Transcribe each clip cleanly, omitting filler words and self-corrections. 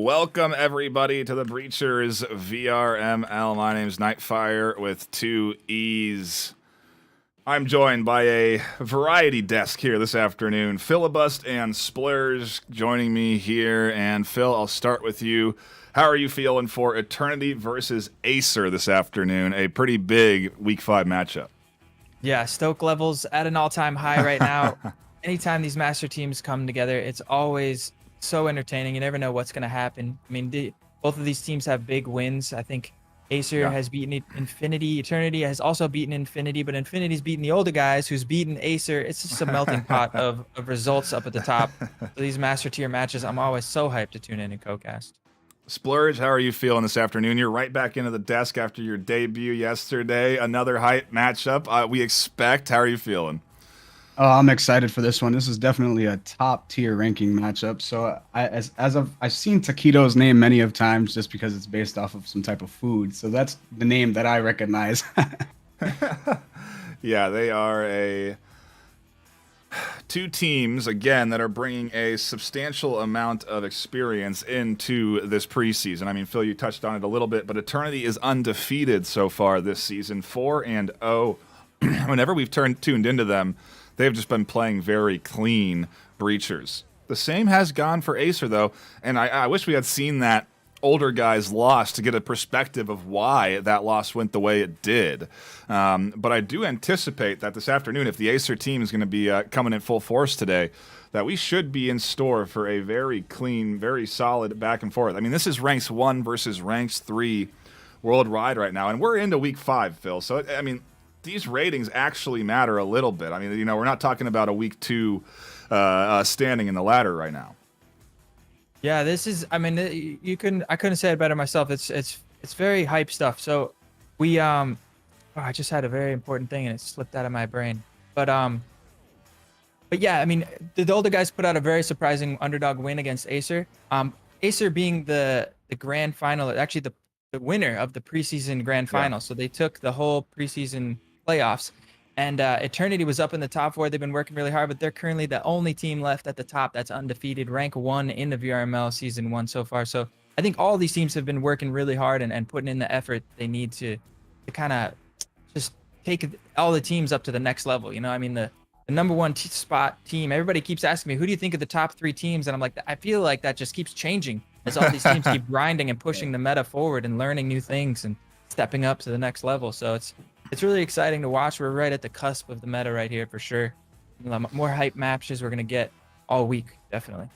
Welcome, everybody, to the Breachers VRML. My name's Nightfire with two E's. I'm joined by a variety desk here this afternoon. Filibust and Splurge joining me here. And Phil, I'll start with you. How are you feeling for Eternity versus AESIR this afternoon? A pretty big Week 5 matchup. Yeah, Stoke levels at an all-time high right now. Anytime these master teams come together, it's always so entertaining. You never know what's going to happen. I mean, both of these teams have big wins. I think AESIR has beaten Infinity. Eternity has also beaten Infinity, but Infinity's beaten the older guys who's beaten AESIR. It's just a melting pot of results up at the top. So these master tier matches, I'm always so hyped to tune in and co-cast. Splurge, how are you feeling this afternoon? You're right back into the desk after your debut yesterday. Another hype matchup we expect. How are you feeling? Oh, I'm excited for this one. This is definitely a top tier ranking matchup. So I've seen Taquito's name many of times just because it's based off of some type of food. So that's the name that I recognize. Yeah, they are two teams, again, that are bringing a substantial amount of experience into this preseason. I mean, Phil, you touched on it a little bit, but Eternity is undefeated so far this season, 4-0. Whenever we've tuned into them, they've just been playing very clean Breachers. The same has gone for AESIR, though, and I wish we had seen that older guy's loss to get a perspective of why that loss went the way it did. But I do anticipate that this afternoon, if the AESIR team is going to be coming in full force today, that we should be in store for a very clean, very solid back and forth. I mean, this is ranks 1 versus ranks 3 worldwide right now, and we're into Week 5, Phil. So, I mean, these ratings actually matter a little bit. I mean, we're not talking about a Week 2 standing in the ladder right now. Yeah, this is. I mean, I couldn't say it better myself. It's very hype stuff. So we I just had a very important thing and it slipped out of my brain. But yeah, I mean, the older guys put out a very surprising underdog win against AESIR. AESIR being the grand final, actually the winner of the preseason grand final. So they took the whole preseason playoffs. And Eternity was up in the top 4. They've been working really hard, but they're currently the only team left at the top that's undefeated, rank 1 in the VRML season 1 so far. So I think all these teams have been working really hard and putting in the effort they need to kind of just take all the teams up to the next level. You know, I mean, the number 1 spot team, everybody keeps asking me, who do you think of the top 3 teams? And I'm like, I feel like that just keeps changing as all these teams keep grinding and pushing the meta forward and learning new things and stepping up to the next level. So it's really exciting to watch. We're right at the cusp of the meta right here for sure. More hype matches we're going to get all week, definitely.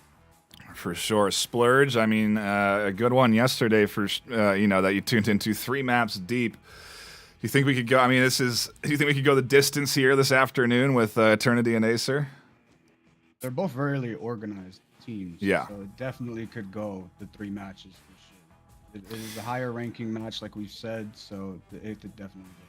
For sure. Splurge, I mean, a good one yesterday for, that you tuned into 3 maps deep. Do you think we could go, do you think we could go the distance here this afternoon with Eternity and AESIR? They're both really organized teams. Yeah. So it definitely could go the 3 matches for sure. It is a higher ranking match, like we've said, so it could definitely go.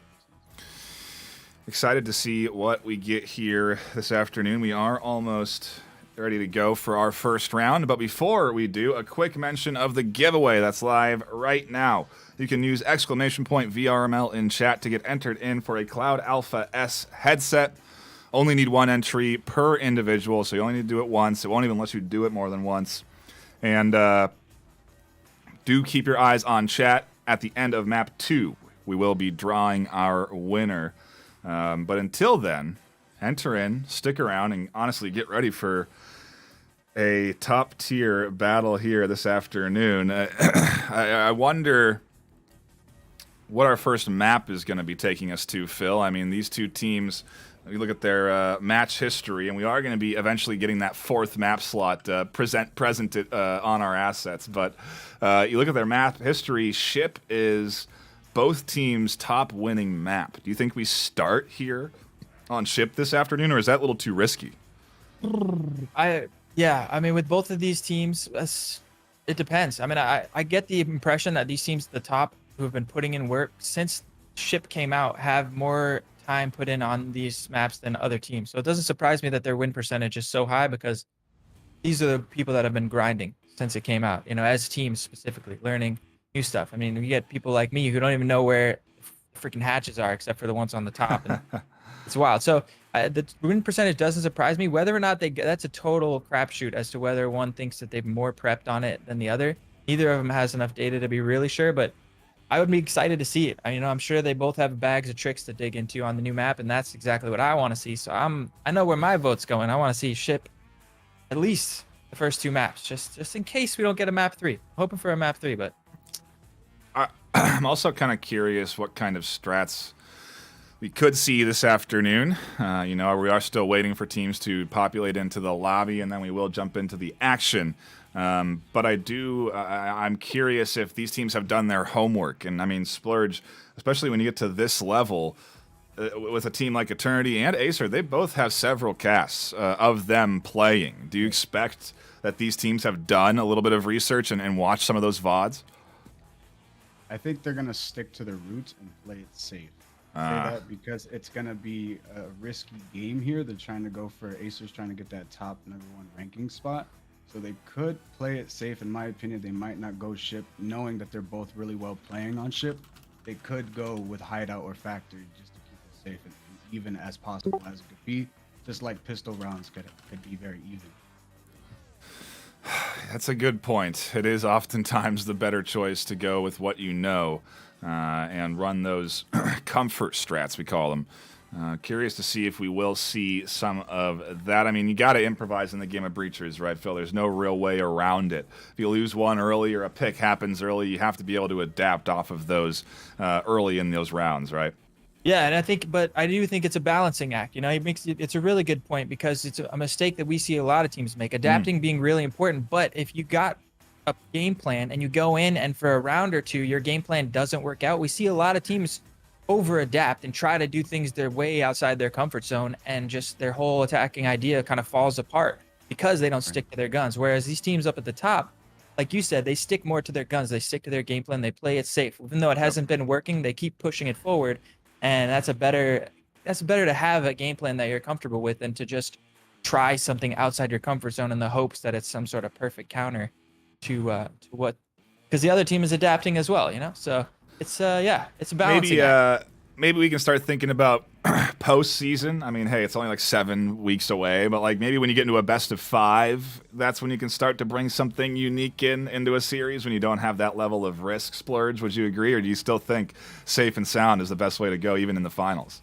Excited to see what we get here this afternoon. We are almost ready to go for our first round, but before we do, a quick mention of the giveaway that's live right now. You can use !VRML in chat to get entered in for a Cloud Alpha S headset. Only need 1 entry per individual, so you only need to do it once. It won't even let you do it more than once. And do keep your eyes on chat. At the end of map 2, we will be drawing our winner. But until then, enter in, stick around, and honestly get ready for a top-tier battle here this afternoon. I wonder what our first map is going to be taking us to, Phil. I mean, these two teams, we look at their match history, and we are going to be eventually getting that 4th map slot presented on our assets. But you look at their map history, Ship is both teams' top winning map. Do you think we start here on Ship this afternoon, or is that a little too risky? Yeah, I mean, with both of these teams, it depends. I mean, I get the impression that these teams at the top who have been putting in work since Ship came out have more time put in on these maps than other teams. So it doesn't surprise me that their win percentage is so high because these are the people that have been grinding since it came out, as teams specifically, learning new stuff. I mean, you get people like me who don't even know where freaking hatches are except for the ones on the top. And it's wild. So the win percentage doesn't surprise me. Whether or not that's a total crapshoot as to whether one thinks that they've more prepped on it than the other. Neither of them has enough data to be really sure, but I would be excited to see it. I'm sure they both have bags of tricks to dig into on the new map, and that's exactly what I want to see. So I know where my vote's going. I want to see ship at least the first 2 maps, just in case we don't get a map 3. Hoping for a map 3, but I'm also kind of curious what kind of strats we could see this afternoon. We are still waiting for teams to populate into the lobby, and then we will jump into the action. But I'm curious if these teams have done their homework. And I mean, Splurge, especially when you get to this level, with a team like Eternity and AESIR, they both have several casts of them playing. Do you expect that these teams have done a little bit of research and watched some of those VODs? I think they're gonna stick to their roots and play it safe. I say that because it's gonna be a risky game here. They're trying to go for AESIR's trying to get that top #1 ranking spot. So they could play it safe. In my opinion, they might not go ship, knowing that they're both really well playing on ship. They could go with Hideout or Factory just to keep it safe and even as possible as it could be. Just like pistol rounds could be very even. That's a good point. It is oftentimes the better choice to go with what you know and run those comfort strats, we call them. Curious to see if we will see some of that. I mean, you got to improvise in the game of Breachers, right, Phil? There's no real way around it. If you lose one early or a pick happens early, you have to be able to adapt off of those early in those rounds, right? yeah, and I do think it's a balancing act. It's a really good point because it's a mistake that we see a lot of teams make. Adapting being really important, but if you got a game plan and you go in and for a round or 2 your game plan doesn't work out, we see a lot of teams over adapt and try to do things their way outside their comfort zone, and just their whole attacking idea kind of falls apart because they don't stick to their guns. Whereas these teams up at the top, like you said, they stick more to their guns, they stick to their game plan, they play it safe. Even though it hasn't been working, they keep pushing it forward, and that's better to have a game plan that you're comfortable with than to just try something outside your comfort zone in the hopes that it's some sort of perfect counter to what, because the other team is adapting as well, so it's it's a balancing act. Maybe we can start thinking about postseason. I mean, hey, it's only like 7 weeks away, but like maybe when you get into a best of 5, that's when you can start to bring something unique into a series when you don't have that level of risk. Splurge, would you agree, or do you still think safe and sound is the best way to go even in the finals?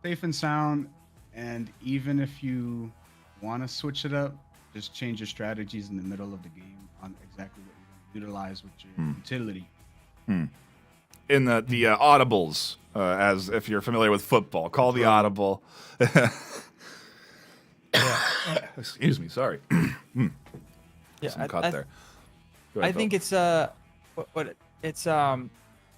Safe and sound, and even if you want to switch it up, just change your strategies in the middle of the game on exactly what you utilize with your utility. In the audibles, as if you're familiar with football, call the audible. Excuse me, sorry. Yeah, Some cut there. Go ahead, I think Phil.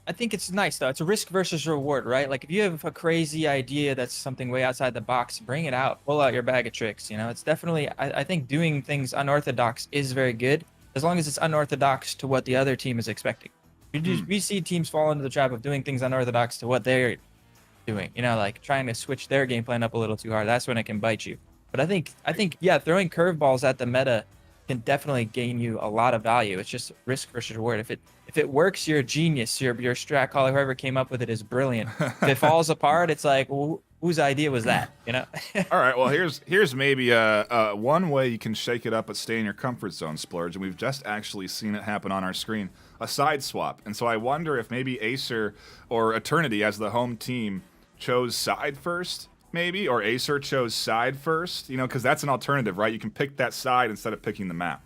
I think it's nice though. It's a risk versus reward, right? Like if you have a crazy idea that's something way outside the box, bring it out, pull out your bag of tricks. It's definitely, I think doing things unorthodox is very good as long as it's unorthodox to what the other team is expecting. We see teams fall into the trap of doing things unorthodox to what they're doing, like trying to switch their game plan up a little too hard. That's when it can bite you. But I think yeah, throwing curveballs at the meta can definitely gain you a lot of value. It's just risk versus reward. If it works, you're a genius. Your strat caller, whoever came up with it, is brilliant. If it falls apart, it's like, well, whose idea was that? All right. Well, here's maybe one way you can shake it up but stay in your comfort zone, Splurge, and we've just actually seen it happen on our screen. A side swap. And so I wonder if maybe AESIR or Eternity as the home team chose side first, maybe, or AESIR chose side first, because that's an alternative, right? You can pick that side instead of picking the map.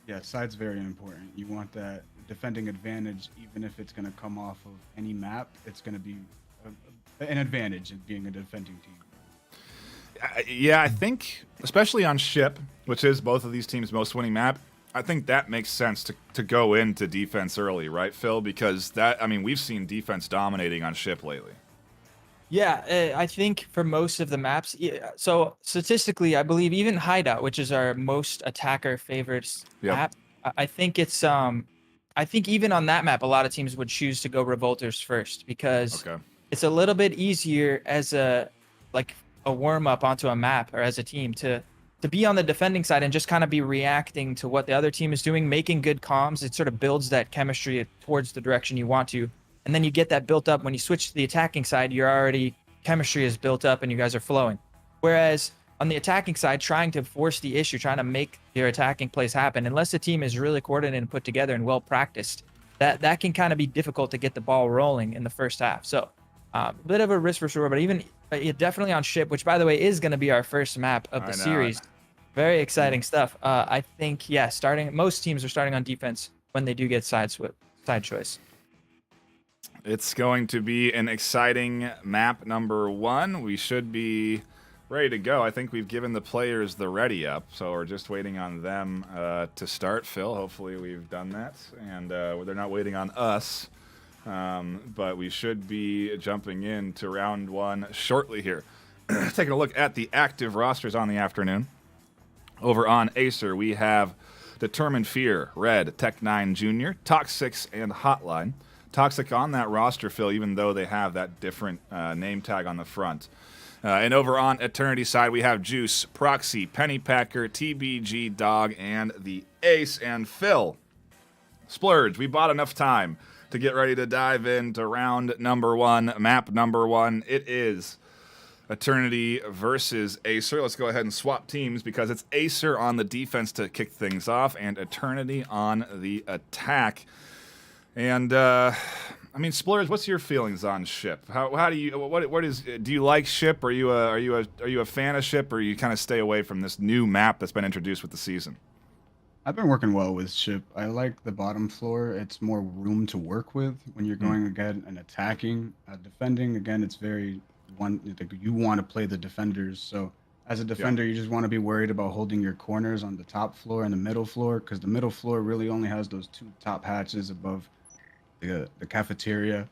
Yeah, side's very important. You want that defending advantage, even if it's going to come off of any map, it's going to be an advantage in being a defending team. Yeah, I think, especially on ship, which is both of these teams' most winning map, I think that makes sense to go into defense early, right, Phil? Because we've seen defense dominating on ship lately. Yeah, I think for most of the maps, so statistically, I believe even Hideout, which is our most attacker favorites map, I think it's I think even on that map, a lot of teams would choose to go Revolters first because it's a little bit easier as a warm up onto a map or as a team to be on the defending side and just kind of be reacting to what the other team is doing, making good comms. It sort of builds that chemistry towards the direction you want to. And then you get that built up when you switch to the attacking side, chemistry is built up and you guys are flowing. Whereas on the attacking side, trying to force the issue, trying to make your attacking plays happen. Unless the team is really coordinated and put together and well practiced, that can kind of be difficult to get the ball rolling in the first half. So a bit of a risk for sure, but definitely on ship, which by the way is going to be our first map of the series. Very exciting stuff. I think, yeah, most teams are starting on defense when they do get side choice. It's going to be an exciting map number 1. We should be ready to go. I think we've given the players the ready up, so we're just waiting on them to start. Phil, hopefully we've done that, and they're not waiting on us, but we should be jumping into round 1 shortly here. Taking a look at the active rosters on the afternoon. Over on AESIR, we have Determined Fear, Red, Tech9 Jr., Toxics, and Hotline. Toxic on that roster, Phil, even though they have that different name tag on the front. And over on Eternity side, we have Juice, Proxy, Pennypacker, TBG, Dog, and the Ace. And Phil, Splurge, we bought enough time to get ready to dive into round number 1, map number 1. It is Eternity versus AESIR. Let's go ahead and swap teams because it's AESIR on the defense to kick things off and Eternity on the attack. And I mean, Splurge, what's your feelings on ship? How do you do you like ship? Are you a fan of ship, or you kind of stay away from this new map that's been introduced with the season? I've been working well with ship. I like the bottom floor. It's more room to work with when you're going again and attacking. Defending again, it's very you want to play the defenders. So as a defender, you just want to be worried about holding your corners on the top floor and the middle floor, because the middle floor really only has those 2 top hatches above the cafeteria,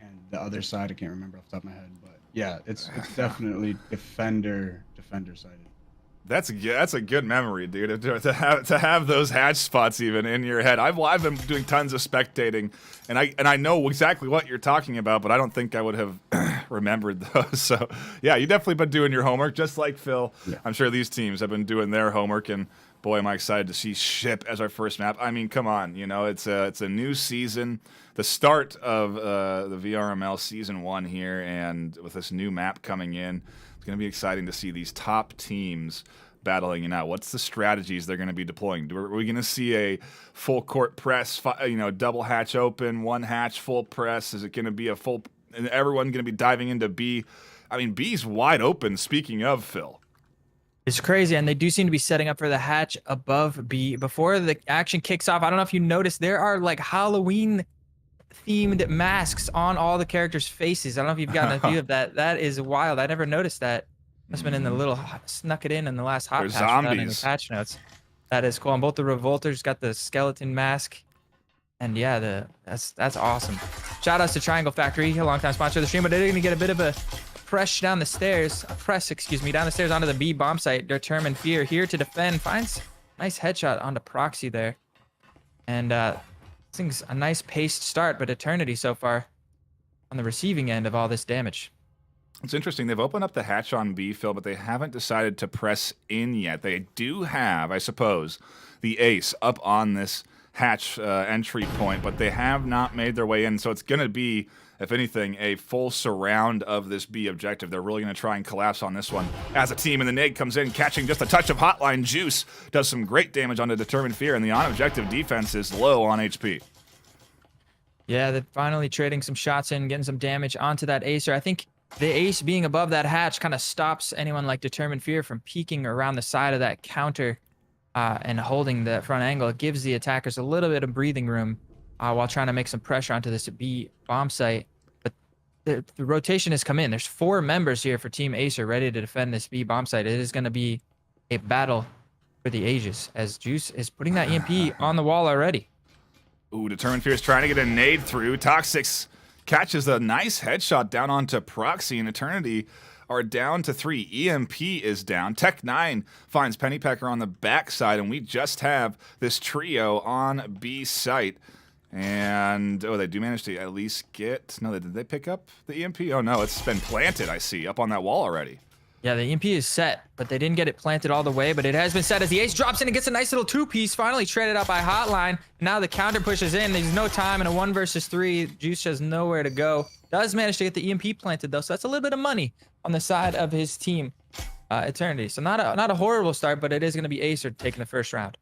and the other side I can't remember off the top of my head, but yeah, it's definitely defender sided. That's a good memory, dude. To have those hatch spots even in your head. I've been doing tons of spectating, and I know exactly what you're talking about, but I don't think I would have remembered those. So yeah, you definitely been doing your homework, just like Phil. Yeah. I'm sure these teams have been doing their homework, and boy, am I excited to see ship as our first map. I mean, come on, it's a new season, the start of the VRML season 1 here, and with this new map coming in, it's going to be exciting to see these top teams battling it out. What's the strategies they're going to be deploying? Are we going to see a full court press, double hatch open, 1 hatch full press? Is it going to be and everyone going to be diving into B? I mean, B's wide open, speaking of, Phil. It's crazy, and they do seem to be setting up for the hatch above B. Before the action kicks off, I don't know if you noticed, there are like Halloween-themed masks on all the characters' faces. I don't know if you've gotten a view of that. That is wild. I never noticed that. Must have been in the little, snuck it in the last hot patch. Zombies. In the patch notes. That is cool. And both the Revolters got the skeleton mask. And yeah, that's awesome. Shout outs to Triangle Factory, a longtime sponsor of the stream, but they're going to get a bit of a press down the stairs onto the B bomb site. Determined Fear here to defend. Finds nice headshot onto Proxy there. And this thing's a nice paced start, but Eternity so far on the receiving end of all this damage. It's interesting. They've opened up the hatch on B, Phil, but they haven't decided to press in yet. They do have, I suppose, the Ace up on this hatch entry point, but they have not made their way in. So it's going to be, if anything, a full surround of this B objective. They're really going to try and collapse on this one as a team, and the nade comes in, catching just a touch of Hotline. Juice does some great damage on the Determined Fear, and the on-objective defense is low on HP. Yeah, they're finally trading some shots in, getting some damage onto that AESIR. I think the Ace being above that hatch kind of stops anyone like Determined Fear from peeking around the side of that counter and holding the front angle. It gives the attackers a little bit of breathing room while trying to make some pressure onto this B bomb site. But the rotation has come in. There's 4 members here for Team AESIR ready to defend this B bomb site. It is going to be a battle for the ages, as Juice is putting that EMP on the wall already. Ooh, Determined Fear is trying to get a nade through. Toxics catches a nice headshot down onto Proxy, and Eternity are down to 3. EMP is down. Tech9 finds Pennypacker on the backside, and we just have this trio on B site. And, they do manage to at least get... No, did they pick up the EMP? Oh, no, it's been planted, I see, up on that wall already. Yeah, the EMP is set, but they didn't get it planted all the way, but it has been set as the Ace drops in and gets a nice little 2-piece, finally traded out by Hotline. Now the counter pushes in. There's no time in a 1 versus 3. Juice has nowhere to go. Does manage to get the EMP planted, though, so that's a little bit of money on the side of his team. Eternity. So not a horrible start, but it is going to be AESIR taking the first round.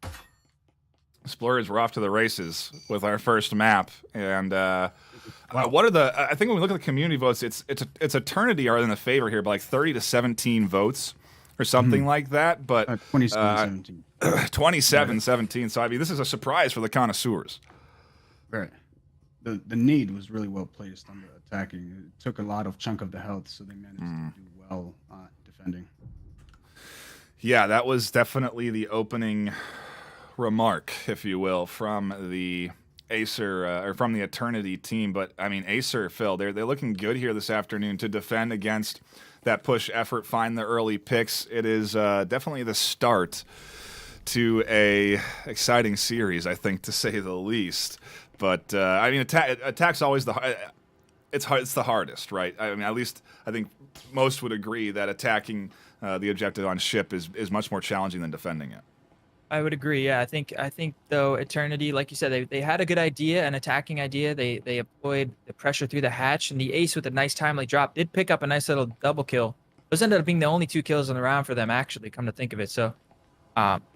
Explorers, we're off to the races with our first map, and what are the? I think when we look at the community votes, it's Eternity are in the favor here by like 30 to 17 votes or something like that. But 27-17. 27-17. So I mean, this is a surprise for the connoisseurs. Right. The need was really well placed on the attacking. It took a lot of chunk of the health, so they managed to do well defending. Yeah, that was definitely the opening remark, if you will, from the AESIR or from the Eternity team. But I mean, AESIR, Phil, they're looking good here this afternoon to defend against that push effort, find the early picks. It is definitely the start to a exciting series, I think, to say the least. But I mean, attack's always it's the hardest, right? I mean, at least I think most would agree that attacking the objective on ship is much more challenging than defending it. I would agree. Yeah, I think though Eternity, like you said, they had a good idea, an attacking idea. They employed the pressure through the hatch, and the ace with a nice timely drop did pick up a nice little double kill. Those ended up being the only 2 kills in the round for them, actually, come to think of it. So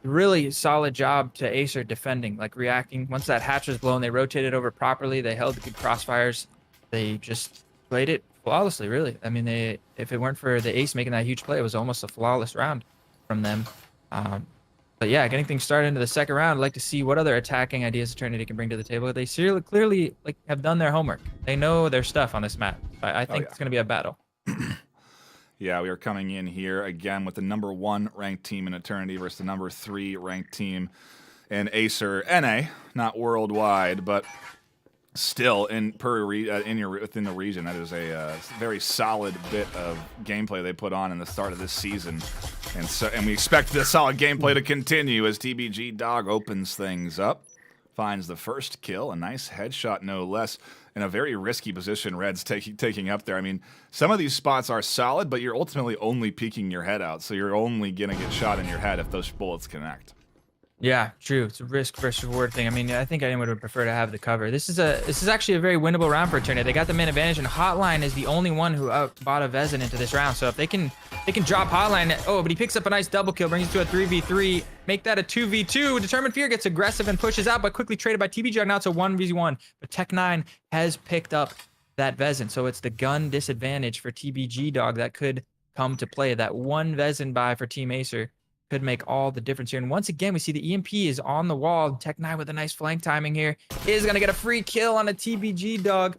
really solid job to AESIR defending, like reacting. Once that hatch was blown, they rotated over properly. They held the good crossfires. They just played it flawlessly, really. I mean, if it weren't for the ace making that huge play, it was almost a flawless round from them. But yeah, getting things started into the second round, I'd like to see what other attacking ideas Eternity can bring to the table. They clearly like have done their homework. They know their stuff on this map. I think it's going to be a battle. Yeah, we are coming in here again with the number 1 ranked team in Eternity versus the number 3 ranked team in AESIR NA, not worldwide, but still within the region. That is a very solid bit of gameplay they put on in the start of this season, and we expect the solid gameplay to continue as TBG Dog opens things up, finds the first kill, a nice headshot no less, in a very risky position Red's taking up there. I mean, some of these spots are solid, but you're ultimately only peeking your head out, so you're only gonna get shot in your head if those bullets connect. Yeah, true. It's a risk versus reward thing. I mean, I think anyone would prefer to have the cover. This is actually a very winnable round for Eternity. They got the man advantage, and Hotline is the only one who bought a Vezin into this round. So if they can drop Hotline. Oh, but he picks up a nice double kill, brings it to a 3v3, make that a 2v2. Determined Fear gets aggressive and pushes out, but quickly traded by TB Jug. Now it's a 1v1. But Tech9 has picked up that Vezin, so it's the gun disadvantage for TBG Dog that could come to play. That one Vezin buy for Team AESIR could make all the difference here. And once again, we see the EMP is on the wall. Tech9 with a nice flank timing here is going to get a free kill on a TBG Dog.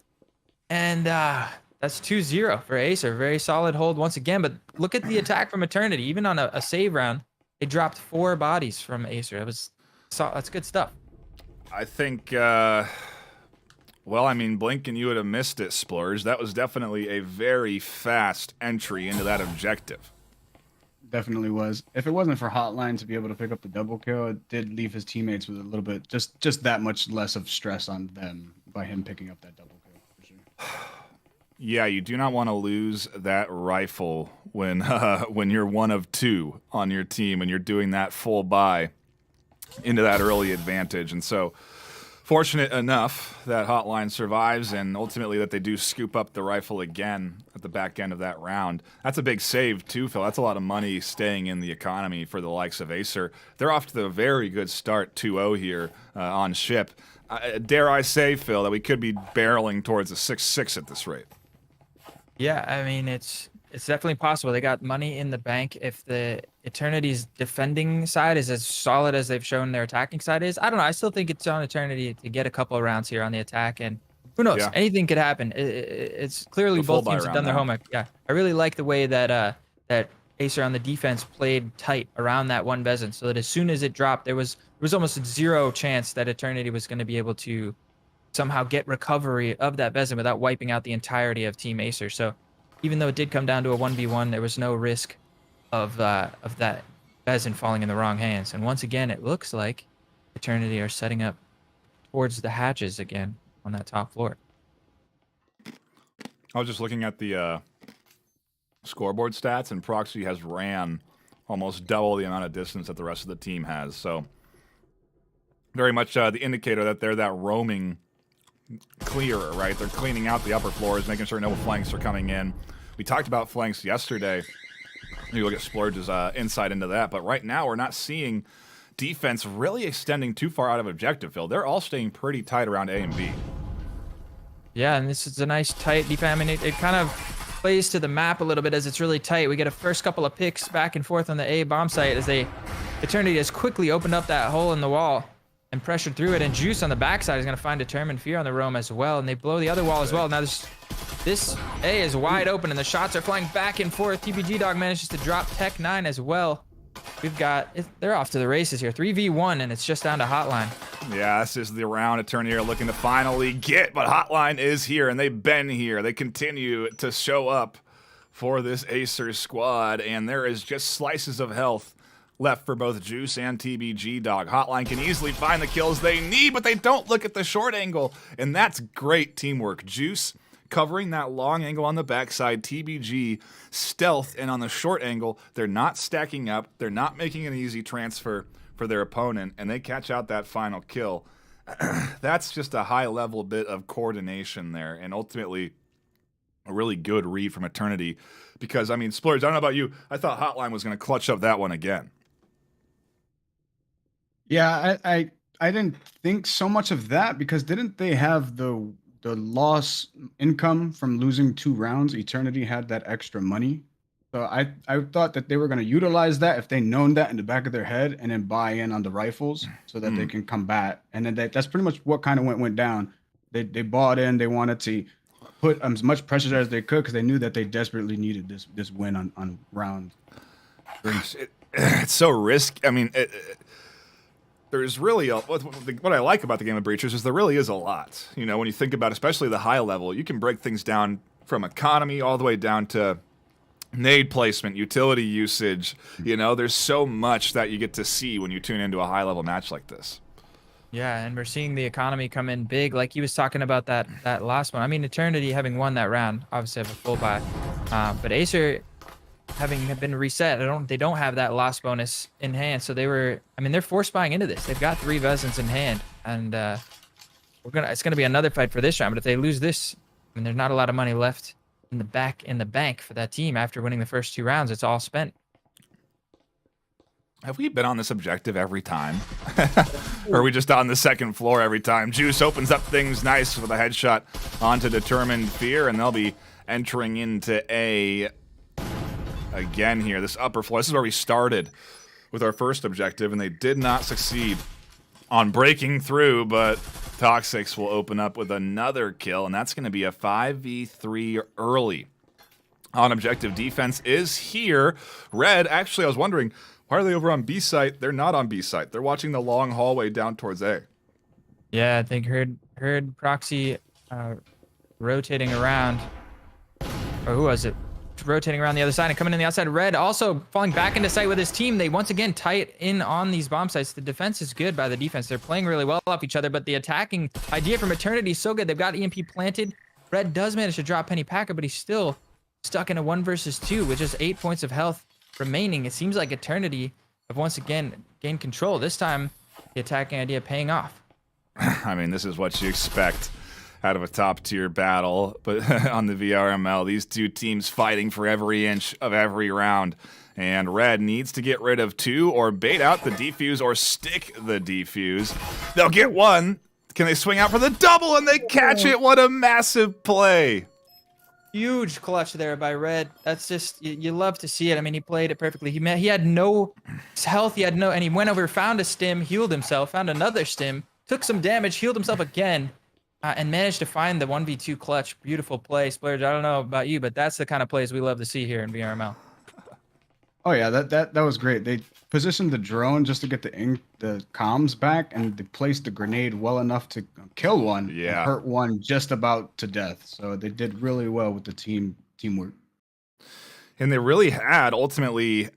And that's 2-0 for AESIR. Very solid hold once again. But look at the attack from Eternity. Even on a save round, they dropped 4 bodies from AESIR. That's good stuff. I think, well, I mean, Blink and you would have missed it, Splurge. That was definitely a very fast entry into that objective. Definitely was. If it wasn't for Hotline to be able to pick up the double kill, it did leave his teammates with a little bit, just that much less of stress on them by him picking up that double kill, for sure. Yeah, you do not want to lose that rifle when you're one of 2 on your team and you're doing that full buy into that early advantage. And so, fortunate enough that Hotline survives, and ultimately that they do scoop up the rifle again at the back end of that round. That's a big save too, Phil. That's a lot of money staying in the economy for the likes of AESIR. They're off to a very good start, 2-0 here on ship. Dare I say, Phil, that we could be barreling towards a 6-6 at this rate. Yeah, I mean, it's definitely possible. They got money in the bank. If the Eternity's defending side is as solid as they've shown their attacking side is, I don't know. I still think it's on Eternity to get a couple of rounds here on the attack, and who knows? Yeah. Anything could happen. It's clearly both teams have done their homework. Yeah, I really like the way that that AESIR on the defense played tight around that one Vezin, so that as soon as it dropped, there was almost a 0 chance that Eternity was going to be able to somehow get recovery of that Vezin without wiping out the entirety of Team AESIR. So even though it did come down to a 1v1, there was no risk of that Vezin falling in the wrong hands. And once again, it looks like Eternity are setting up towards the hatches again on that top floor. I was just looking at the scoreboard stats, and Proxy has ran almost double the amount of distance that the rest of the team has. So very much the indicator that they're that roaming clearer, right? They're cleaning out the upper floors, making sure no flanks are coming in. We talked about flanks yesterday Maybe we'll get Splurge's insight into that. But right now, we're not seeing defense really extending too far out of objective, Phil. They're all staying pretty tight around A and B. Yeah, and this is a nice tight defense. I mean, it kind of plays to the map a little bit as it's really tight. We get a first couple of picks back and forth on the A bomb site as Eternity has quickly opened up that hole in the wall and pressured through it. And Juice on the backside is going to find Determined Fear on the roam as well. And they blow the other wall as well. Now this A is wide open and the shots are flying back and forth. TBG Dog manages to drop Tech 9 as well. They're off to the races here. 3v1 and it's just down to Hotline. Yeah, this is the round Eternity are looking to finally get, but Hotline is here and they've been here. They continue to show up for this AESIR squad, and there is just slices of health left for both Juice and TBG Dog. Hotline can easily find the kills they need, but they don't look at the short angle, and that's great teamwork. Juice covering that long angle on the backside, TBG stealth, and on the short angle, they're not stacking up, they're not making an easy transfer for their opponent, and they catch out that final kill. That's just a high-level bit of coordination there, and ultimately a really good read from Eternity, because, I mean, Splurge, I don't know about you, I thought Hotline was going to clutch up that one again. Yeah, I didn't think so much of that, because didn't they have the loss income from losing 2 rounds? Eternity had that extra money. So I thought that they were going to utilize that if they known that in the back of their head, and then buy in on the rifles so that they can combat. And then that's pretty much what kind of went down. They bought in. They wanted to put as much pressure as they could because they knew that they desperately needed this win on round 3. It's so risky. I mean, there's really what I like about the game of Breachers is there really is a lot. You know, when you think about especially the high level, you can break things down from economy all the way down to nade placement, utility usage. You know, there's so much that you get to see when you tune into a high level match like this. Yeah, and we're seeing the economy come in big, like he was talking about that last one. I mean, Eternity having won that round, obviously have a full buy, but AESIR having been reset, they don't have that loss bonus in hand, so they're force buying into this. They've got 3 Vezins in hand, and it's gonna be another fight for this round. But if they lose this, I mean, there's not a lot of money left in the bank for that team after winning the first 2 rounds. It's all spent. Have we been on this objective every time? Or are we just on the second floor every time? Juice opens up things nice with a headshot onto Determined Fear, and they'll be entering into A again here. This upper floor, this is where we started with our first objective, and they did not succeed on breaking through, but Toxics will open up with another kill, and that's going to be a 5v3 early on objective. Defense is here. Red, actually, I was wondering, why are they over on B site? They're not on B site. They're watching the long hallway down towards A. Yeah, I think heard Proxy rotating around, or who was it? Rotating around the other side and coming in the outside. Red also falling back into sight with his team. They once again tight in on these bomb sites. The defense is good by the defense. They're playing really well off each other, but the attacking idea from Eternity is so good. They've got EMP planted. Red does manage to drop Penny Packer, but he's still stuck in a 1 versus 2 with just 8 points of health remaining. It seems like Eternity have once again gained control. This time, the attacking idea paying off. I mean, this is what you expect out of a top-tier battle, but on the VRML, these 2 teams fighting for every inch of every round. And Red needs to get rid of 2 or bait out the defuse or stick the defuse. They'll get 1. Can they swing out for the double? And they catch it. What a massive play. Huge clutch there by Red. That's just, you love to see it. I mean, he played it perfectly. He had no health. And he went over, found a stim, healed himself, found another stim, took some damage, healed himself again, and managed to find the 1v2 clutch. Beautiful play, Splurge. I don't know about you, but that's the kind of plays we love to see here in VRML. Oh yeah, that was great. They positioned the drone just to get the comms back, and they placed the grenade well enough to kill one, and hurt one just about to death. So they did really well with the teamwork. And they really had, ultimately,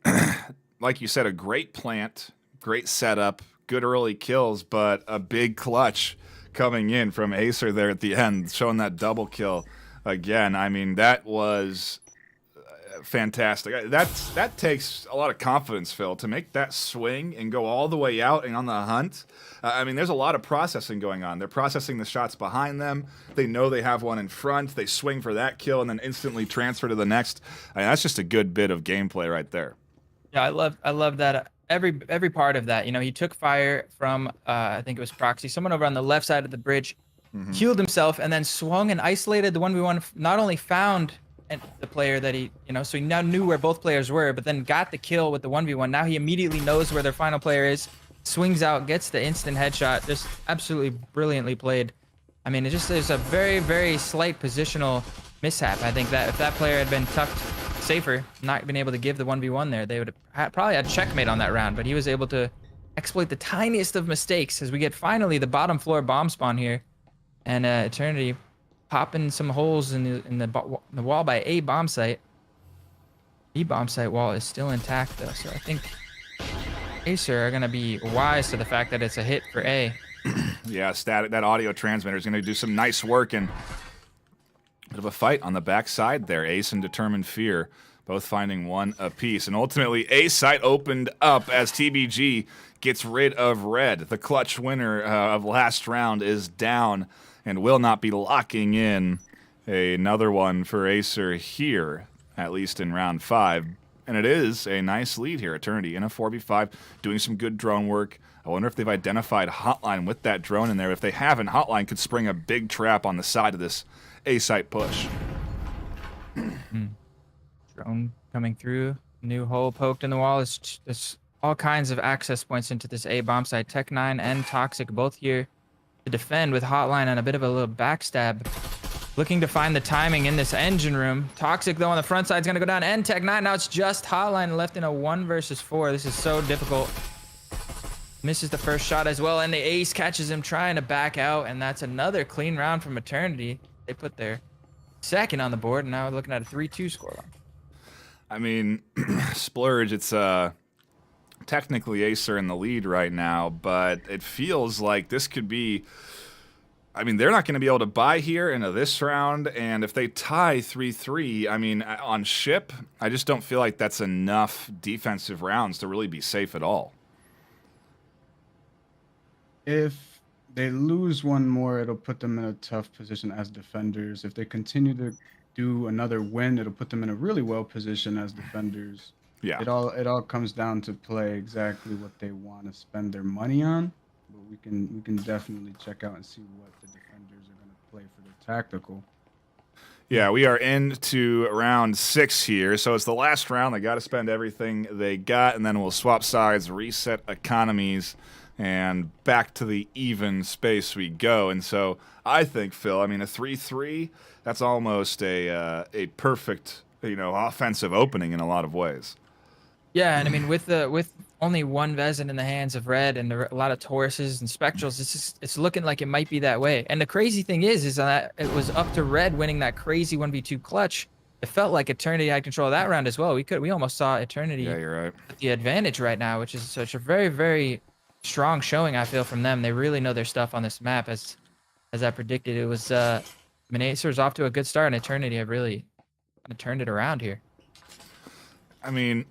like you said, a great plant, great setup, good early kills, but a big clutch coming in from AESIR there at the end, showing that double kill again. I mean, that was fantastic. That takes a lot of confidence, Phil, to make that swing and go all the way out and on the hunt. I mean, there's a lot of processing going on. They're processing the shots behind them. They know they have one in front. They swing for that kill and then instantly transfer to the next. I mean, that's just a good bit of gameplay right there. Yeah, I love that. Every part of that. You know, he took fire from I think it was Proxy, someone over on the left side of the bridge, healed himself, and then swung and isolated the 1v1. Not only found the player that he, you know, so he now knew where both players were, but then got the kill with the 1v1. Now he immediately knows where their final player is, swings out, gets the instant headshot. Just absolutely brilliantly played. I mean, it just is a very, very slight positional mishap. I think that if that player had been tucked safer, not been able to give the 1v1 there, they would have probably had checkmate on that round, but he was able to exploit the tiniest of mistakes as we get finally the bottom floor bomb spawn here, and Eternity popping some holes in the wall by A bomb site. B bomb site wall is still intact though, so I think AESIR are gonna be wise to the fact that it's a hit for A. Yeah, static. That audio transmitter is gonna do some nice work, and bit of a fight on the backside there. Ace and Determined Fear both finding one apiece, and ultimately A site opened up as TBG gets rid of red. The clutch winner of last round is down and will not be locking in another one for AESIR here, at least in round 5. And it is a nice lead here. Eternity in a 4v5, doing some good drone work. I wonder if they've identified Hotline with that drone in there. If they haven't, Hotline could spring a big trap on the side of this A-site push. Drone coming through. New hole poked in the wall. There's all kinds of access points into this A bomb site. Tech9 and Toxic both here to defend with Hotline on a bit of a little backstab. Looking to find the timing in this engine room. Toxic, though, on the front side is going to go down. And Tech9, now it's just Hotline left in a 1 versus 4. This is so difficult. Misses the first shot as well, and the ace catches him trying to back out, and that's another clean round from Eternity. They put their second on the board, and now we're looking at a 3-2 scoreline. I mean, Splurge, it's technically AESIR in the lead right now, but it feels like this could be... I mean, they're not going to be able to buy here into this round, and if they tie 3-3, I mean, on ship, I just don't feel like that's enough defensive rounds to really be safe at all. If they lose one more, it'll put them in a tough position as defenders. If they continue to do another win, it'll put them in a really well position as defenders. Yeah. It all comes down to play exactly what they want to spend their money on. But we can definitely check out and see what the defenders are going to play for their tactical. Yeah, we are into round 6 here, so it's the last round. They got to spend everything they got, and then we'll swap sides, reset economies, and back to the even space we go. And so I think, Phil, I mean, a 3-3, that's almost a perfect, offensive opening in a lot of ways. Yeah, and I mean, with only one Vezin in the hands of red and a lot of Tauruses and Spectrals, it's looking like it might be that way. And the crazy thing is that it was up to red winning that crazy 1v2 clutch. It felt like Eternity had control of that round as well. We almost saw Eternity you're right, at the advantage right now, which is such a very, very strong showing, I feel, from them. They really know their stuff on this map, as I predicted. It was AESIR's off to a good start, and Eternity have really kind of turned it around here. I mean,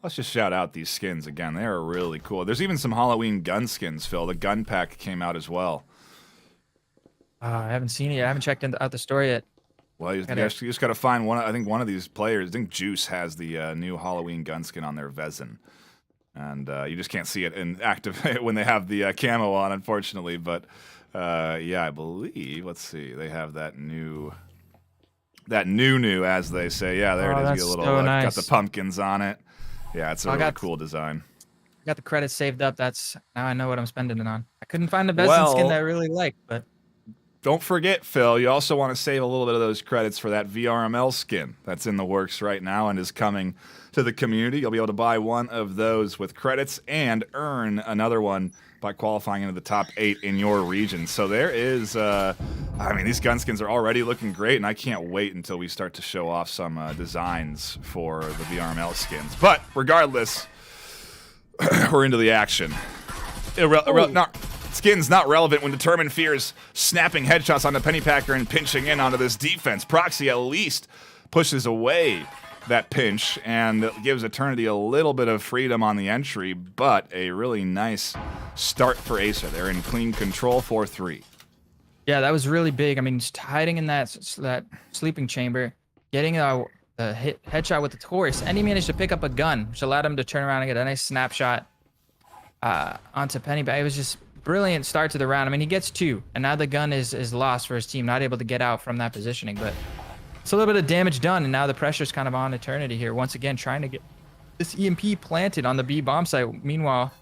let's just shout out these skins again. They are really cool. There's even some Halloween gun skins, Phil. The gun pack came out as well. I haven't seen it yet. I haven't checked out the store yet. Well, you just got to find one. I think one of these players, I think Juice has the new Halloween gun skin on their Vezin. And you just can't see it in active when they have the camo on, unfortunately. But yeah, I believe, let's see, they have that new, as they say. Yeah, there it is. That's You little, so nice. Got the pumpkins on it. Yeah, it's a really cool design. Got the credits saved up. Now I know what I'm spending it on. I couldn't find a Vezin skin that I really liked, but... Don't forget, Phil, you also want to save a little bit of those credits for that VRML skin that's in the works right now and is coming to the community. You'll be able to buy one of those with credits and earn another one by qualifying into the top 8 in your region. So there is, I mean, these gun skins are already looking great, and I can't wait until we start to show off some designs for the VRML skins. But regardless, we're into the action. Skin's not relevant when Determined Fear's snapping headshots on the Pennypacker and pinching in onto this defense. Proxy at least pushes away that pinch, and it gives Eternity a little bit of freedom on the entry, but a really nice start for AESIR. They're in clean control, 4-3. Yeah, that was really big. I mean, just hiding in that sleeping chamber, getting a headshot with the Taurus, and he managed to pick up a gun, which allowed him to turn around and get a nice snapshot onto Pennyback. It was just brilliant start to the round. I mean, he gets 2, and now the gun is lost for his team, not able to get out from that positioning, but it's a little bit of damage done, and now the pressure's kind of on Eternity here. Once again, trying to get this EMP planted on the B bomb site. Meanwhile,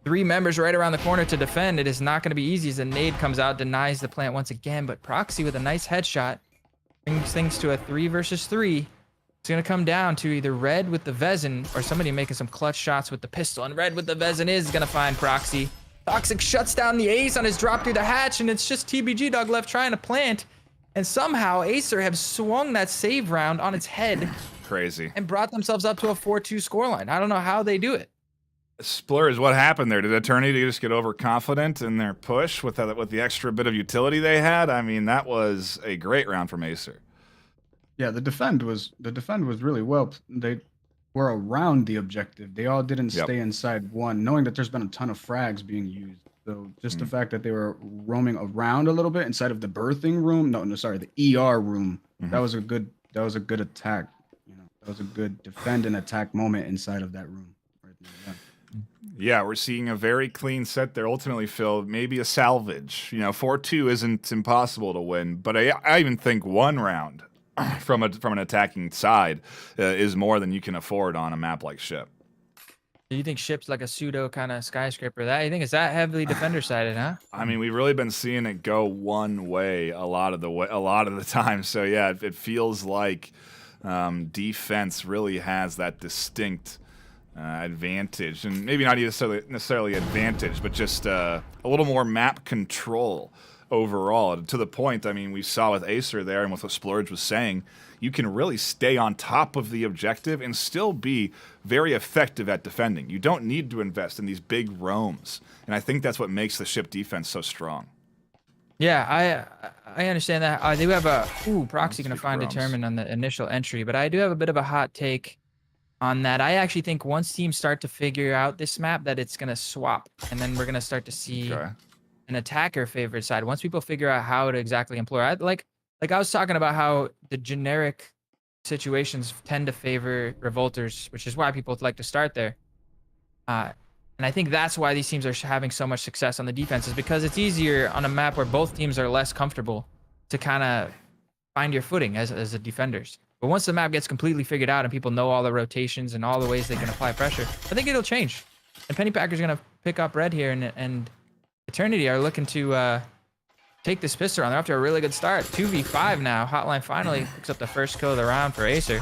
3 members right around the corner to defend. It is not going to be easy as a nade comes out, denies the plant once again, but Proxy with a nice headshot brings things to a 3 versus 3. It's going to come down to either Red with the Vezin or somebody making some clutch shots with the pistol, and Red with the Vezin is going to find Proxy. Toxic shuts down the ace on his drop through the hatch, and it's just TBG Dog left trying to plant. And somehow AESIR have swung that save round on its head. Crazy. And brought themselves up to a 4-2 scoreline. I don't know how they do it. Splurs, what happened there? Did Eternity just get overconfident in their push with the extra bit of utility they had? I mean, that was a great round from AESIR. Yeah, the defend was really well. They were around the objective. They all didn't stay inside one, knowing that there's been a ton of frags being used. So just the fact that they were roaming around a little bit inside of the birthing room, the ER room. That was a good attack. You know, that was a good defend and attack moment inside of that room. Right there, yeah, we're seeing a very clean set there. Ultimately, Phil, maybe a salvage. You know, 4-2 isn't impossible to win, but I even think one round from an attacking side is more than you can afford on a map like Ship. Do you think Ship's like a pseudo kind of skyscraper? That you think is that heavily defender sided, huh? I mean, we've really been seeing it go one way a lot of the time. So yeah, it feels like defense really has that distinct advantage, and maybe not necessarily advantage, but just a little more map control overall. To the point, I mean, we saw with AESIR there, and with what Splurge was saying, you can really stay on top of the objective and still be very effective at defending. You don't need to invest in these big roams, and I think that's what makes the Ship defense so strong. Yeah, I understand that. I do have a Proxy gonna find Determined on the initial entry, but I do have a bit of a hot take on that. I actually think once teams start to figure out this map, that it's gonna swap, and then we're gonna start to see an attacker favorite side. Once people figure out how to exactly employ, like I was talking about how the generic situations tend to favor revolters, which is why people like to start there. And I think that's why these teams are having so much success on the defense, is because it's easier on a map where both teams are less comfortable to kind of find your footing as the defenders. But once the map gets completely figured out and people know all the rotations and all the ways they can apply pressure, I think it'll change. And Pennypacker's going to pick up Red here, and Eternity are looking to take this pistol round. They're off to a really good start. 2v5 now. Hotline finally picks up the first kill of the round for AESIR.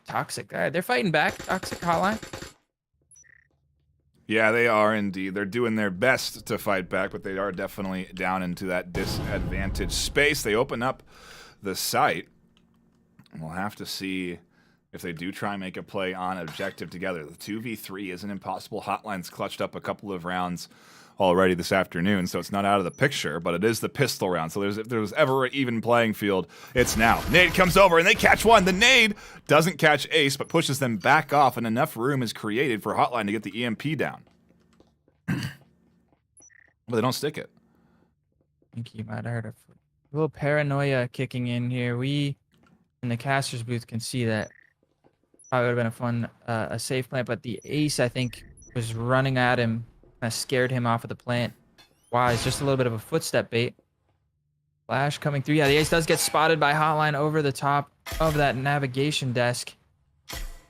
Toxic. All right, they're fighting back. Toxic Hotline. Yeah, they are indeed. They're doing their best to fight back, but they are definitely down into that disadvantaged space. They open up the site. We'll have to see if they do try and make a play on objective together. The 2v3 isn't impossible. Hotline's clutched up a couple of rounds already this afternoon, so it's not out of the picture, but it is the pistol round. So if there was ever an even playing field, it's now. Nade comes over, and they catch one. The nade doesn't catch Ace, but pushes them back off, and enough room is created for Hotline to get the EMP down. But they don't stick it. I think you might have heard a little paranoia kicking in here. We, in the caster's booth, can see that probably would have been a safe plant, but the Ace, I think, was running at him, kind of scared him off of the plant. Wow, it's just a little bit of a footstep bait. Flash coming through. Yeah, the Ace does get spotted by Hotline over the top of that navigation desk.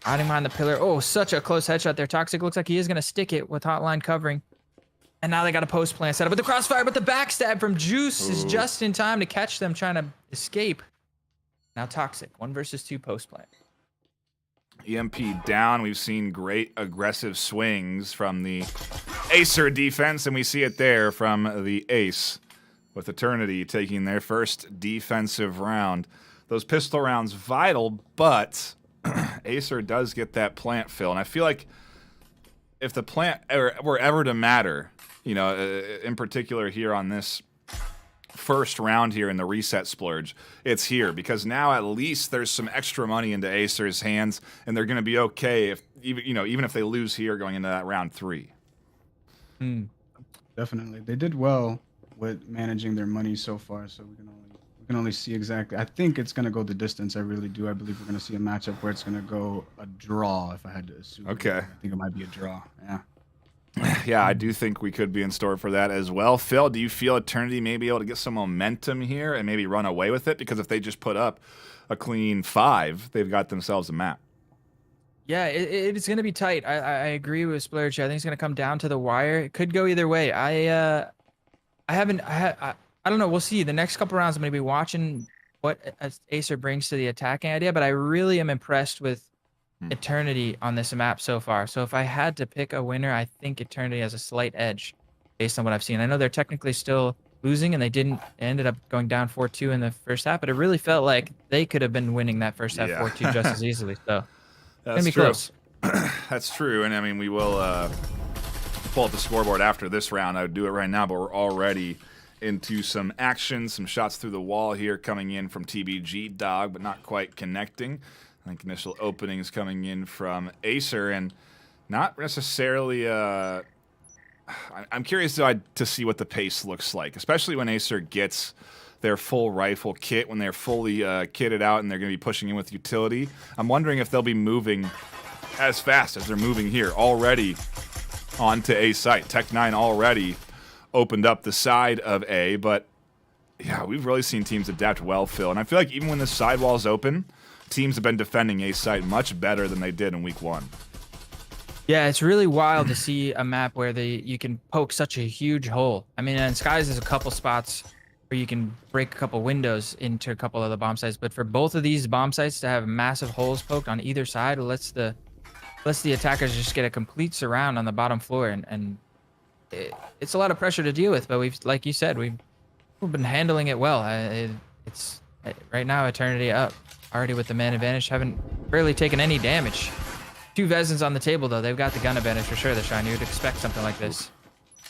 Hiding behind the pillar. Oh, such a close headshot there. Toxic looks like he is going to stick it with Hotline covering. And now they got a post plant set up with the crossfire, but the backstab from Juice is just in time to catch them trying to escape. Now Toxic, 1 versus 2 post plant. EMP down. We've seen great aggressive swings from the AESIR defense, and we see it there from the Ace, with Eternity taking their first defensive round. Those pistol rounds vital, but AESIR does get that plant fill, and I feel like if the plant were ever to matter, you know, in particular here on this first round here in the reset splurge, it's here because now at least there's some extra money into AESIR's hands, and they're going to be okay if even if they lose here going into that round 3. Definitely, they did well with managing their money so far. So we can only see exactly. I think it's going to go the distance. I really do. I believe we're going to see a matchup where it's going to go a draw. If I had to assume. Okay. I think it might be a draw. Yeah. Yeah, I do think we could be in store for that as well. Phil, do you feel Eternity may be able to get some momentum here and maybe run away with it? Because if they just put up a clean 5, they've got themselves a map. Yeah, it's going to be tight. I agree with Splurge. I think it's going to come down to the wire. It could go either way. I don't know. We'll see. The next couple rounds, I'm going to be watching what AESIR brings to the attacking idea, but I really am impressed with Eternity on this map so far. So if I had to pick a winner, I think Eternity has a slight edge based on what I've seen. I know they're technically still losing, and they ended up going down 4-2 in the first half, but it really felt like they could have been winning that first half 4-2 just as easily. So that's be true. Close. That's true. And I mean, we will pull up the scoreboard after this round. I would do it right now, but we're already into some action, some shots through the wall here coming in from TBG Dog, but not quite connecting. I think initial openings coming in from AESIR, and not necessarily. I'm curious to see what the pace looks like, especially when AESIR gets their full rifle kit, when they're fully kitted out and they're going to be pushing in with utility. I'm wondering if they'll be moving as fast as they're moving here already onto A site. Tech9 already opened up the side of A, but yeah, we've really seen teams adapt well, Phil. And I feel like even when the sidewall is open, teams have been defending A site much better than they did in week 1. Yeah, it's really wild to see a map where you can poke such a huge hole. I mean, in Skies there's a couple spots where you can break a couple windows into a couple of the bomb sites, but for both of these bomb sites to have massive holes poked on either side lets the attackers just get a complete surround on the bottom floor, and it's a lot of pressure to deal with. But like you said, we've been handling it well. It's right now Eternity up already with the man advantage, haven't barely taken any damage. 2 Vezins on the table though. They've got the gun advantage for sure. The Shine, you'd expect something like this,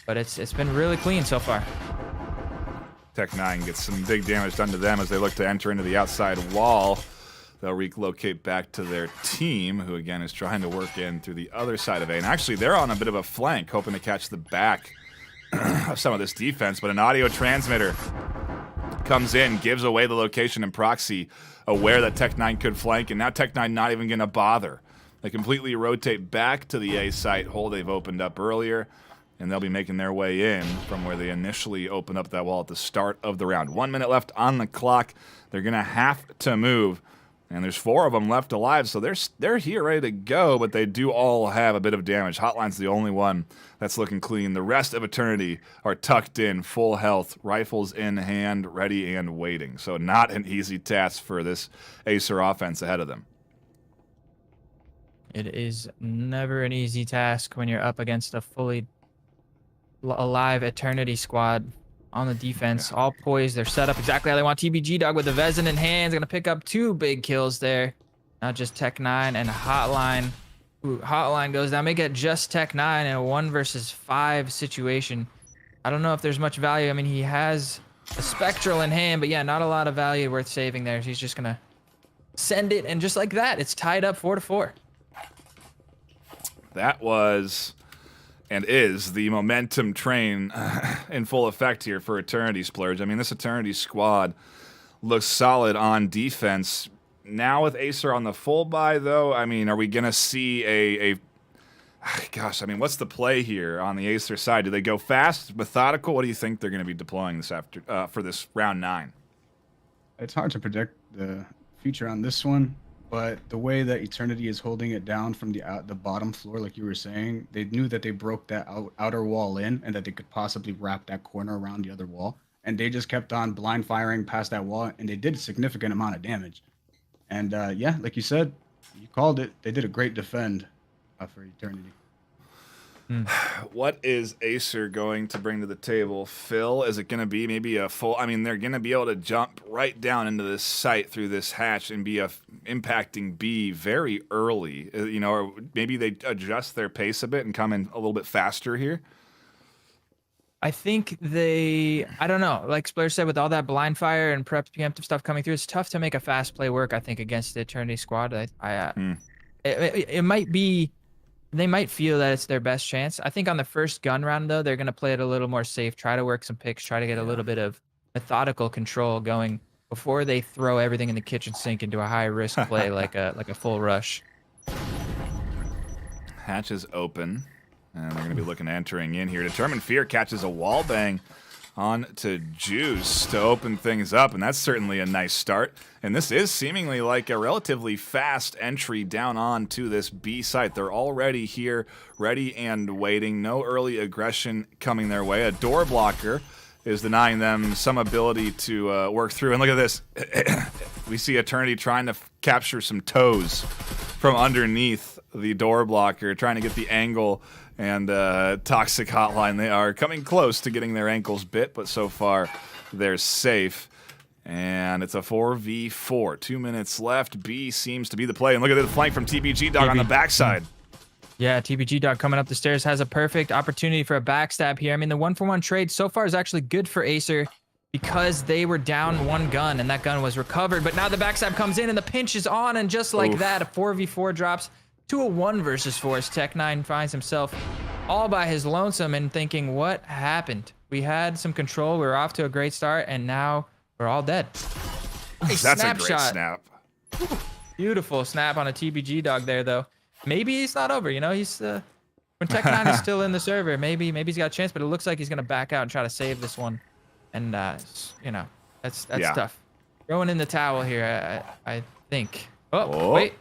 but it's been really clean so far. Tech9 gets some big damage done to them as they look to enter into the outside wall. They'll relocate back to their team, who again is trying to work in through the other side of A. And actually, they're on a bit of a flank, hoping to catch the back of some of this defense. But an audio transmitter comes in, gives away the location and proxy, aware that Tech9 could flank, and now Tech9 not even going to bother. They completely rotate back to the A site hole they've opened up earlier, and they'll be making their way in from where they initially opened up that wall at the start of the round. 1 minute left on the clock. They're going to have to move. And there's 4 of them left alive, so they're here ready to go, but they do all have a bit of damage. Hotline's the only one that's looking clean. The rest of Eternity are tucked in, full health, rifles in hand, ready and waiting. So not an easy task for this AESIR offense ahead of them. It is never an easy task when you're up against a fully alive Eternity squad. On the defense, all poised. They're set up exactly how they want. TBG Dog with the Vezin in hands, gonna pick up 2 big kills there. Not just Tech9 and Hotline. Ooh, Hotline goes down. Make it just Tech9 in a 1 versus 5 situation. I don't know if there's much value. I mean, he has a Spectral in hand, but yeah, not a lot of value worth saving there. He's just gonna send it, and just like that, it's tied up 4-4. That was and is the momentum train in full effect here for Eternity Splurge. I mean, this Eternity squad looks solid on defense. Now with AESIR on the full buy, though, I mean, are we going to see gosh, I mean, what's the play here on the AESIR side? Do they go fast, methodical? What do you think they're going to be deploying for this round 9? It's hard to predict the future on this one. But the way that Eternity is holding it down from the bottom floor, like you were saying, they knew that they broke that outer wall in and that they could possibly wrap that corner around the other wall. And they just kept on blind firing past that wall, and they did a significant amount of damage. And yeah, like you said, you called it. They did a great defend for Eternity. What is AESIR going to bring to the table? Phil, is it going to be maybe a full... I mean, they're going to be able to jump right down into this site through this hatch and be impacting B very early. Or maybe they adjust their pace a bit and come in a little bit faster here? I think I don't know. Like Splurge said, with all that blind fire and preemptive stuff coming through, it's tough to make a fast play work, I think, against the Eternity squad. It might be, they might feel that it's their best chance. I think on the first gun round, though, they're going to play it a little more safe, try to work some picks, try to get a little bit of methodical control going before they throw everything in the kitchen sink into a high-risk play like a full rush. Hatch is open, and they're going to be looking entering in here. Determined Fear catches a wall bang on to Juice to open things up, and that's certainly a nice start. And this is seemingly like a relatively fast entry down on to this B site. They're already here, ready and waiting. No early aggression coming their way. A door blocker is denying them some ability to work through. And look at this. We see Eternity trying to capture some toes from underneath the door blocker, trying to get the angle. And Toxic Hotline, they are coming close to getting their ankles bit, but so far they're safe. And it's a 4v4. 2 minutes left. B seems to be the play. And look at the flank from TBG Dog on the backside. Yeah, TBG Dog coming up the stairs has a perfect opportunity for a backstab here. I mean, the 1-for-1 trade so far is actually good for AESIR because they were down one gun and that gun was recovered. But now the backstab comes in and the pinch is on, and just like that, a 4v4 drops to a 1 versus 4 as Tech9 finds himself all by his lonesome and thinking, what happened? We had some control, we were off to a great start, and now we're all dead. That's a great snap. Beautiful snap on a TBG Dog there, though. Maybe he's not over, you know, he's when Tech9 is still in the server, maybe he's got a chance, but it looks like he's gonna back out and try to save this one. And you know, that's tough. Throwing in the towel here, I think. Oh, wait.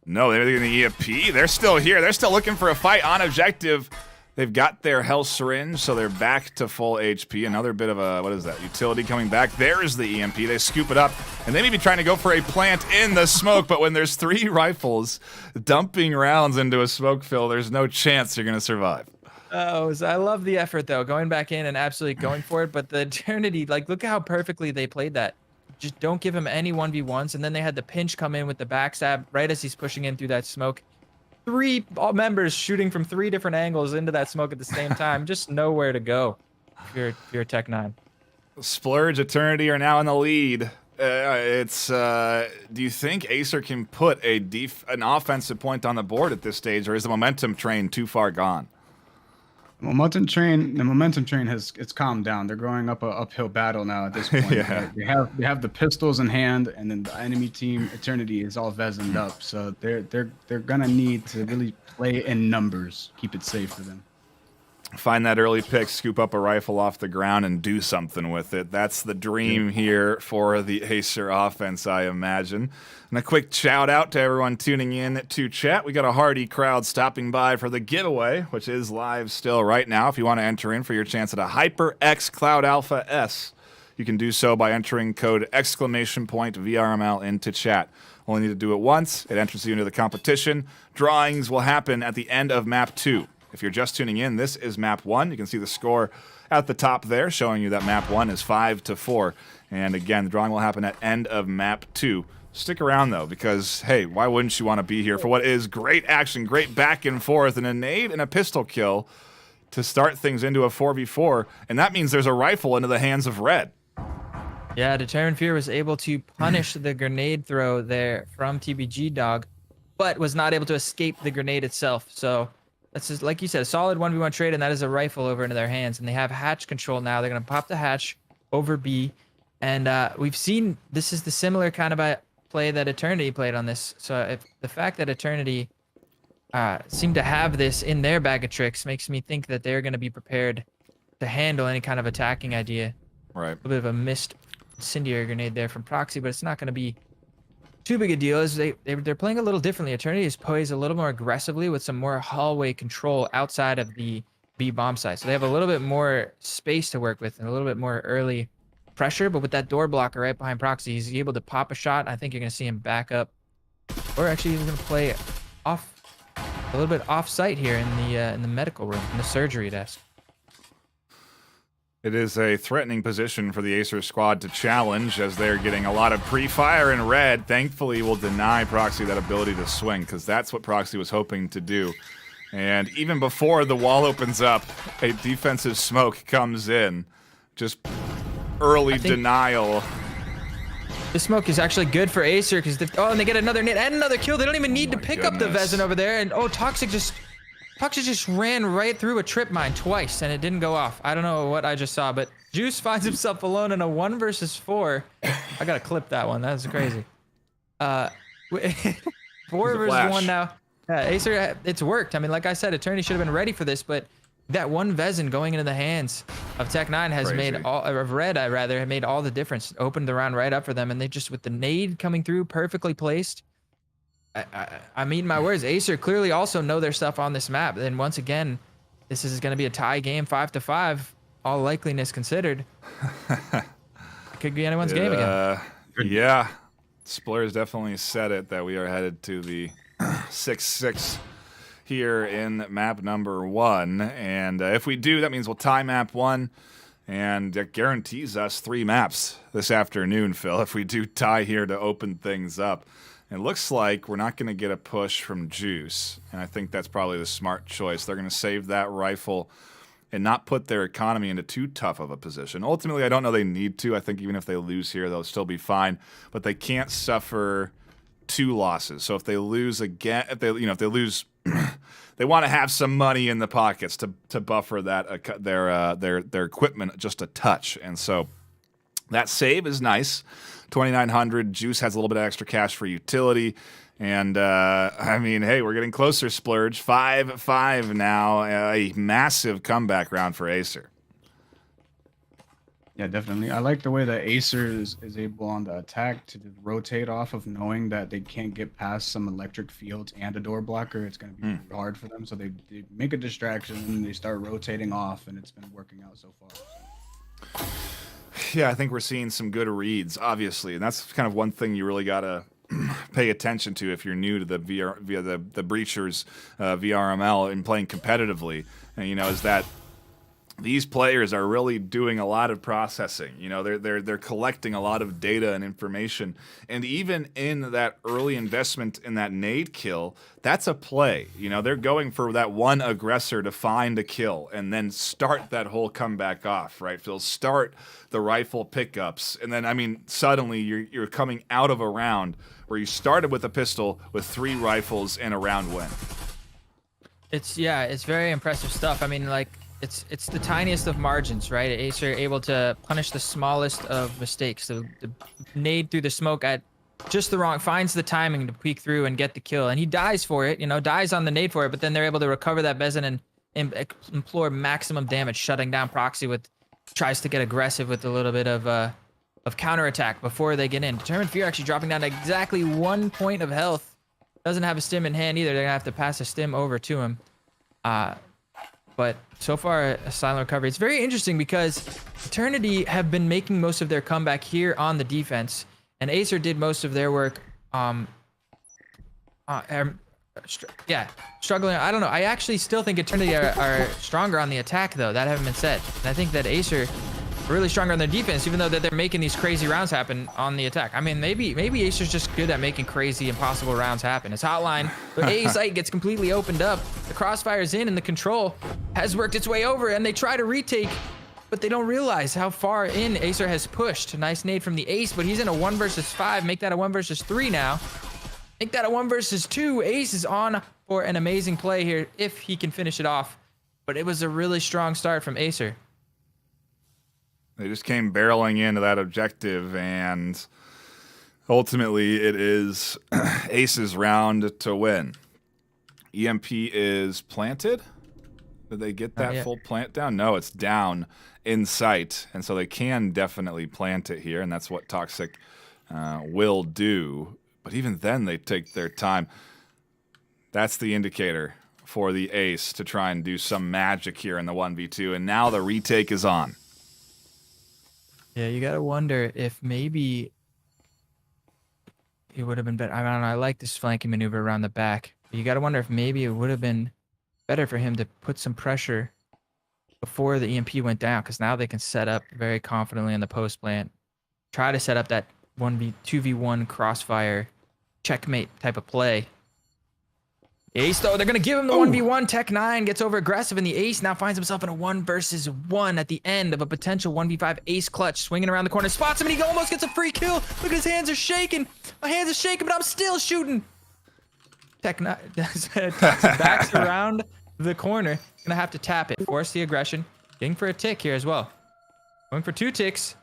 No, they're going to EFP. They're still here. They're still looking for a fight on objective. They've got their health syringe, so they're back to full HP. Another bit of a, what is that, utility coming back. There's the EMP. They scoop it up, and they may be trying to go for a plant in the smoke, but when there's 3 rifles dumping rounds into a smoke fill, there's no chance you're going to survive. Oh, I love the effort, though, going back in and absolutely going for it, but the Eternity, like, look at how perfectly they played that. Just don't give him any 1v1s, and then they had the pinch come in with the backstab right as he's pushing in through that smoke. 3 members shooting from 3 different angles into that smoke at the same time. Just nowhere to go if you're Tech9. Splurge, Eternity are now in the lead. Do you think AESIR can put an offensive point on the board at this stage, or is the momentum train too far gone? The momentum train it's calmed down. They're going up a uphill battle now at this point. Yeah. They have the pistols in hand, and then the enemy team Eternity is all vezened up. So they're gonna need to really play in numbers, keep it safe for them. Find that early pick, scoop up a rifle off the ground, and do something with it. That's the dream here for the AESIR offense, I imagine. And a quick shout out to everyone tuning in to chat. We got a hearty crowd stopping by for the giveaway, which is live still right now. If you want to enter in for your chance at a HyperX Cloud Alpha S, you can do so by entering code !VRML into chat. Only need to do it once. It enters you into the competition. Drawings will happen at the end of map 2. If you're just tuning in, this is map 1. You can see the score at the top there, showing you that map 1 is 5-4. And again, the drawing will happen at end of map 2. Stick around, though, because, hey, why wouldn't you want to be here for what is great action, great back and forth, and a nade and a pistol kill to start things into a 4v4, and that means there's a rifle into the hands of Red. Yeah, Determined Fear was able to punish the grenade throw there from TBG Dog, but was not able to escape the grenade itself. So that's just, like you said, a solid 1v1 trade, and that is a rifle over into their hands, and they have hatch control now. They're going to pop the hatch over B, and we've seen this is the similar kind of a play that Eternity played on this. So if the fact that Eternity seem to have this in their bag of tricks makes me think that they're going to be prepared to handle any kind of attacking idea. Right. A little bit of a missed incendiary grenade there from Proxy, but it's not going to be too big a deal. As they're playing a little differently. Eternity is poised a little more aggressively with some more hallway control outside of the B bomb site. So they have a little bit more space to work with and a little bit more early pressure, but with that door blocker right behind Proxy, he's able to pop a shot. I think you're going to see him back up, or actually he's going to play off a little bit off site here in the medical room, in the surgery desk. It is a threatening position for the AESIR squad to challenge, as they're getting a lot of pre-fire, and Red thankfully will deny Proxy that ability to swing, because that's what Proxy was hoping to do. And even before the wall opens up, a defensive smoke comes in. Just early denial. The smoke is actually good for AESIR because and they get another nade and another kill. They don't even need to pick up the Vezin over there. And Toxic just ran right through a trip mine twice and it didn't go off. I don't know what I just saw, but Juice finds himself alone in a 1 versus 4. I gotta clip that one. That's crazy. 4 versus 1 now. AESIR, it's worked. I mean, like I said, Eternity should have been ready for this, but that one Vezin going into the hands of Tech9 has made of Red, have made all the difference. Opened the round right up for them, and they just, with the nade coming through perfectly placed. I mean, my words, AESIR clearly also know their stuff on this map. And once again, this is going to be a tie game, 5-5, all likeliness considered. Could be anyone's game again. Yeah, Splur's definitely said it that we are headed to the 6-6 here in map number 1. And if we do, that means we'll tie map 1. And that guarantees us 3 maps this afternoon, Phil, if we do tie here to open things up. It looks like we're not going to get a push from Juice, and I think that's probably the smart choice. They're going to save that rifle and not put their economy into too tough of a position. Ultimately, I don't know they need to. I think even if they lose here, they'll still be fine, but they can't suffer 2 losses. So if they lose again, if they lose, they want to have some money in the pockets to buffer that their equipment just a touch, and so that save is nice. 2,900. Juice has a little bit of extra cash for utility. And, I mean, hey, we're getting closer, Splurge. 5-5 now. A massive comeback round for AESIR. Yeah, definitely. I like the way that AESIR is able on the attack to rotate off of knowing that they can't get past some electric fields and a door blocker. It's going to be really hard for them. So they make a distraction and they start rotating off, and it's been working out so far. Yeah, I think we're seeing some good reads, obviously, and that's kind of one thing you really gotta pay attention to if you're new to the the Breachers VRML and playing competitively. And, is that these players are really doing a lot of processing. They're collecting a lot of data and information, and even in that early investment in that nade kill, that's a play. They're going for that one aggressor to find a kill and then start that whole comeback off, right? They'll start the rifle pickups, and then suddenly you're coming out of a round where you started with a pistol with 3 rifles and a round win. It's very impressive stuff. I mean, it's the tiniest of margins, right? AESIR able to punish the smallest of mistakes. The nade through the smoke at just the wrong, finds the timing to peek through and get the kill, and he dies for it. Dies on the nade for it, but then they're able to recover that Vezin and implore maximum damage, shutting down Proxy tries to get aggressive with a little bit of counterattack before they get in. Determined Fear actually dropping down to exactly 1 point of health. Doesn't have a stim in hand either. They're gonna have to pass a stim over to him. But so far, a silent recovery. It's very interesting because Eternity have been making most of their comeback here on the defense, and AESIR did most of their work. Struggling. I don't know. I actually still think Eternity are stronger on the attack, though. That haven't been said. And I think that AESIR are really stronger on their defense, even though that they're making these crazy rounds happen on the attack. I mean, maybe AESIR's just good at making crazy, impossible rounds happen. It's hotline, but A site gets completely opened up. The crossfire's in, and the control has worked its way over, and they try to retake, but they don't realize how far in AESIR has pushed. Nice nade from the Ace, but he's in a 1 versus 5. Make that a 1 versus 3 now. Make that a 1 versus 2. Ace is on for an amazing play here if he can finish it off. But it was a really strong start from AESIR. They just came barreling into that objective, and ultimately it is Ace's round to win. EMP is planted. Did they get that full plant down? No, it's down in sight, and so they can definitely plant it here, and that's what Toxic will do. But even then, they take their time. That's the indicator for the Ace to try and do some magic here in the 1v2, and now the retake is on. Yeah, you gotta wonder if maybe it would have been better. I don't know. I like this flanking maneuver around the back. But you gotta wonder if maybe it would have been better for him to put some pressure before the EMP went down, because now they can set up very confidently in the post plant. Try to set up that 2v1 crossfire checkmate type of play. Ace, though, they're going to give him the 1v1. Tech 9 gets over aggressive, and the Ace now finds himself in a 1 versus 1 at the end of a potential 1v5 Ace clutch. Swinging around the corner, spots him, and he almost gets a free kill. Look at his hands are shaking. My hands are shaking, but I'm still shooting. Tech 9 backs around the corner. Gonna have to tap it, force the aggression. Getting for a tick here as well. Going for 2 ticks.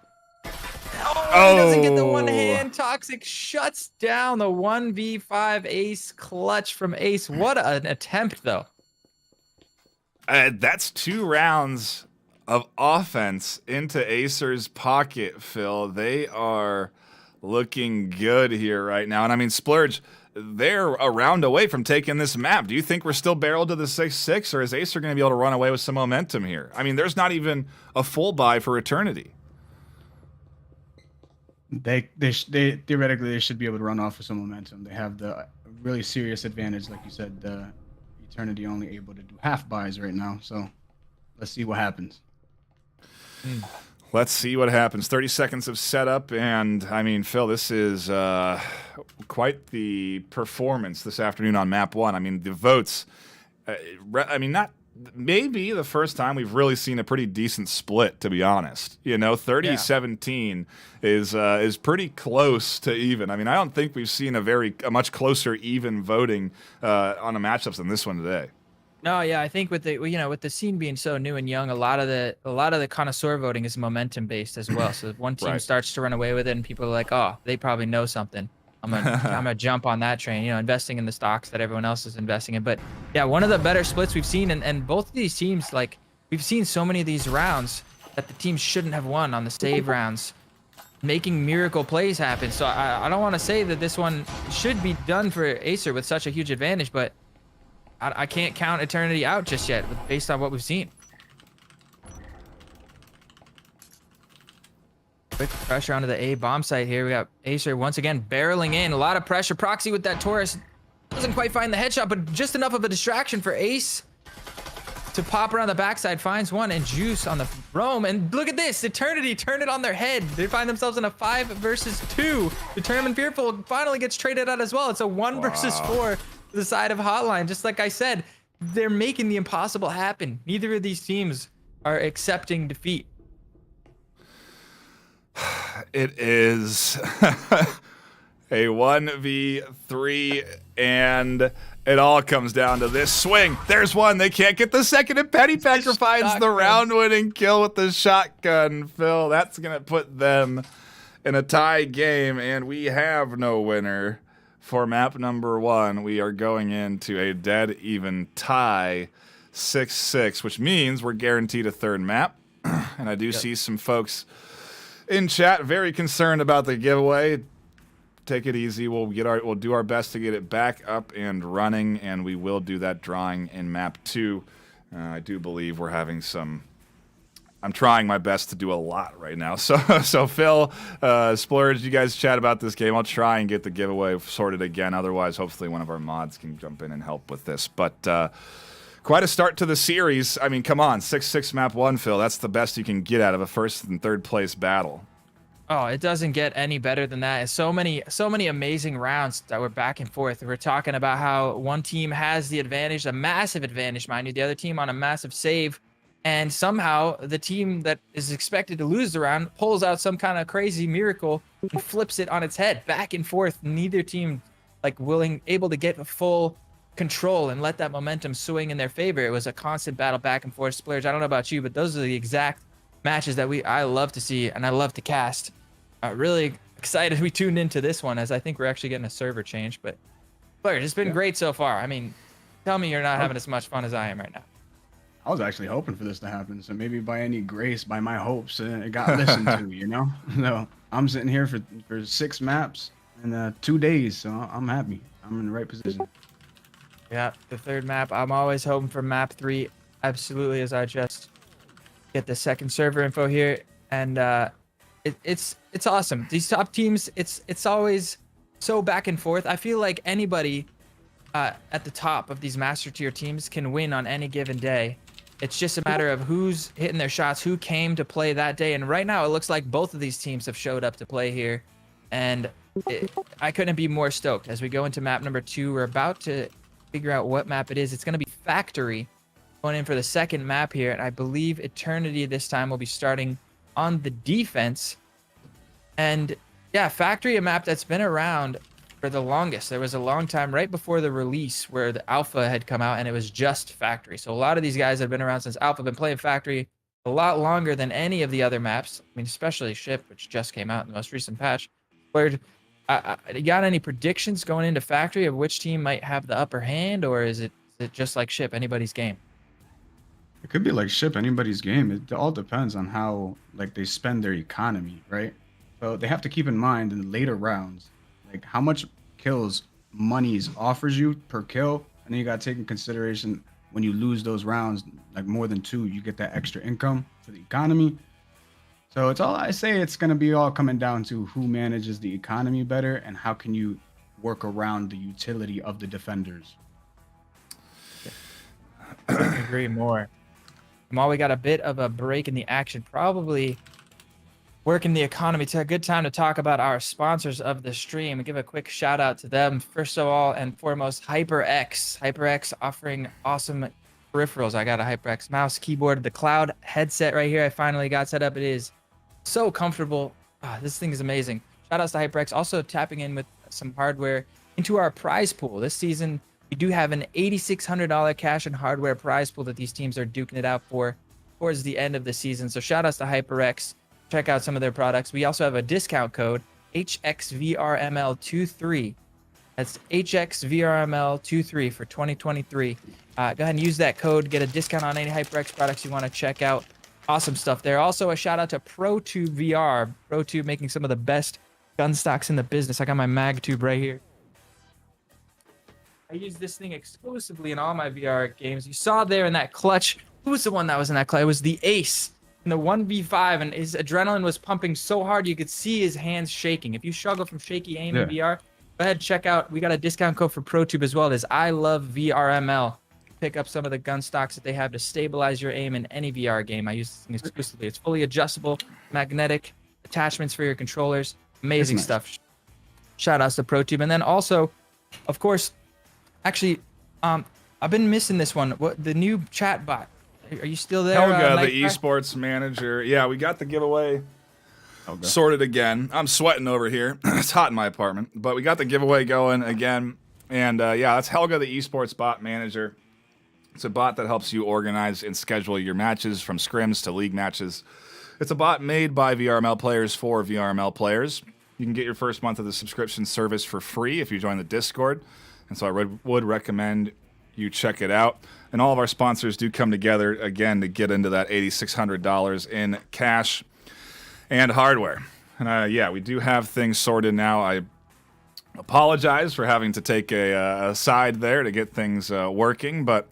Oh, he doesn't get the one hand. Toxic shuts down the 1v5 Ace clutch from Ace. What an attempt, though. That's 2 rounds of offense into AESIR's pocket, Phil. They are looking good here right now. And I mean, Splurge, they're a round away from taking this map. Do you think we're still barreled to the 6-6, or is AESIR going to be able to run away with some momentum here? I mean, there's not even a full buy for Eternity. They theoretically they should be able to run off with some momentum. They have the really serious advantage, like you said. The Eternity only able to do half buys right now, so let's see what happens. Let's see what happens. 30 seconds of setup, and I mean, Phil, this is quite the performance this afternoon on map 1. I mean, the votes. I mean, not. Maybe the first time we've really seen a pretty decent split, to be honest. You know, 30-17 is pretty close to even. I mean, I don't think we've seen a much closer even voting on the matchups than this one today. No, yeah, I think with the scene being so new and young, a lot of the connoisseur voting is momentum based as well. So if one team starts to run away with it, and people are like, oh, they probably know something. I'm gonna jump on that train, investing in the stocks that everyone else is investing in. But yeah, one of the better splits we've seen, and both of these teams, like, we've seen so many of these rounds that the teams shouldn't have won on the save rounds, making miracle plays happen. So I don't want to say that this one should be done for AESIR with such a huge advantage, but I can't count Eternity out just yet based on what we've seen. Quick pressure onto the A bomb site here. We got AESIR once again barreling in. A lot of pressure. Proxy with that Taurus doesn't quite find the headshot, but just enough of a distraction for Ace to pop around the backside. Finds one, and Juice on the roam. And look at this. Eternity turned it on their head. They find themselves in a 5 versus 2. Determined Fearful finally gets traded out as well. It's a 1 versus 4 to the side of Hotline. Just like I said, they're making the impossible happen. Neither of these teams are accepting defeat. It is a 1v3, and it all comes down to this swing. There's one. They can't get the second, and Pennypacker finds the round-winning kill with the shotgun. Phil, that's going to put them in a tie game, and we have no winner for map number 1. We are going into a dead even tie, 6-6, which means we're guaranteed a third map. And I do see some folks in chat very concerned about the giveaway. Take it easy. We'll do our best to get it back up and running, and we will do that drawing in map 2. I do believe we're having some. I'm trying my best to do a lot right now. So Phil, Splurge, you guys chat about this game. I'll try and get the giveaway sorted again. Otherwise, hopefully one of our mods can jump in and help with this. But quite a start to the series. I mean, come on, 6-6 map 1, Phil. That's the best you can get out of a first and third place battle. Oh, it doesn't get any better than that. It's so many amazing rounds that were back and forth. We're talking about how one team has the advantage, a massive advantage, mind you, the other team on a massive save, and somehow the team that is expected to lose the round pulls out some kind of crazy miracle and flips it on its head, back and forth. Neither team able to get a full control and let that momentum swing in their favor. It was a constant battle back and forth. Splurge, I don't know about you, but those are the exact matches that I love to see and I love to cast. Really excited we tuned into this one, as I think we're actually getting a server change. But Splurge, it's been great so far. I mean, tell me you're not having as much fun as I am right now. I was actually hoping for this to happen, so maybe by any grace, by my hopes, it got listened to, No, I'm sitting here for 6 maps in 2 days, so I'm happy. I'm in the right position. Yeah, the third map. I'm always hoping for map 3, absolutely, as I just get the second server info here. And it's awesome. These top teams, it's always so back and forth. I feel like anybody at the top of these master tier teams can win on any given day. It's just a matter of who's hitting their shots, who came to play that day. And right now, it looks like both of these teams have showed up to play here. And I couldn't be more stoked. As we go into map number 2, we're about to figure out what map it is. It's going to be Factory going in for the second map here. And I believe Eternity this time will be starting on the defense. And yeah, Factory, a map that's been around for the longest. There was a long time right before the release where the alpha had come out and it was just Factory. So a lot of these guys have been around since alpha, been playing Factory a lot longer than any of the other maps. I mean, especially Ship, which just came out in the most recent patch. Where, you got any predictions going into Factory of which team might have the upper hand, or is it just like Ship, anybody's game? It could be like Ship, anybody's game. It all depends on how like they spend their economy, right? So they have to keep in mind in later rounds, like how much kills monies offers you per kill, and then you got to take in consideration when you lose those rounds, like more than 2, you get that extra income for the economy. So it's all I say. It's gonna be all coming down to who manages the economy better and how can you work around the utility of the defenders. I agree more. While we got a bit of a break in the action, probably working the economy. It's a good time to talk about our sponsors of the stream and give a quick shout out to them. First of all and foremost, HyperX. HyperX offering awesome peripherals. I got a HyperX mouse, keyboard, the cloud headset right here. I finally got set up. It is so comfortable. This thing is amazing. Shout outs to HyperX. Also tapping in with some hardware into our prize pool. This season, we do have an $8,600 cash and hardware prize pool that these teams are duking it out for towards the end of the season. So shout outs to HyperX. Check out some of their products. We also have a discount code, HXVRML23. That's HXVRML23 for 2023. Go ahead and use that code. Get a discount on any HyperX products you want to check out. Awesome stuff there. Also, a shout out to ProTube VR. ProTube making some of the best gun stocks in the business. I got my MagTube right here. I use this thing exclusively in all my VR games. You saw there in that clutch. Who was the one that was in that clutch? It was the Ace in the 1v5, and his adrenaline was pumping so hard you could see his hands shaking. If you struggle from shaky aim in VR, go ahead and check out. We got a discount code for ProTube as well. It is I love VRML. Pick up some of the gun stocks that they have to stabilize your aim in any VR game. I use this thing exclusively. It's fully adjustable, magnetic attachments for your controllers. Amazing stuff. Shout outs to ProTube. And then also, of course, actually, I've been missing this one. What the new chat bot? Are you still there? Helga, the esports manager. Yeah, we got the giveaway sorted again. I'm sweating over here. It's hot in my apartment, but we got the giveaway going again. And yeah, that's Helga, the esports bot manager. It's a bot that helps you organize and schedule your matches from scrims to league matches. It's a bot made by VRML players for VRML players. You can get your first month of the subscription service for free if you join the Discord. And so I would recommend you check it out. And all of our sponsors do come together, again, to get into that $8,600 in cash and hardware. And yeah, we do have things sorted now. I apologize for having to take a side there to get things working, but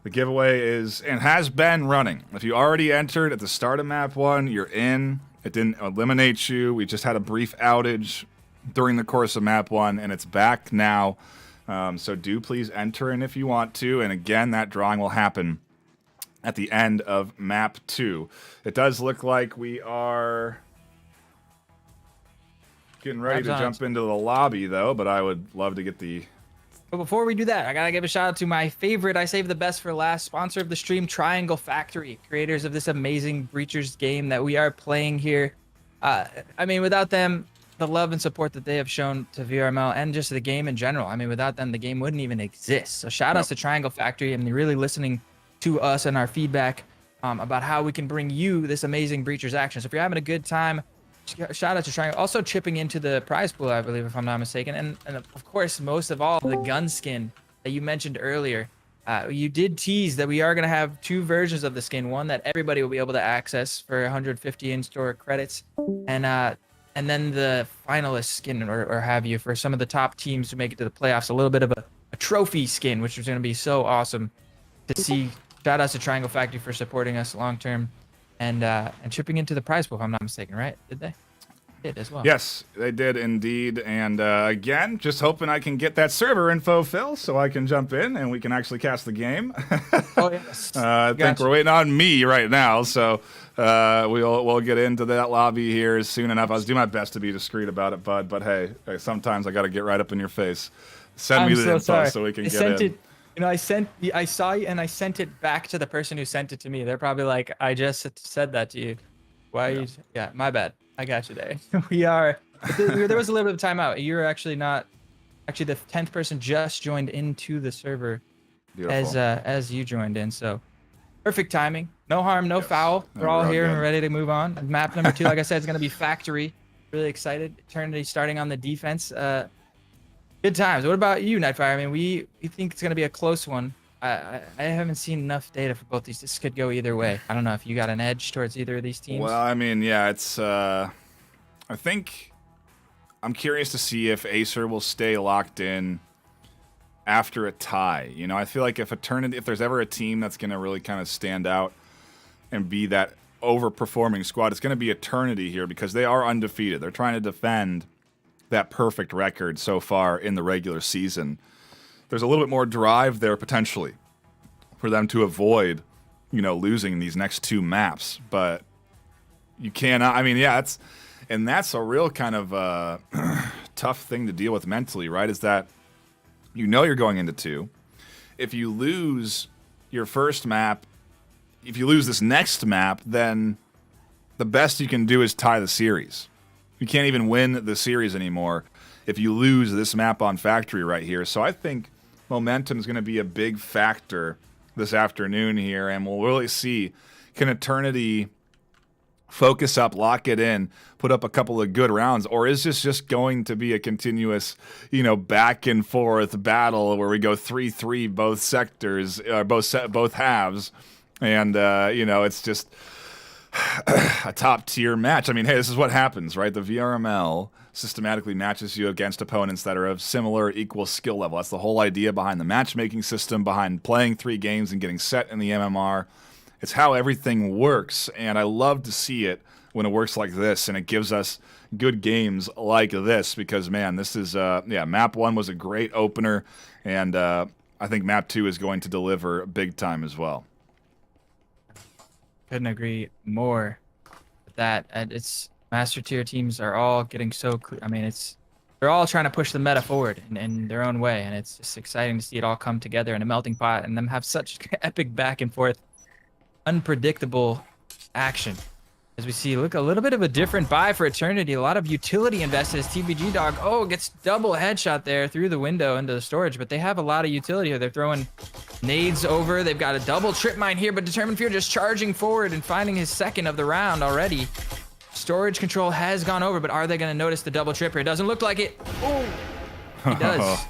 the giveaway is and has been running. If you already entered at the start of map 1, you're in. It didn't eliminate you. We just had a brief outage during the course of map 1, and it's back now. So do please enter in if you want to. And again, that drawing will happen at the end of map 2. It does look like we are getting ready to jump into the lobby, though, but I would love to get the... But before we do that, I gotta give a shout out to my favorite, I saved the best for last, sponsor of the stream, Triangle Factory, creators of this amazing Breachers game that we are playing here. I mean, without them, the love and support that they have shown to VRML and just the game in general, I mean, without them, the game wouldn't even exist. So shout outs to Triangle Factory and really listening to us and our feedback about how we can bring you this amazing Breachers action. So if you're having a good time, shout out to Triangle. Also chipping into the prize pool, I believe, if I'm not mistaken. And of course, most of all, the gun skin that you mentioned earlier. You did tease that we are going to have 2 versions of the skin. One that everybody will be able to access for 150 in-store credits. And then the finalist skin or have you for some of the top teams who make it to the playoffs. A little bit of a trophy skin, which is going to be so awesome to see. Shout out to Triangle Factory for supporting us long term. And chipping into the prize pool, if I'm not mistaken, right? Did they? They did as well. Yes, they did indeed. And again, just hoping I can get that server info, Phil, so I can jump in and we can actually cast the game. Oh, yes. I think we're waiting on me right now, so we'll get into that lobby here soon enough. I was doing my best to be discreet about it, bud, but hey, sometimes I got to get right up in your face. Send me I'm the so info sorry. so we can I get sent in. it. I saw you, and I sent it back to the person who sent it to me. They're probably like, I just said that to you. Why? Yeah. Yeah, my bad. I got you there. We are. There was a little bit of timeout. You're actually not. Actually, the 10th person just joined into the server Beautiful. as you joined in. So perfect timing. No harm, no Yes. foul. No, We're all here and good. ready to move on. Map number 2, like I said, is going to be Factory. Really excited. Eternity starting on the defense. Good times. What about you, Nightfire? I mean, we think it's going to be a close one. I haven't seen enough data for both these. This could go either way. I don't know if you got an edge towards either of these teams. Well, I mean, yeah, it's. I think I'm curious to see if AESIR will stay locked in after a tie. You know, I feel like if there's ever a team that's going to really kind of stand out and be that overperforming squad, it's going to be Eternity here because they are undefeated. They're trying to defend that perfect record so far in the regular season. There's a little bit more drive there potentially for them to avoid, losing these next 2 maps. But you cannot. I mean, yeah, that's a real kind of tough thing to deal with mentally, right? Is that you're going into 2. If you lose your first map, if you lose this next map, then the best you can do is tie the series. You can't even win the series anymore if you lose this map on Factory right here. So I think momentum is going to be a big factor this afternoon here, and we'll really see, can Eternity focus up, lock it in, put up a couple of good rounds, or is this just going to be a continuous, back and forth battle where we go 3-3 both sectors, both halves, and it's just a top tier match. I mean, hey, this is what happens, right? The VRML systematically matches you against opponents that are of similar, equal skill level. That's the whole idea behind the matchmaking system, behind playing 3 games and getting set in the MMR. It's how everything works, and I love to see it when it works like this, and it gives us good games like this because, man, this is, map 1 was a great opener, and I think map 2 is going to deliver big time as well. Couldn't agree more with that. And it's master tier teams are all getting so. I mean, they're all trying to push the meta forward in their own way, and it's just exciting to see it all come together in a melting pot and them have such epic back and forth, unpredictable action. As we see, look, a little bit of a different buy for Eternity. A lot of utility invested as TBG Dog. Oh, gets double headshot there through the window into the storage, but they have a lot of utility here. They're throwing nades over. They've got a double trip mine here, but Determined Fear just charging forward and finding his second of the round already. Storage control has gone over, but are they going to notice the double trip here? It doesn't look like it. Oh, he does.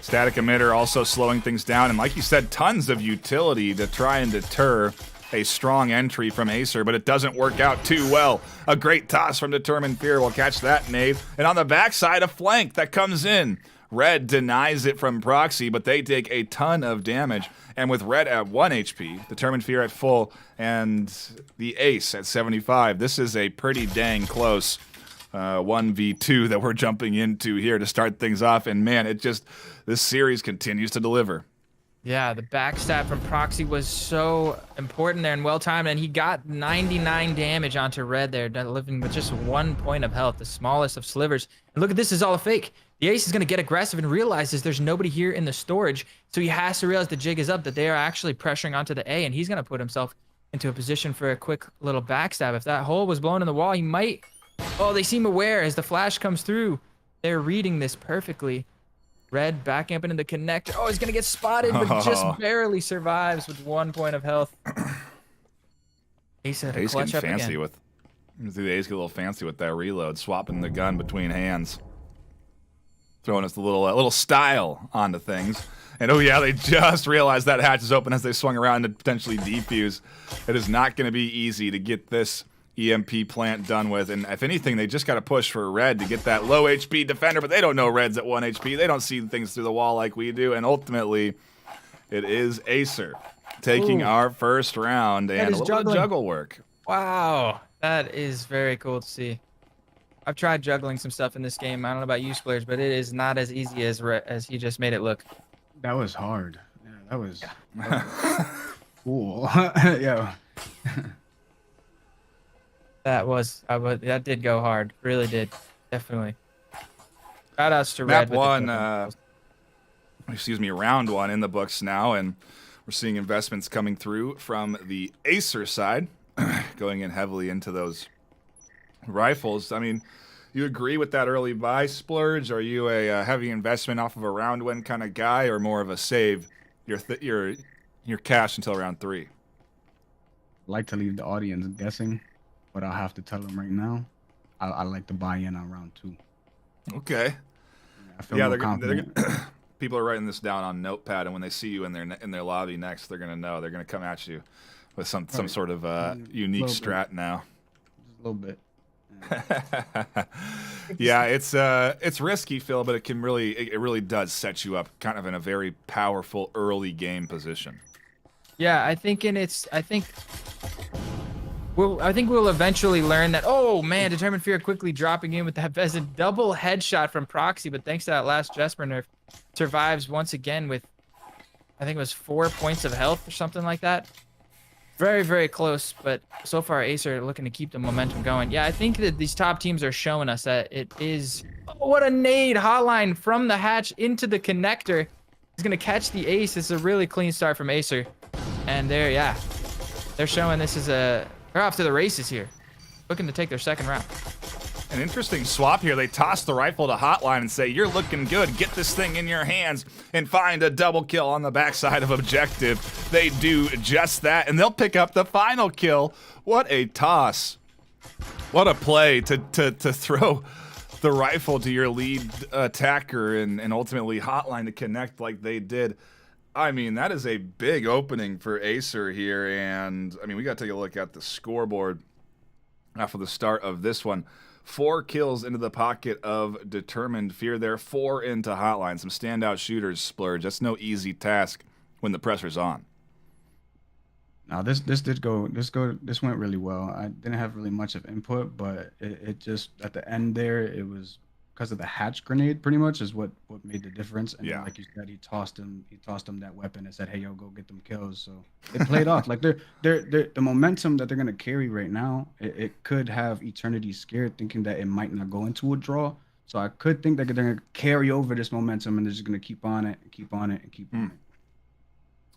Static emitter also slowing things down, and like you said, tons of utility to try and deter a strong entry from AESIR, but it doesn't work out too well. A great toss from Determined Fear will catch that nade, and on the backside, a flank that comes in. Red denies it from Proxy, but they take a ton of damage, and with Red at 1 HP, Determined Fear at full, and the Ace at 75, this is a pretty dang close 1v2 that we're jumping into here to start things off, and man, this series continues to deliver. Yeah, the backstab from Proxy was so important there and well-timed, and he got 99 damage onto Red there, living with just 1 point of health, the smallest of slivers. And look at this, is all a fake. The Ace is going to get aggressive and realizes there's nobody here in the storage, so he has to realize the jig is up, that they are actually pressuring onto the A, and he's going to put himself into a position for a quick little backstab. If that hole was blown in the wall, he might... Oh, they seem aware as the flash comes through. They're reading this perfectly. Red backing up into the connector. Oh, he's going to get spotted, but just barely survives with 1 point of health. Ace had a clutch up again. The Ace get a little fancy with that reload, swapping the gun between hands. Throwing us a little style onto things. And oh yeah, they just realized that hatch is open as they swung around to potentially defuse. It is not going to be easy to get this EMP plant done with, and if anything, they just got to push for Red to get that low HP defender, but they don't know Red's at 1 HP. They don't see things through the wall like we do, and ultimately, it is AESIR taking our first round, and a little bit of juggle work. Wow, that is very cool to see. I've tried juggling some stuff in this game. I don't know about you, players, but it is not as easy as he just made it look. That was hard. Yeah, that was cool. Yeah. That did go hard. Really did. Definitely. Shout outs to Map Red with the one, kills. round one in the books now, and we're seeing investments coming through from the AESIR side, going in heavily into those rifles. I mean, you agree with that early buy splurge? Are you a heavy investment off of a round one kind of guy, or more of a save your cash until round 3? I'd like to leave the audience guessing, but I'll have to tell them right now. I like to buy in on round 2. Okay. I feel Yeah, more they're confident. people are writing this down on Notepad, and when they see you in their lobby next, they're gonna know. They're gonna come at you with some sort of unique strat now. Just a little bit. Yeah, it's risky, Phil, but it really does set you up kind of in a very powerful early game position. Yeah, I think we'll eventually learn that. Oh man, Determined Fear quickly dropping in with that Pheasant double headshot from Proxy, but thanks to that last Jesper nerf, survives once again with, I think it was 4 points of health or something like that. Very, very close, but so far AESIR are looking to keep the momentum going. Yeah, I think that these top teams are showing us that it is. Oh, what a nade hotline from the hatch into the connector. He's gonna catch the ace. This is a really clean start from AESIR, and they're showing this is they're off to the races here, looking to take their second round. An interesting swap here. They toss the rifle to Hotline and say, "You're looking good. Get this thing in your hands and find a double kill on the backside of objective." They do just that, and they'll pick up the final kill. What a toss. What a play to throw the rifle to your lead attacker and ultimately Hotline to connect like they did. I mean, that is a big opening for AESIR here, and I mean, we got to take a look at the scoreboard after the start of this one. 4 kills into the pocket of Determined Fear there, 4 into Hotline. Some standout shooters, Splurge. That's no easy task when the pressure's on. Now this went really well. I didn't have really much of input, but it just at the end there, it was because of the hatch grenade pretty much is what made the difference. And Yeah. like you said, he tossed him that weapon and said, "Hey, yo, go get them kills." So it played off. Like they're the momentum that they're gonna carry right now. It could have Eternity scared, thinking that it might not go into a draw. So I could think that they're gonna carry over this momentum and they're just gonna keep on it and keep on it and keep on it.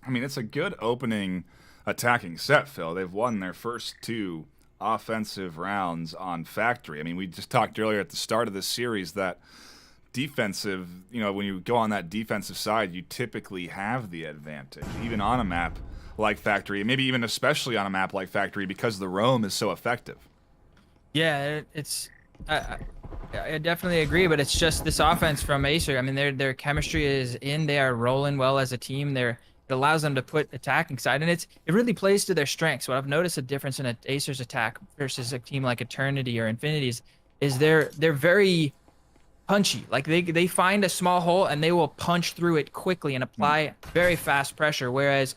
I mean, it's a good opening attacking set, Phil. They've won their first 2 offensive rounds on Factory. I mean, we just talked earlier at the start of this series that defensive, when you go on that defensive side, you typically have the advantage, even on a map like Factory, maybe even especially on a map like Factory because the roam is so effective. Yeah, I definitely agree, but it's just this offense from AESIR. I mean, their chemistry is in. They are rolling well as a team. It allows them to put attacking side, and it really plays to their strengths. What I've noticed a difference in AESIR's attack versus a team like Eternity or Infinity's is they're very punchy. Like they find a small hole and they will punch through it quickly and apply very fast pressure. Whereas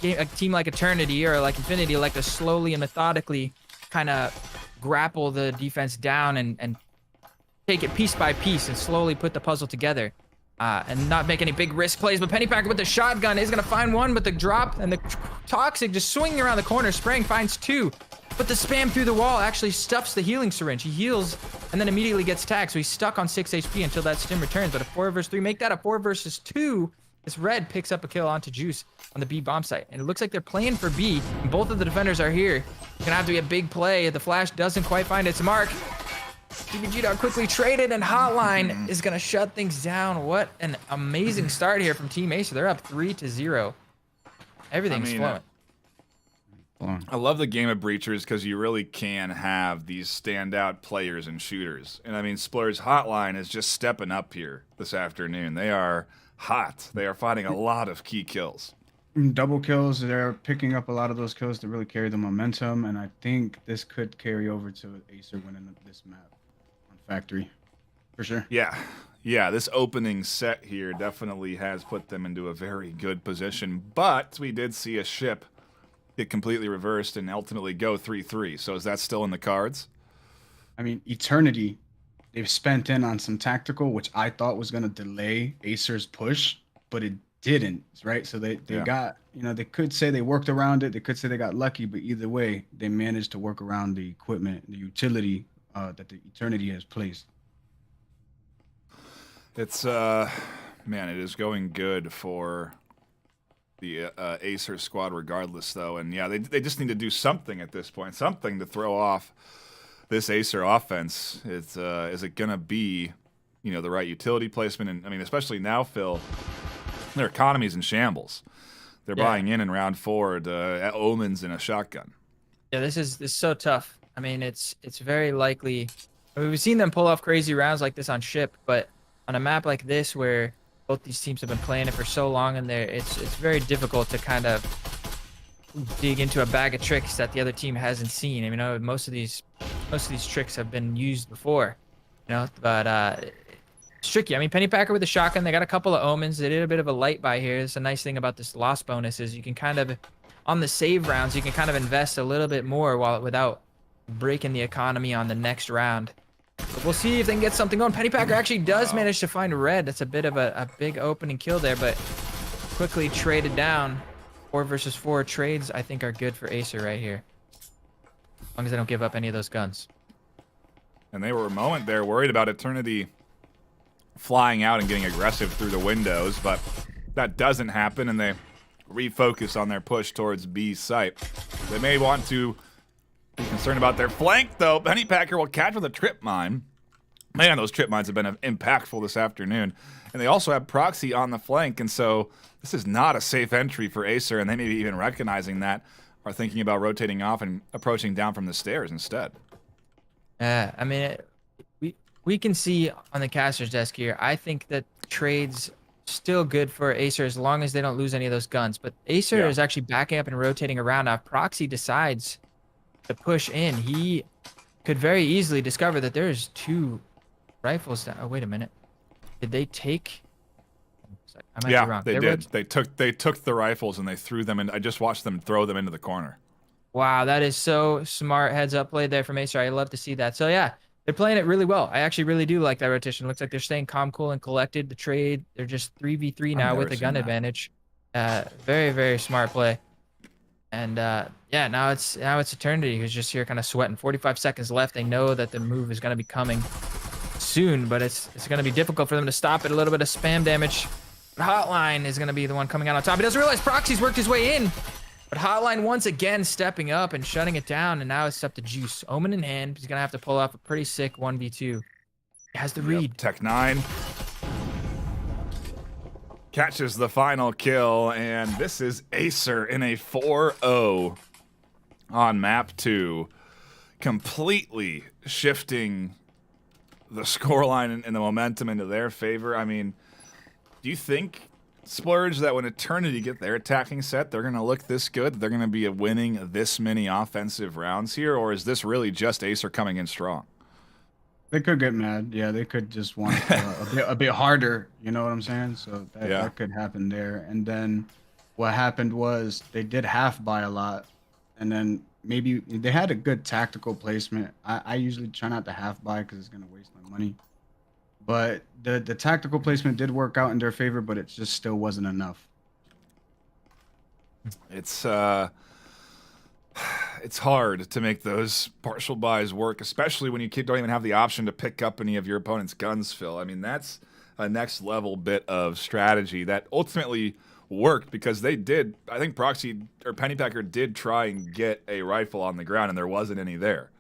a team like Eternity or like Infinity like to slowly and methodically kind of grapple the defense down and take it piece by piece and slowly put the puzzle together. And not make any big risk plays, but Pennypacker with the shotgun is gonna find one, but the drop and the Toxic just swinging around the corner, spraying, finds 2. But the spam through the wall actually stuffs the healing syringe. He heals and then immediately gets tagged, so he's stuck on 6 HP until that stim returns. But a 4 versus 3, make that a 4 versus 2. This Red picks up a kill onto Juice on the B bomb site. And it looks like they're playing for B, and both of the defenders are here. It's gonna have to be a big play. The flash doesn't quite find its mark. DBG quickly traded, and Hotline is going to shut things down. What an amazing start here from Team AESIR. They're up 3-0. Everything's flowing. I love the game of Breachers because you really can have these standout players and shooters. And I mean, Splur's Hotline is just stepping up here this afternoon. They are hot. They are finding a lot of key kills. Double kills. They're picking up a lot of those kills to really carry the momentum, and I think this could carry over to AESIR winning this map. Factory, for sure. Yeah, this opening set here definitely has put them into a very good position, but we did see a ship get completely reversed and ultimately go 3-3. So is that still in the cards? I mean, Eternity, they've spent in on some tactical, which I thought was going to delay AESIR's push, but it didn't, right? So they got, they could say they worked around it. They could say they got lucky, but either way, they managed to work around the equipment, the utility that the Eternity has placed. It's man, it is going good for the AESIR squad regardless, though. And yeah, they just need to do something at this point, something to throw off this AESIR offense. Is it gonna be, the right utility placement? And I mean, especially now, Phil, their economy's in shambles. They're buying in round 4 to omens and a shotgun. Yeah, this is so tough. I mean, it's very likely. I mean, we've seen them pull off crazy rounds like this on ship, but on a map like this where both these teams have been playing it for so long, and it's very difficult to kind of dig into a bag of tricks that the other team hasn't seen. I mean, most of these tricks have been used before, but it's tricky. I mean, Pennypacker with the shotgun, they got a couple of omens. They did a bit of a light buy here. It's a nice thing about this loss bonus is you can kind of, on the save rounds, you can kind of invest a little bit more without breaking the economy on the next round. But we'll see if they can get something going. Pennypacker actually does manage to find red. That's a bit of a big opening kill there, but quickly traded down. 4 versus 4 trades, I think, are good for AESIR right here. As long as they don't give up any of those guns. And they were a moment there worried about Eternity flying out and getting aggressive through the windows, but that doesn't happen, and they refocus on their push towards B site. They may want to be concerned about their flank, though. Pennypacker will catch with a trip mine. Man, those trip mines have been impactful this afternoon. And they also have Proxy on the flank, and so this is not a safe entry for AESIR, and they may be even recognizing that, are thinking about rotating off and approaching down from the stairs instead. Yeah, I mean, we can see on the caster's desk here, I think that trades still good for AESIR as long as they don't lose any of those guns. But AESIR is actually backing up and rotating around. Now, if Proxy decides to push in, he could very easily discover that there's 2 rifles down. Oh, wait a minute. Did they take? I might be wrong. They did. They took the rifles and they threw them in. I just watched them throw them into the corner. Wow, that is so smart heads up play there from AESIR. I love to see that. So yeah, they're playing it really well. I actually really do like that rotation. Looks like they're staying calm, cool, and collected. The trade, they're just 3v3 now with the gun advantage. Very, very smart play. And yeah, now it's Eternity who's just here kind of sweating. 45 seconds left. They know that the move is going to be coming soon, but it's going to be difficult for them to stop it. A little bit of spam damage. But Hotline is going to be the one coming out on top. He doesn't realize Proxy's worked his way in. But Hotline once again stepping up and shutting it down, and now it's up to Juice. Omen in hand. He's going to have to pull off a pretty sick 1v2. He has the read. Tech 9 catches the final kill, and this is AESIR in a 4-0 on map 2, completely shifting the scoreline and the momentum into their favor. I mean, do you think, Splurge, that when Eternity get their attacking set, they're going to look this good? They're going to be winning this many offensive rounds here? Or is this really just AESIR coming in strong? They could get mad. Yeah, they could just want a bit harder. You know what I'm saying? So that could happen there. And then what happened was they did half buy a lot. And then maybe they had a good tactical placement. I usually try not to half buy because it's going to waste my money. But the tactical placement did work out in their favor, but it just still wasn't enough. It's hard to make those partial buys work, especially when you don't even have the option to pick up any of your opponent's guns, Phil. I mean, that's a next level bit of strategy that ultimately worked because they did. I think Proxy or Pennypacker did try and get a rifle on the ground, and there wasn't any there.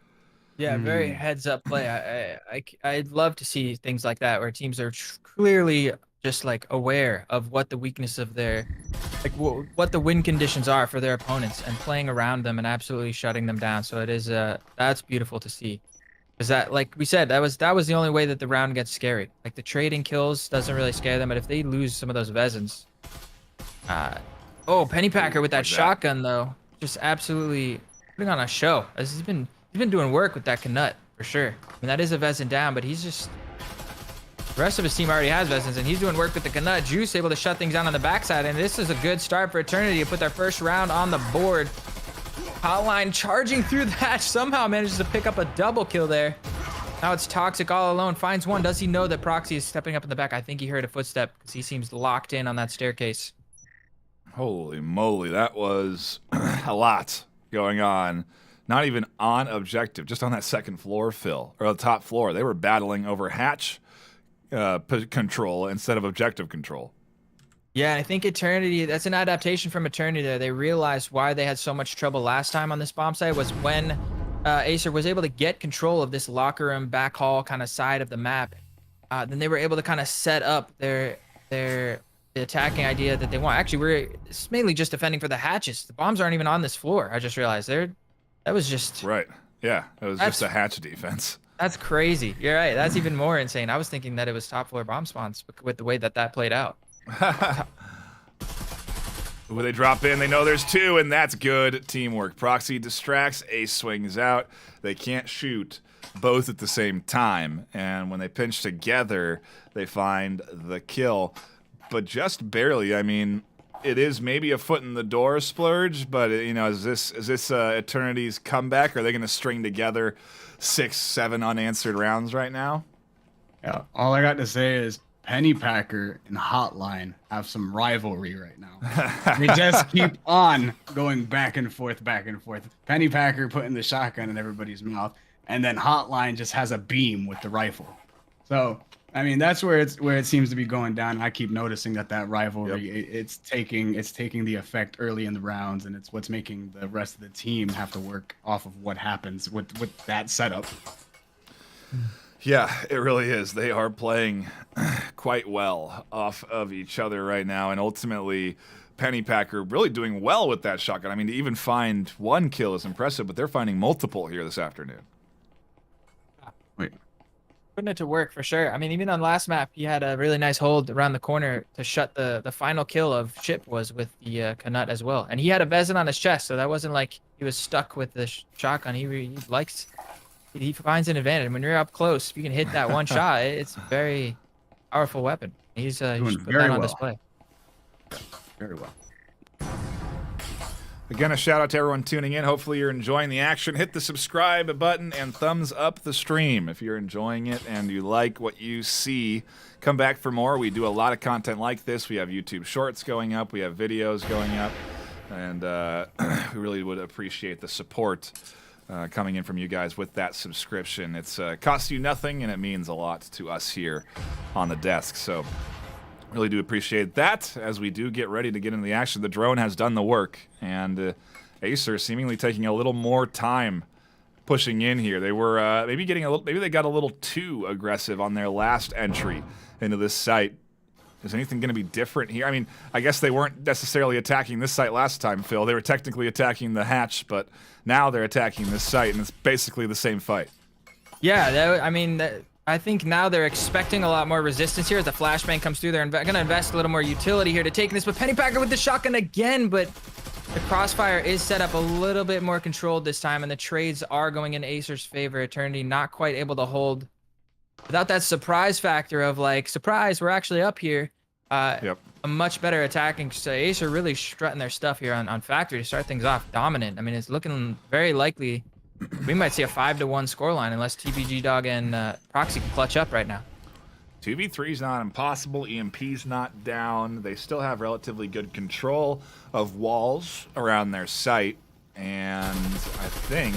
Yeah, very heads up play. I'd love to see things like that where teams are clearly just like aware of what the weakness of their, like what the win conditions are for their opponents and playing around them and absolutely shutting them down. So it is that's beautiful to see. Because that, like we said, that was the only way that the round gets scary. Like the trading kills doesn't really scare them, but if they lose some of those Vezins, Pennypacker with that shotgun though, just absolutely putting on a show. He's been doing work with that Knut for sure. I mean, that is a Vezin down, but he's just, the rest of his team already has Vezins, and he's doing work with the Knut. Juice able to shut things down on the backside, and this is a good start for Eternity to put their first round on the board. Hotline charging through that, somehow manages to pick up a double kill there. Now it's Toxic all alone, finds one. Does he know that Proxy is stepping up in the back? I think he heard a footstep because he seems locked in on that staircase. Holy moly, that was a lot going on. Not even on objective, just on that second floor, Phil, or the top floor. They were battling over hatch, control instead of objective control. Yeah, I think Eternity, that's an adaptation from Eternity there. They realized why they had so much trouble last time on this bomb site was when AESIR was able to get control of this locker room, back hall kind of side of the map. Then they were able to kind of set up the attacking idea that they want. Actually, it's mainly just defending for the hatches. The bombs aren't even on this floor. I just realized that was just... Right. Yeah, it was just a hatch defense. That's crazy. You're right. That's even more insane. I was thinking that it was top floor bomb spawns with the way that played out. When they drop in, they know there's two, and that's good teamwork. Proxy distracts, Ace swings out. They can't shoot both at the same time, and when they pinch together, they find the kill, but just barely. I mean, it is maybe a foot in the door, Splurge, but you know, is this Eternity's comeback? Are they going to string together 6-7 unanswered rounds right now? Yeah, all I got to say is Pennypacker and Hotline have some rivalry right now. They just keep on going back and forth, back and forth. Pennypacker putting the shotgun in everybody's mouth, and then Hotline just has a beam with the rifle. So, I mean, that's where it seems to be going down. I keep noticing that rivalry, it's taking the effect early in the rounds, and it's what's making the rest of the team have to work off of what happens with that setup. Yeah, it really is. They are playing quite well off of each other right now, and ultimately, Pennypacker really doing well with that shotgun. I mean, to even find one kill is impressive, but they're finding multiple here this afternoon. Wait. Putting it to work for sure. I mean, even on last map, he had a really nice hold around the corner to shut the final kill of Chip was with the Canut as well. And he had a Vezin on his chest, so that wasn't like he was stuck with the shotgun. He finds an advantage. When you're up close, if you can hit that one shot, it's a very powerful weapon. He's put that on display. Very well. Again, a shout out to everyone tuning in. Hopefully you're enjoying the action. Hit the subscribe button and thumbs up the stream if you're enjoying it and you like what you see. Come back for more. We do a lot of content like this. We have YouTube shorts going up. We have videos going up. And we really would appreciate the support coming in from you guys with that subscription. It's costs you nothing, and it means a lot to us here on the desk. So really do appreciate that. As we do get ready to get into the action, the drone has done the work, and AESIR seemingly taking a little more time pushing in here. They were maybe they got a little too aggressive on their last entry into this site. Is anything going to be different here? I mean, I guess they weren't necessarily attacking this site last time, Phil. They were technically attacking the hatch, but now they're attacking this site, and it's basically the same fight. Yeah, I think now they're expecting a lot more resistance here as the flashbang comes through. They're going to invest a little more utility here to take this, but Pennypacker with the shotgun again, but the crossfire is set up a little bit more controlled this time, and the trades are going in AESIR's favor. Eternity not quite able to hold without that surprise factor of like, surprise, we're actually up here. A much better attacking. So AESIR really strutting their stuff here on Factory to start things off dominant. I mean, it's looking very likely we might see a 5-1 scoreline unless TBG Dog and Proxy can clutch up right now. 2v3 is not impossible. EMP's not down. They still have relatively good control of walls around their site. And I think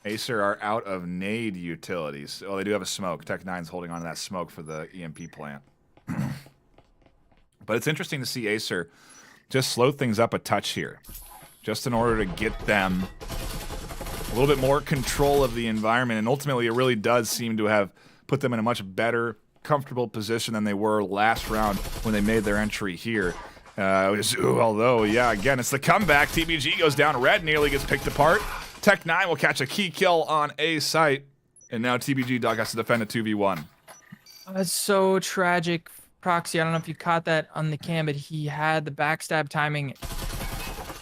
AESIR are out of nade utilities. Oh, they do have a smoke. Tech9's holding on to that smoke for the EMP plant. But it's interesting to see AESIR just slow things up a touch here, just in order to get them a little bit more control of the environment. And ultimately, it really does seem to have put them in a much better, comfortable position than they were last round when they made their entry here. Although, yeah, again, it's the comeback. TBG goes down. Red nearly gets picked apart. Tech9 will catch a key kill on A site. And now TBG Dog has to defend a 2v1. That's so tragic. Proxy, I don't know if you caught that on the cam, but he had the backstab timing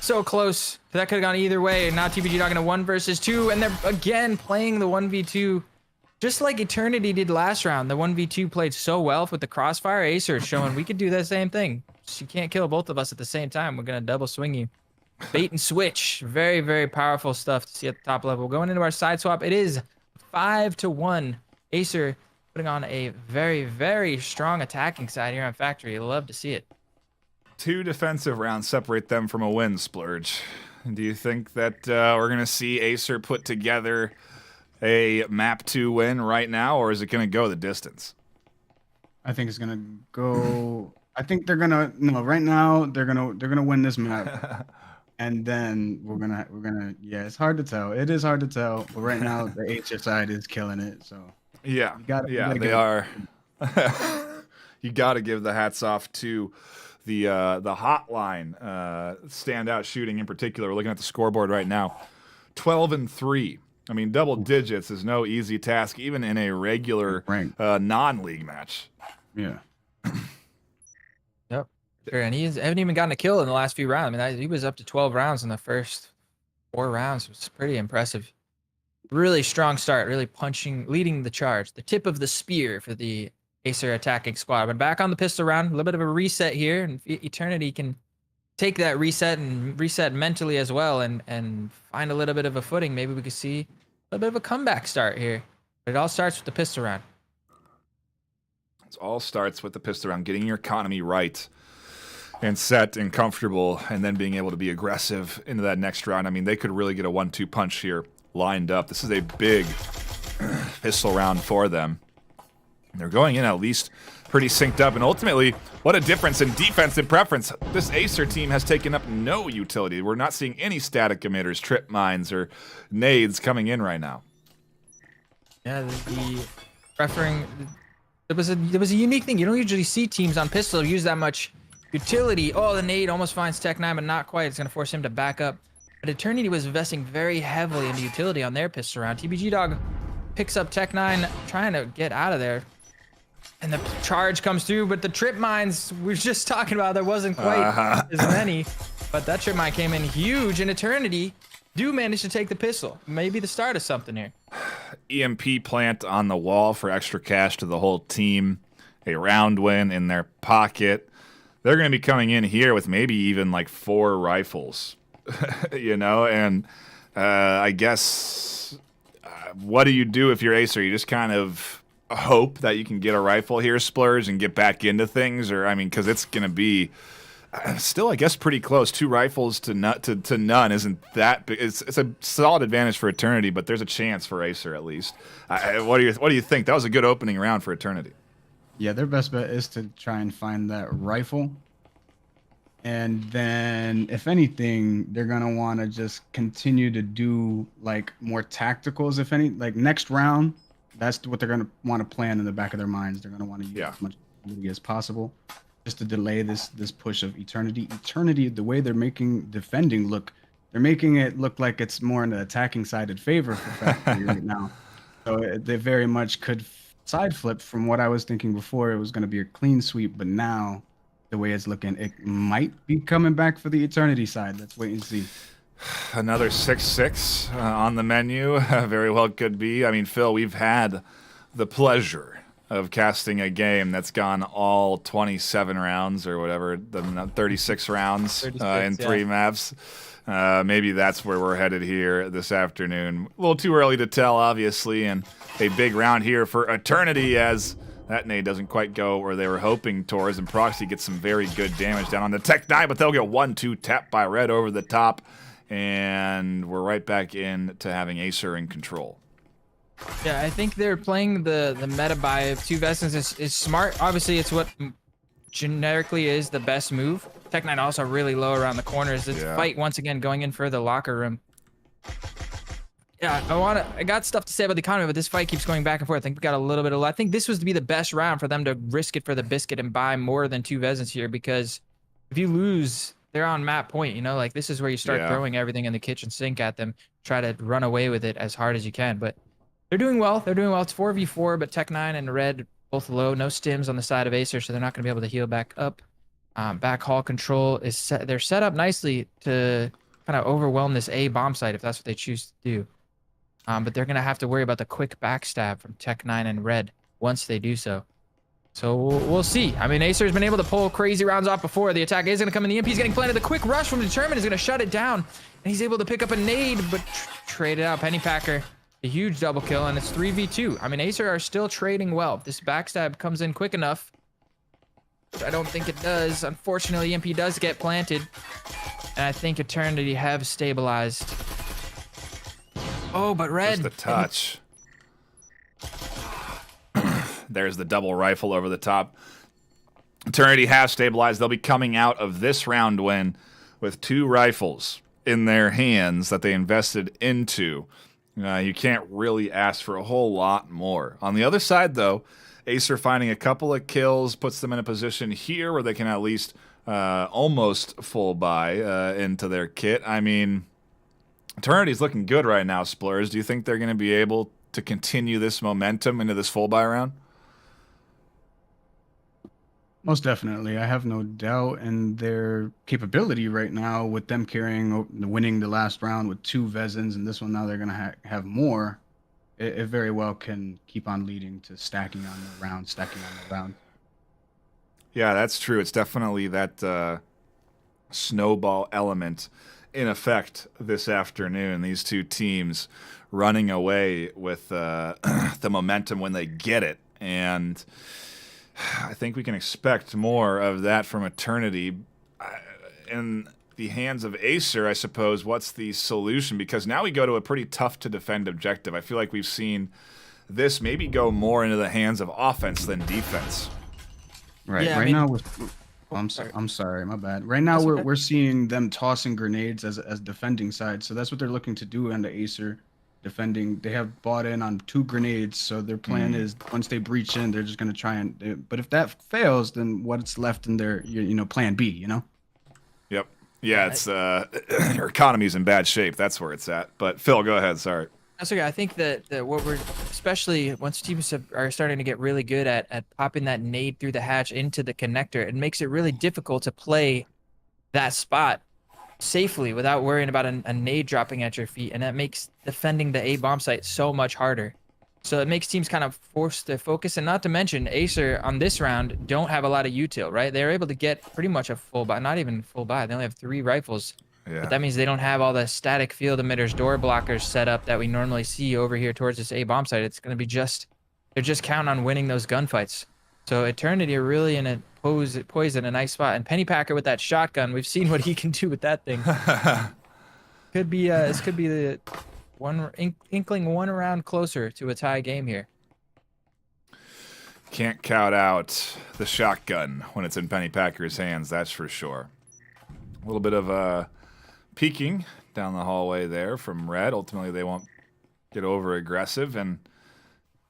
so close. That could have gone either way. And now TBG Dog in a 1 versus 2, and they're again playing the 1v2 just like Eternity did last round. The 1v2 played so well with the crossfire. AESIR showing we could do the same thing. You can't kill both of us at the same time. We're going to double swing you. Bait and switch. Very, very powerful stuff to see at the top level. Going into our side swap, it is 5-1. AESIR putting on a very, very strong attacking side here on Factory. Love to see it. 2 defensive rounds separate them from a win, Splurge. Do you think that we're going to see AESIR put together a map 2 win right now, or is it going to go the distance? I think it's gonna go. I think they're gonna no. Right now, they're gonna win this map, and then we're gonna. Yeah, it's hard to tell. It is hard to tell, but right now the HF side is killing it. So Yeah, you yeah, gotta they give it. are. You got to give the hats off to the hotline standout shooting in particular. We're looking at the scoreboard right now, 12-3. I mean, double digits is no easy task, even in a regular Rank. non-league match. Yeah. Yep. Sure, and he hasn't even gotten a kill in the last few rounds. I mean, he was up to 12 rounds in the first 4 rounds. It was pretty impressive. Really strong start, really leading the charge. The tip of the spear for the AESIR attacking squad. But back on the pistol round, a little bit of a reset here, and Eternity can take that reset and reset mentally as well and find a little bit of a footing. Maybe we could see a little bit of a comeback start here. But it all starts with the pistol round. It all starts with the pistol round, getting your economy right and set and comfortable, and then being able to be aggressive into that next round. I mean, they could really get a 1-2 punch here lined up. This is a big pistol round for them. They're going in at least pretty synced up, and ultimately, what a difference in defense and preference. This AESIR team has taken up no utility. We're not seeing any static emitters, trip mines, or nades coming in right now. Yeah, the preferring. There was a unique thing. You don't usually see teams on pistol use that much utility. Oh, the nade almost finds Tech9, but not quite. It's going to force him to back up. But Eternity was investing very heavily into utility on their pistol round. TBG Dog picks up Tech9, trying to get out of there. And the charge comes through, but the trip mines we were just talking about, there wasn't quite as many. But that trip mine came in huge, and Eternity do manage to take the pistol. Maybe the start of something here. EMP plant on the wall for extra cash to the whole team. A round win in their pocket. They're going to be coming in here with maybe even like 4 rifles. You know, and I guess what do you do if you're AESIR? You just kind of hope that you can get a rifle here, splurge, and get back into things, or I mean, because it's going to be still, I guess, pretty close. 2 rifles to none isn't that big. It's a solid advantage for Eternity, but there's a chance for AESIR at least. What do you think? That was a good opening round for Eternity. Yeah, their best bet is to try and find that rifle. And then, if anything, they're going to want to just continue to do, like, more tacticals, if any. Like, next round, that's what they're going to want to plan in the back of their minds. They're going to want to use as much ability as possible just to delay this push of Eternity. Eternity, the way they're making defending look, they're making it look like it's more on the attacking side in favor for Factory right now. So they very much could side flip from what I was thinking before. It was going to be a clean sweep, but now the way it's looking, it might be coming back for the Eternity side. Let's wait and see. Another 6-6 on the menu. Very well could be. I mean, Phil, we've had the pleasure of casting a game that's gone all 27 rounds or whatever, the 36 rounds 36, in 3 maps. Maybe that's where we're headed here this afternoon. A little too early to tell, obviously, and a big round here for Eternity as that nade doesn't quite go where they were hoping towards, and Proxy gets some very good damage down on the Tech9, but they'll get 1-2 tapped by Red over the top, and we're right back into having AESIR in control. Yeah, I think they're playing the meta buy of 2 Vestons is smart. Obviously, it's what generically is the best move. Tech9 also really low around the corners. This fight once again going in for the locker room. Yeah, I got stuff to say about the economy, but this fight keeps going back and forth. I think we got a little bit of. I think this was to be the best round for them to risk it for the biscuit and buy more than 2 Vestons here, because if you lose, they're on map point. You know, like this is where you start throwing everything in the kitchen sink at them, try to run away with it as hard as you can. But they're doing well. They're doing well. It's 4v4, but Tech9 and Red both low. No stims on the side of AESIR, so they're not going to be able to heal back up. Back hall control is set. They're set up nicely to kind of overwhelm this A bomb site if that's what they choose to do. But they're going to have to worry about the quick backstab from Tech9 and Red once they do so. So we'll see. I mean, AESIR has been able to pull crazy rounds off before. The attack is going to come in. The EMP is getting planted. The quick rush from Determined is going to shut it down. And he's able to pick up a nade, but trade it out. Pennypacker, a huge double kill, and it's 3v2. I mean, AESIR are still trading well. If this backstab comes in quick enough, which I don't think it does. Unfortunately, EMP does get planted. And I think Eternity have stabilized. Oh, but Red. Just a touch. There's the double rifle over the top. Eternity has stabilized. They'll be coming out of this round win with 2 rifles in their hands that they invested into. You can't really ask for a whole lot more. On the other side, though, AESIR finding a couple of kills puts them in a position here where they can at least almost full buy into their kit. I mean, Eternity's looking good right now, Splurs. Do you think they're going to be able to continue this momentum into this full buy round? Most definitely. I have no doubt in their capability right now with them winning the last round with 2 Vezins, and this one now they're going to have more. It very well can keep on leading to stacking on the round. Yeah, that's true. It's definitely that snowball element in effect this afternoon. These 2 teams running away with the momentum when they get it. And I think we can expect more of that from Eternity. In the hands of AESIR, I suppose, what's the solution? Because now we go to a pretty tough-to-defend objective. I feel like we've seen this maybe go more into the hands of offense than defense. Right. Yeah, right now, I'm sorry, my bad. Right now, we're seeing them tossing grenades as defending side. So that's what they're looking to do on the AESIR defending. They have bought in on 2 grenades, so their plan is once they breach in, they're just going to try and. But if that fails, then what's left in their plan B? Yep. Yeah, it's your economy's in bad shape. That's where it's at. But Phil, go ahead. Sorry. That's okay. I think that what we're, especially once teams are starting to get really good at popping that nade through the hatch into the connector, it makes it really difficult to play that spot safely without worrying about a nade dropping at your feet, and that makes defending the A bomb site so much harder. So it makes teams kind of force their focus, and not to mention AESIR on this round don't have a lot of util, right? They're able to get pretty much a full buy, not even full buy. They only have 3 rifles. Yeah. But that means they don't have all the static field emitters, door blockers set up that we normally see over here towards this A bomb site. It's going to be they're just counting on winning those gunfights. So Eternity are really in a poised in a nice spot. And Pennypacker with that shotgun, we've seen what he can do with that thing. This could be the inkling one round closer to a tie game here. Can't count out the shotgun when it's in Pennypacker's hands, that's for sure. A little bit of peeking down the hallway there from Red. Ultimately, they won't get over aggressive, and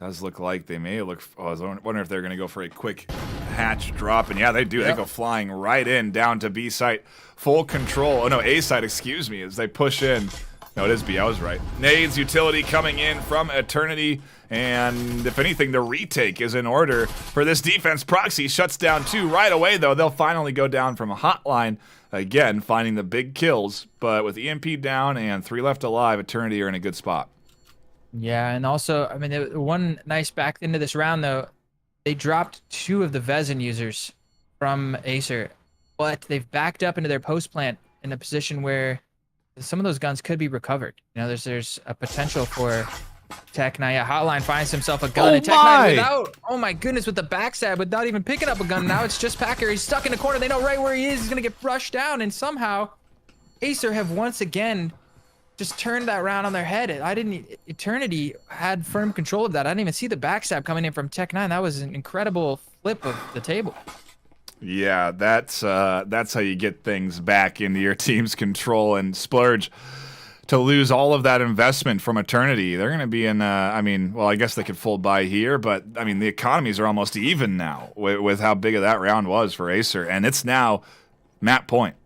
does look like they may look. Oh, I was wondering if they're going to go for a quick hatch drop, and yeah, they do. Yep. They go flying right in down to B site, full control. Oh no, A site. Excuse me, as they push in. No, it is B. I was right. Nades utility coming in from Eternity, and if anything, the retake is in order for this defense. Proxy shuts down 2 right away, though. They'll finally go down from a hotline. Again, finding the big kills, but with EMP down and 3 left alive, Eternity are in a good spot. Yeah, and also, I mean, one nice back into this round, though, they dropped 2 of the Vezin users from AESIR, but they've backed up into their post plant in a position where some of those guns could be recovered. You know, there's a potential for Tech9. Yeah, Hotline finds himself a gun, and Tech9 without, oh my goodness, with the backstab, without even picking up a gun. Now it's just Packer. He's stuck in the corner. They know right where he is. He's going to get brushed down, and somehow AESIR have once again just turned that round on their head. Eternity had firm control of that. I didn't even see the backstab coming in from Tech9. That was an incredible flip of the table. Yeah, that's how you get things back into your team's control. And Splurge, to lose all of that investment from Eternity, they're going to be in, I mean, well, I guess they could full buy here, but, I mean, the economies are almost even now with how big of that round was for AESIR, and it's now map point.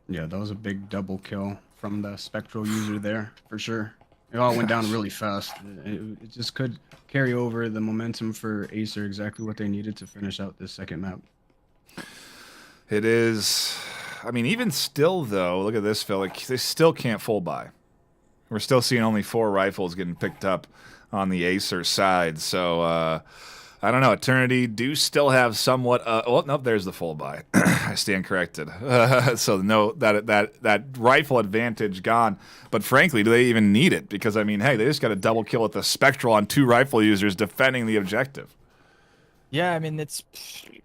Yeah, that was a big double kill from the Spectral user there, for sure. It all went down really fast. It just could carry over the momentum for AESIR, exactly what they needed to finish out this second map. It is... I mean, even still, though, look at this, Phil. Like, they still can't full buy. We're still seeing only 4 rifles getting picked up on the AESIR side. So, I don't know. Eternity do still have somewhat... oh, nope, there's the full buy. I stand corrected. So, no, that rifle advantage gone. But frankly, do they even need it? Because, I mean, hey, they just got a double kill with the Spectral on 2 rifle users defending the objective. Yeah, I mean,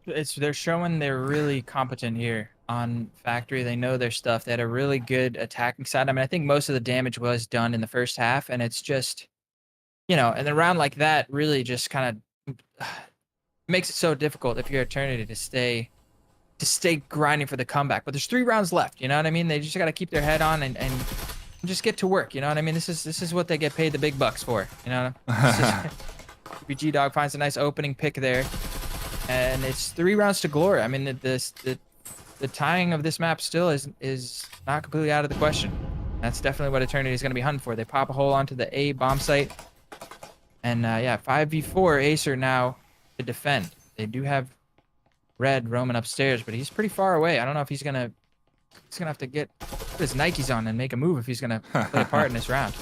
they're showing they're really competent here on Factory. They know their stuff. They had a really good attacking side. I mean, I think most of the damage was done in the first half, and it's just, you know, and a round like that really just kind of makes it so difficult if you're Eternity to stay grinding for the comeback. But there's 3 rounds left, you know what I mean? They just got to keep their head on and just get to work, you know what I mean? This is what they get paid the big bucks for, you know? BG Dog finds a nice opening pick there, and it's 3 rounds to glory. I mean, the tying of this map still is not completely out of the question. That's definitely what Eternity is going to be hunting for. They pop a hole onto the A bomb site, and yeah, 5v4 Acer now to defend. They do have Red roaming upstairs, but he's pretty far away. I don't know if he's gonna have to put his Nikes on and make a move if he's gonna play a part in this round.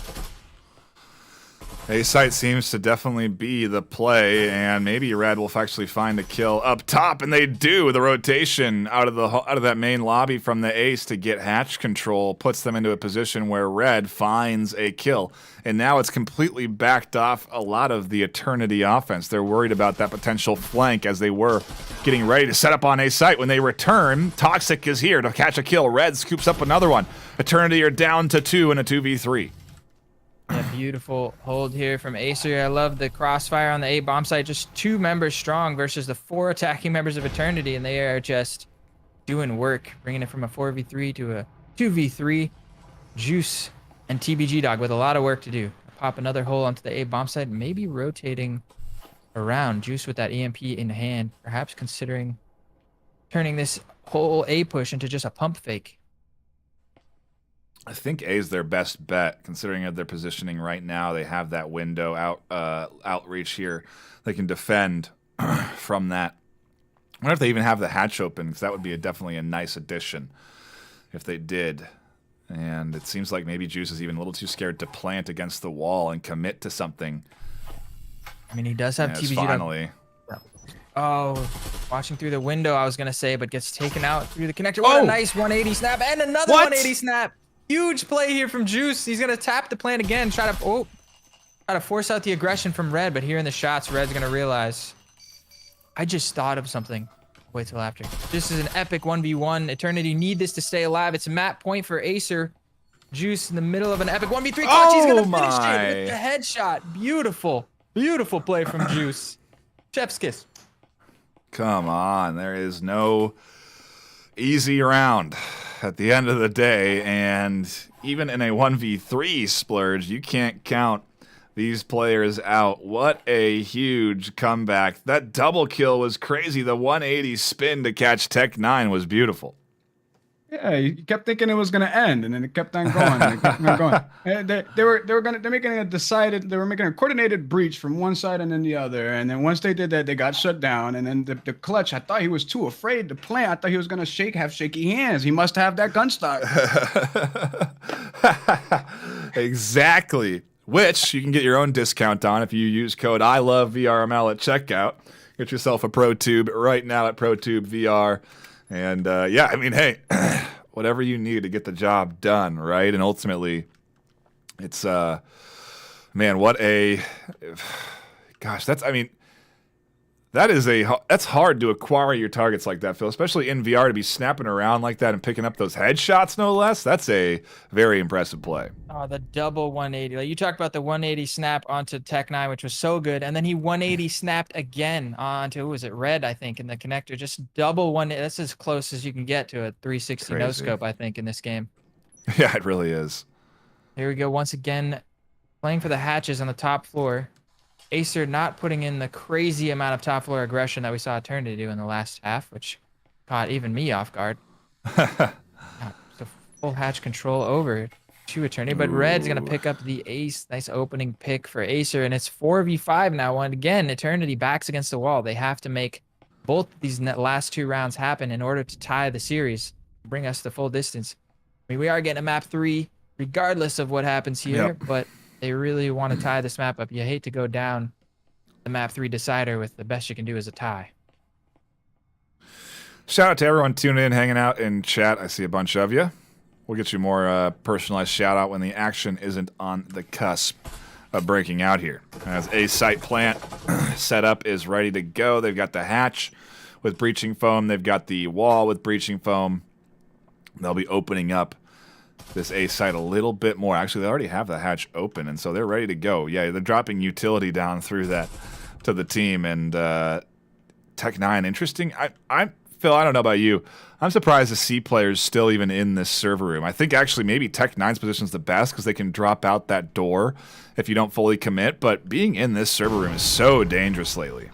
A site seems to definitely be the play, and maybe Red will actually find a kill up top, and they do. The rotation out of that main lobby from the Ace to get hatch control puts them into a position where Red finds a kill, and now it's completely backed off a lot of the Eternity offense. They're worried about that potential flank as they were getting ready to set up on A site. When they return, Toxic is here to catch a kill. Red scoops up another one. Eternity are down to 2 in a 2v3. Yeah, beautiful hold here from Acer. I love the crossfire on the A bomb site. Just 2 members strong versus the 4 attacking members of Eternity, and they are just doing work, bringing it from a 4v3 to a 2v3. Juice and TBG Dog with a lot of work to do. Pop another hole onto the A bomb site, maybe rotating around. Juice with that EMP in hand, perhaps considering turning this whole A push into just a pump fake. I think A is their best bet, considering their positioning right now. They have that window outreach here. They can defend from that. I wonder if they even have the hatch open, because that would be definitely a nice addition if they did. And it seems like maybe Juice is even a little too scared to plant against the wall and commit to something. I mean, he does have TBG. Finally. Oh, watching through the window, I was going to say, but gets taken out through the connector. What a nice 180 snap, and another 180 snap. Huge play here from Juice. He's gonna tap the plant again, try to force out the aggression from Red, but here in the shots, Red's gonna realize, I just thought of something. Wait till after. This is an epic 1v1. Eternity need this to stay alive. It's a map point for Acer. Juice in the middle of an epic 1v3 clutch. He's gonna finish it with the headshot. Beautiful, beautiful play from Juice. Chef's kiss. Come on, there is no easy round at the end of the day, and even in a 1v3 splurge, you can't count these players out. What a huge comeback. That double kill was crazy. The 180 spin to catch Tech 9 was beautiful. Yeah, you kept thinking it was gonna end, and then it kept on going. And it kept on going. And they're making a coordinated breach from one side and then the other. And then once they did that, they got shut down. And then the clutch, I thought he was too afraid to plant. I thought he was gonna have shaky hands. He must have that gun stock. Exactly. Which you can get your own discount on if you use code ILOVEVRML at checkout. Get yourself a ProTube right now at ProTube VR. And yeah, I mean, hey, whatever you need to get the job done, right? And ultimately, it's man, what a gosh, that's hard to acquire your targets like that, Phil, especially in VR, to be snapping around like that and picking up those headshots, no less. That's a very impressive play. Oh, the double 180. Like, you talked about the 180 snap onto Tech 9, which was so good, and then he 180 snapped again onto, who was it, Red, I think, in the connector. Just double 180. That's as close as you can get to a 360 no scope, I think, in this game. Yeah, it really is. Here we go once again, playing for the hatches on the top floor. Acer not putting in the crazy amount of top floor aggression that we saw Eternity do in the last half, which caught even me off guard. The full hatch control over to Eternity, but Red's going to pick up the ace. Nice opening pick for Acer, and it's 4v5 now. And again, Eternity backs against the wall. They have to make both these last 2 rounds happen in order to tie the series, bring us the full distance. I mean, we are getting a map 3 regardless of what happens here, but they really want to tie this map up. You hate to go down the map 3 decider with the best you can do as a tie. Shout out to everyone tuning in, hanging out in chat. I see a bunch of you. We'll get you more personalized shout out when the action isn't on the cusp of breaking out here. As a site plant setup is ready to go. They've got the hatch with breaching foam. They've got the wall with breaching foam. They'll be opening up this A site a little bit more. Actually, they already have the hatch open, and so they're ready to go. Yeah, they're dropping utility down through that to the team. And Tech 9, interesting. Phil, I don't know about you. I'm surprised to see players still even in this server room. I think actually maybe Tech 9's position is the best because they can drop out that door if you don't fully commit. But being in this server room is so dangerous lately.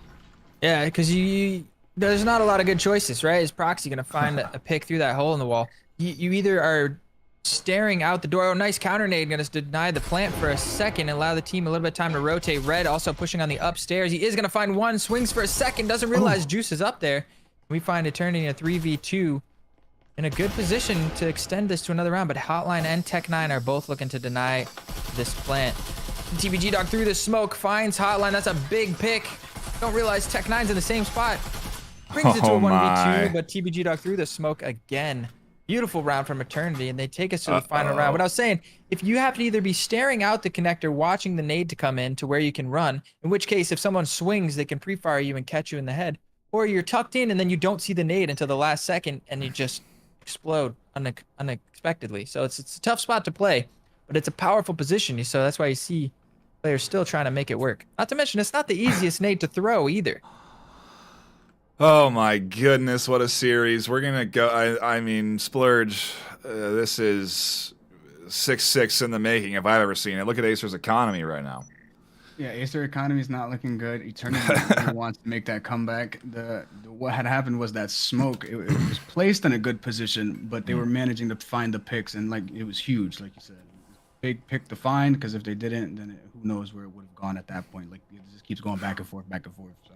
Yeah, because there's not a lot of good choices, right? Is Proxy going to find a pick through that hole in the wall? You either are staring out the door. Oh, nice counter nade. Going to deny the plant for a second and allow the team a little bit of time to rotate. Red also pushing on the upstairs. He is going to find one. Swings for a second. Doesn't realize Juice is up there. We find Eternity in a 3v2 in a good position to extend this to another round, but Hotline and Tech 9 are both looking to deny this plant. TBG Dog through the smoke, finds Hotline. That's a big pick. Don't realize Tech 9's in the same spot. Brings it to a 1v2, but TBG Dog through the smoke again. Beautiful round from Eternity, and they take us to the final round. What I was saying, if you have to either be staring out the connector, watching the nade to come in to where you can run, in which case if someone swings, they can pre-fire you and catch you in the head, or you're tucked in and then you don't see the nade until the last second and you just explode unexpectedly. So it's a tough spot to play, but it's a powerful position. So that's why you see players still trying to make it work. Not to mention, it's not the easiest nade to throw either. Oh my goodness, what a series. We're going to go, I mean, Splurge, this is 6-6 in the making if I've ever seen it. Look at AESIR's economy right now. Yeah, AESIR economy is not looking good. Eternity wants to make that comeback. What had happened was that smoke, it was placed in a good position, but they were managing to find the picks, and like it was huge, like you said. Big pick to find, because if they didn't, then who knows where it would have gone at that point. Like, it just keeps going back and forth, so.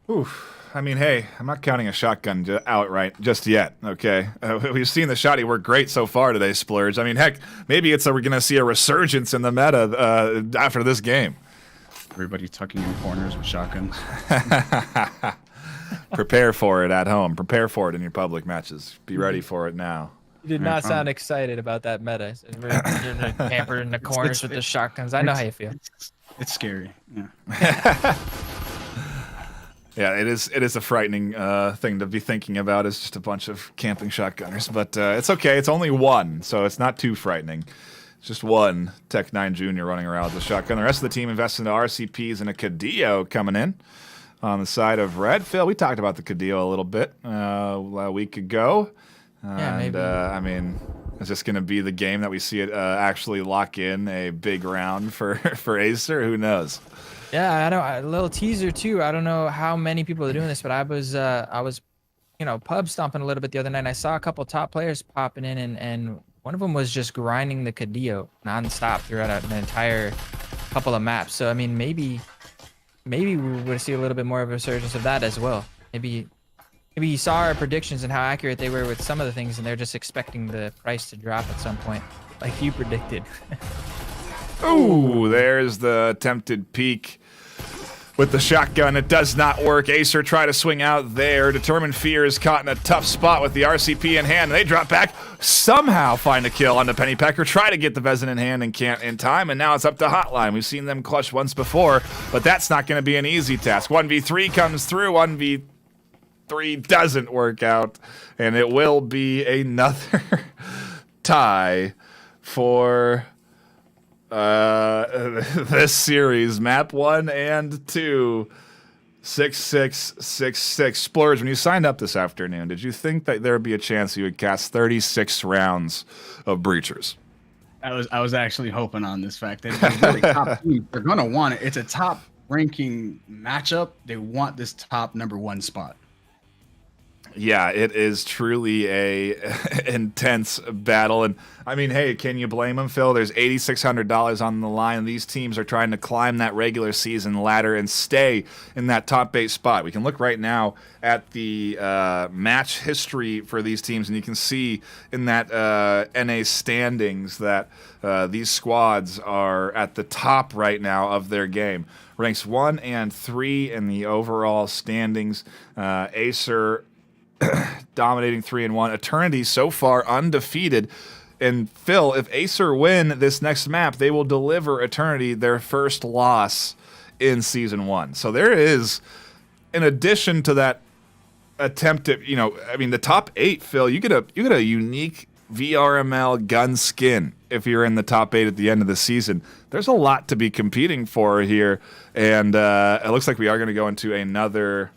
Oof. I mean, hey, I'm not counting a shotgun outright just yet, okay? We've seen the shotty work great so far today, Splurge. I mean, heck, maybe we're going to see a resurgence in the meta after this game. Everybody tucking in corners with shotguns. Prepare for it at home. Prepare for it in your public matches. Be ready for it now. You did not sound excited about that meta. We're pampered in the corners with the shotguns. I know how you feel. It's scary. Yeah. Yeah, it is a frightening thing to be thinking about. It's just a bunch of camping shotgunners, but it's okay. It's only one, so it's not too frightening. It's just one Tech 9 Junior running around with a shotgun. The rest of the team invests into RCPs and a Cadillo coming in on the side of Red. Phil, we talked about the Cadillo a little bit a week ago. Yeah, maybe. I mean, is this going to be the game that we see it actually lock in a big round for AESIR? Who knows? Yeah, I know. A little teaser too. I don't know how many people are doing this, but I was, pub stomping a little bit the other night. And I saw a couple top players popping in, and one of them was just grinding the Cadillo nonstop throughout an entire couple of maps. So I mean, maybe we would see a little bit more of a resurgence of that as well. Maybe you saw our predictions and how accurate they were with some of the things, and they're just expecting the price to drop at some point, like you predicted. Ooh, there's the attempted peek with the shotgun. It does not work. AESIR try to swing out there. Determined Fear is caught in a tough spot with the RCP in hand. They drop back, somehow find a kill on the Pennypecker, try to get the Vezin in hand and can't in time, and now it's up to Hotline. We've seen them clutch once before, but that's not going to be an easy task. 1v3 comes through, 1v3 doesn't work out, and it will be another tie for this series. Map 1 and 2, 6-6, 6-6. Splurge, when you signed up this afternoon, did you think that there would be a chance you would cast 36 rounds of Breachers? I was actually hoping on this fact. They're really top team. They're gonna want it. It's a top ranking matchup. They want this top #1 spot. Yeah, it is truly a intense battle. And I mean, hey, can you blame them, Phil? There's $8,600 on the line. These teams are trying to climb that regular season ladder and stay in that top 8 spot. We can look right now at the match history for these teams, and you can see in that NA standings that these squads are at the top right now of their game. Ranks 1 and 3 in the overall standings. AESIR dominating 3-1. Eternity so far undefeated. And Phil, if AESIR win this next map, they will deliver Eternity their first loss in Season 1. So there is, in addition to that attempt at, the top 8, Phil, you get a unique VRML gun skin if you're in the top 8 at the end of the season. There's a lot to be competing for here, and it looks like we are going to go into another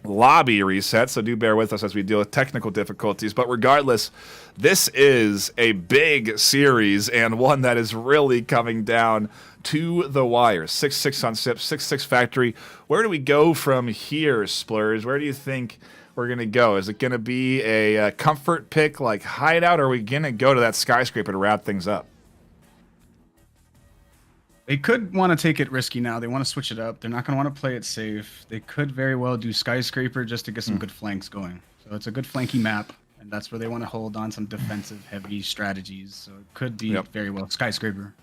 lobby reset, so do bear with us as we deal with technical difficulties. But regardless, this is a big series and one that is really coming down to the wire. 6-6 on SIP, 6-6 factory. Where do we go from here, Splurs? Where do you think we're going to go? Is it going to be a comfort pick like Hideout, or are we going to go to that skyscraper to wrap things up? They could want to take it risky now. They want to switch it up. They're not going to want to play it safe. They could very well do skyscraper just to get some good flanks going. So it's a good flanky map, and that's where they want to hold on some defensive heavy strategies. So it could be very well skyscraper.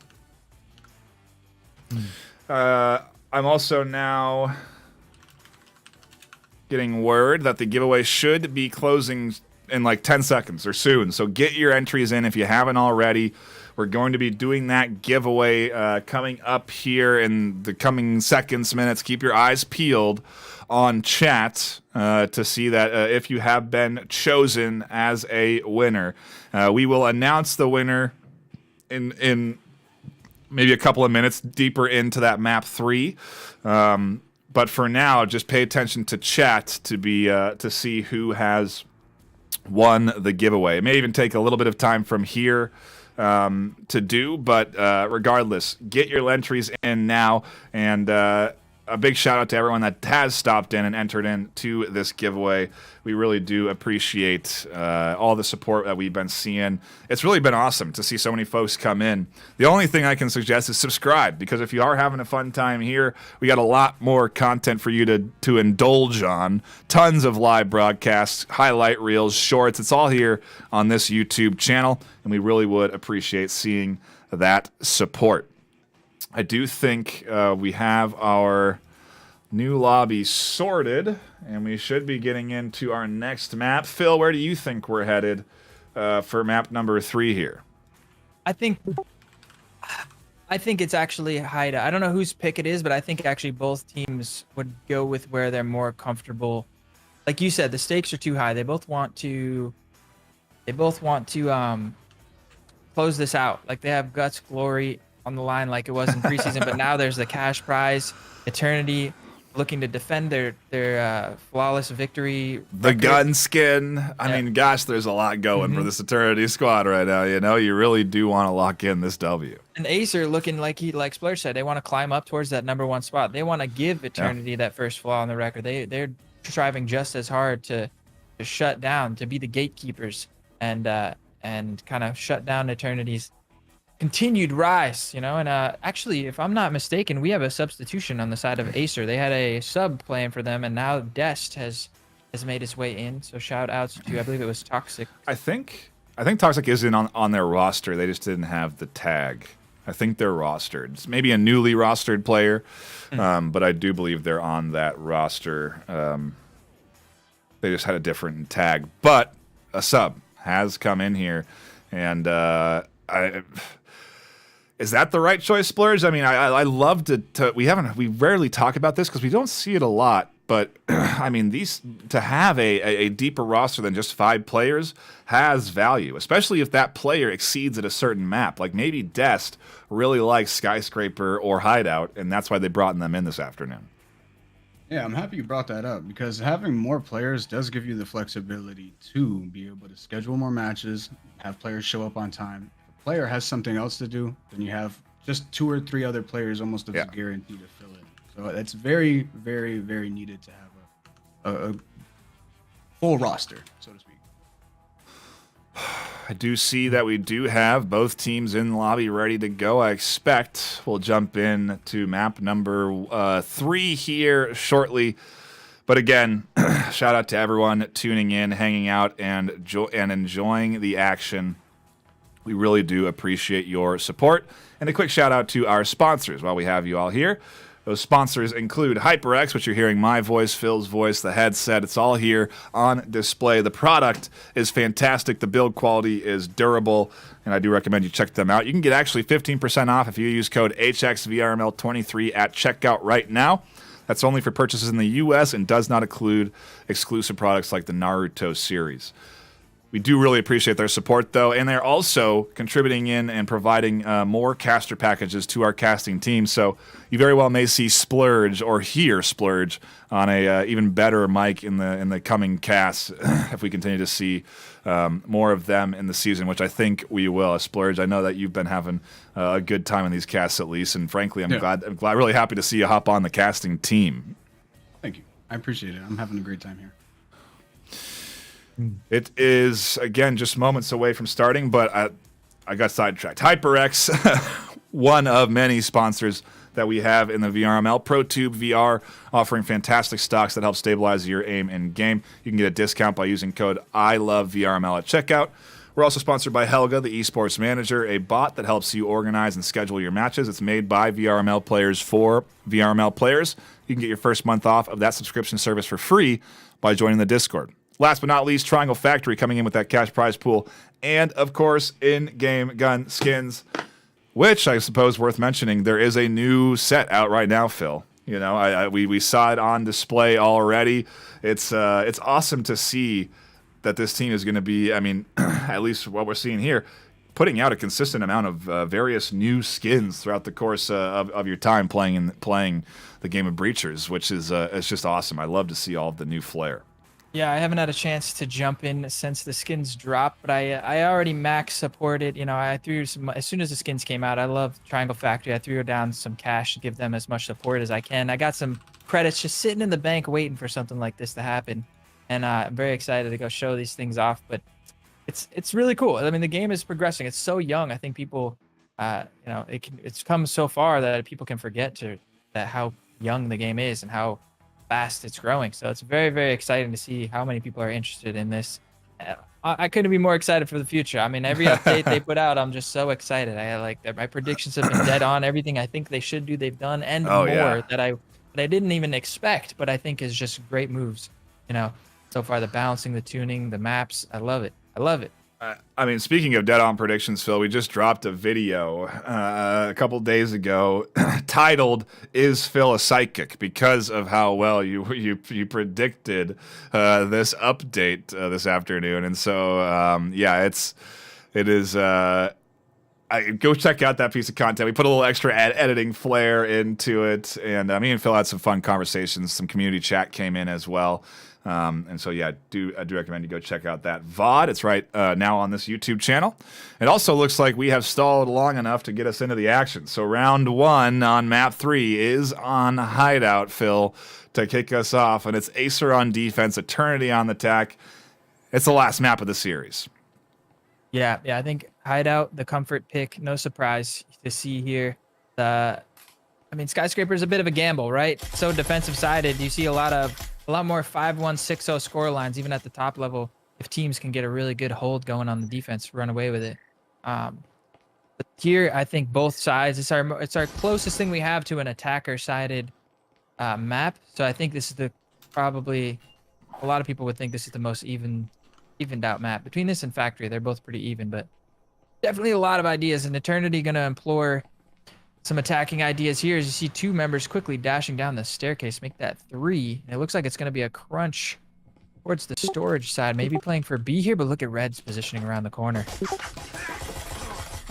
I'm also now getting word that the giveaway should be closing in like 10 seconds or soon. So get your entries in if you haven't already. We're going to be doing that giveaway coming up here in the coming seconds, minutes. Keep your eyes peeled on chat to see that if you have been chosen as a winner. We will announce the winner in maybe a couple of minutes deeper into that map 3. But for now, just pay attention to chat to see who has won the giveaway. It may even take a little bit of time from here to do, but regardless, get your entries in now, and a big shout out to everyone that has stopped in and entered into this giveaway. We really do appreciate all the support that we've been seeing. It's really been awesome to see so many folks come in. The only thing I can suggest is subscribe, because if you are having a fun time here, we got a lot more content for you to indulge on. Tons of live broadcasts, highlight reels, shorts. It's all here on this YouTube channel, and we really would appreciate seeing that support. I do think we have our new lobby sorted, and we should be getting into our next map. Phil, where do you think we're headed for map number 3 here? I think it's actually Hideout. I don't know whose pick it is, but I think actually both teams would go with where they're more comfortable. Like you said, the stakes are too high. They both want to close this out. Like, they have guts, glory on the line like it was in preseason, but now there's the cash prize. Eternity looking to defend their flawless victory the record. Gun skin. I mean, gosh, there's a lot going for this Eternity squad right now. You know, you really do want to lock in this W. And AESIR looking like Splurge said, they want to climb up towards that #1 spot. They want to give Eternity that first flaw on the record. They're striving just as hard to shut down, to be the gatekeepers and kind of shut down Eternity's continued rise, you know. And actually, if I'm not mistaken, we have a substitution on the side of AESIR. They had a sub playing for them, and now Dest has made his way in. So shout outs to, I believe it was Toxic. I think Toxic is in on their roster. They just didn't have the tag. I think they're rostered. It's maybe a newly rostered player, but I do believe they're on that roster. They just had a different tag, but a sub has come in here, and is that the right choice, Splurge? I mean, I love to we rarely talk about this because we don't see it a lot, but I mean, to have a deeper roster than just 5 players has value, especially if that player exceeds at a certain map. Like, maybe Dest really likes Skyscraper or Hideout, and that's why they brought them in this afternoon. Yeah, I'm happy you brought that up, because having more players does give you the flexibility to be able to schedule more matches, have players show up on time. Player has something else to do, then you have just 2 or 3 other players almost as a guarantee to fill in. So it's very, very, very needed to have a full roster, so to speak. I do see that we do have both teams in lobby ready to go. I expect we'll jump in to map number 3 here shortly. But again, shout out to everyone tuning in, hanging out, and enjoying the action. We really do appreciate your support. And a quick shout out to our sponsors while we have you all here. Those sponsors include HyperX, which you're hearing my voice, Phil's voice, the headset. It's all here on display. The product is fantastic. The build quality is durable, and I do recommend you check them out. You can get actually 15% off if you use code HXVRML23 at checkout right now. That's only for purchases in the U.S. and does not include exclusive products like the Naruto series. We do really appreciate their support, though, and they're also contributing in and providing more caster packages to our casting team. So you very well may see Splurge or hear Splurge on a even better mic in the coming casts if we continue to see more of them in the season, which I think we will. Splurge, I know that you've been having a good time in these casts at least, and frankly, I'm really happy to see you hop on the casting team. Thank you. I appreciate it. I'm having a great time here. It is, again, just moments away from starting, but I got sidetracked. HyperX, one of many sponsors that we have in the VRML. ProTube VR, offering fantastic stocks that help stabilize your aim in game. You can get a discount by using code ILOVEVRML at checkout. We're also sponsored by Helga, the esports manager, a bot that helps you organize and schedule your matches. It's made by VRML players for VRML players. You can get your first month off of that subscription service for free by joining the Discord. Last but not least, Triangle Factory coming in with that cash prize pool. And, of course, in-game gun skins, which I suppose worth mentioning, there is a new set out right now, Phil. You know, we saw it on display already. It's awesome to see that this team is going to be, I mean, at least what we're seeing here, putting out a consistent amount of various new skins throughout the course of your time playing the game of Breachers, which is it's just awesome. I love to see all of the new flair. Yeah, I haven't had a chance to jump in since the skins dropped, but I already max supported. You know, I threw some as soon as the skins came out. I love Triangle Factory. I threw down some cash to give them as much support as I can. I got some credits just sitting in the bank waiting for something like this to happen, and I'm very excited to go show these things off. But it's really cool. I mean, the game is progressing. It's so young. I think people, you know, it's come so far that people can forget that how young the game is and how fast it's growing. So it's very, very exciting to see how many people are interested in this. I couldn't be more excited for the future. I mean, every update they put out, I'm just so excited. I like that. My predictions have been dead on. Everything I think they should do, they've done, and more that I didn't even expect, but I think is just great moves. You know, so far the balancing, the tuning, the maps, I love it. I love it. I mean, speaking of dead-on predictions, Phil, we just dropped a video a couple days ago titled, "Is Phil a Psychic?" because of how well you predicted this update this afternoon. And so, it is... go check out that piece of content. We put a little extra editing flair into it, and me and Phil had some fun conversations. Some community chat came in as well. And so, yeah, I do recommend you go check out that VOD. It's right now on this YouTube channel. It also looks like we have stalled long enough to get us into the action. So round 1 on map 3 is on Hideout, Phil, to kick us off. And it's AESIR on defense, Eternity on the attack. It's the last map of the series. Yeah, I think Hideout, the comfort pick, no surprise to see here. I mean, Skyscraper is a bit of a gamble, right? So defensive sided. You see a lot more 5-1, 6-0 score lines, even at the top level, if teams can get a really good hold going on the defense, run away with it. But here, I think both sides, it's our closest thing we have to an attacker-sided map. So I think this is probably a lot of people would think this is the most evened out map. Between this and Factory, they're both pretty even, but definitely a lot of ideas. And Eternity going to implore some attacking ideas here as you see 2 members quickly dashing down the staircase, make that 3. And it looks like it's going to be a crunch towards the storage side, maybe playing for B here, but look at Red's positioning around the corner.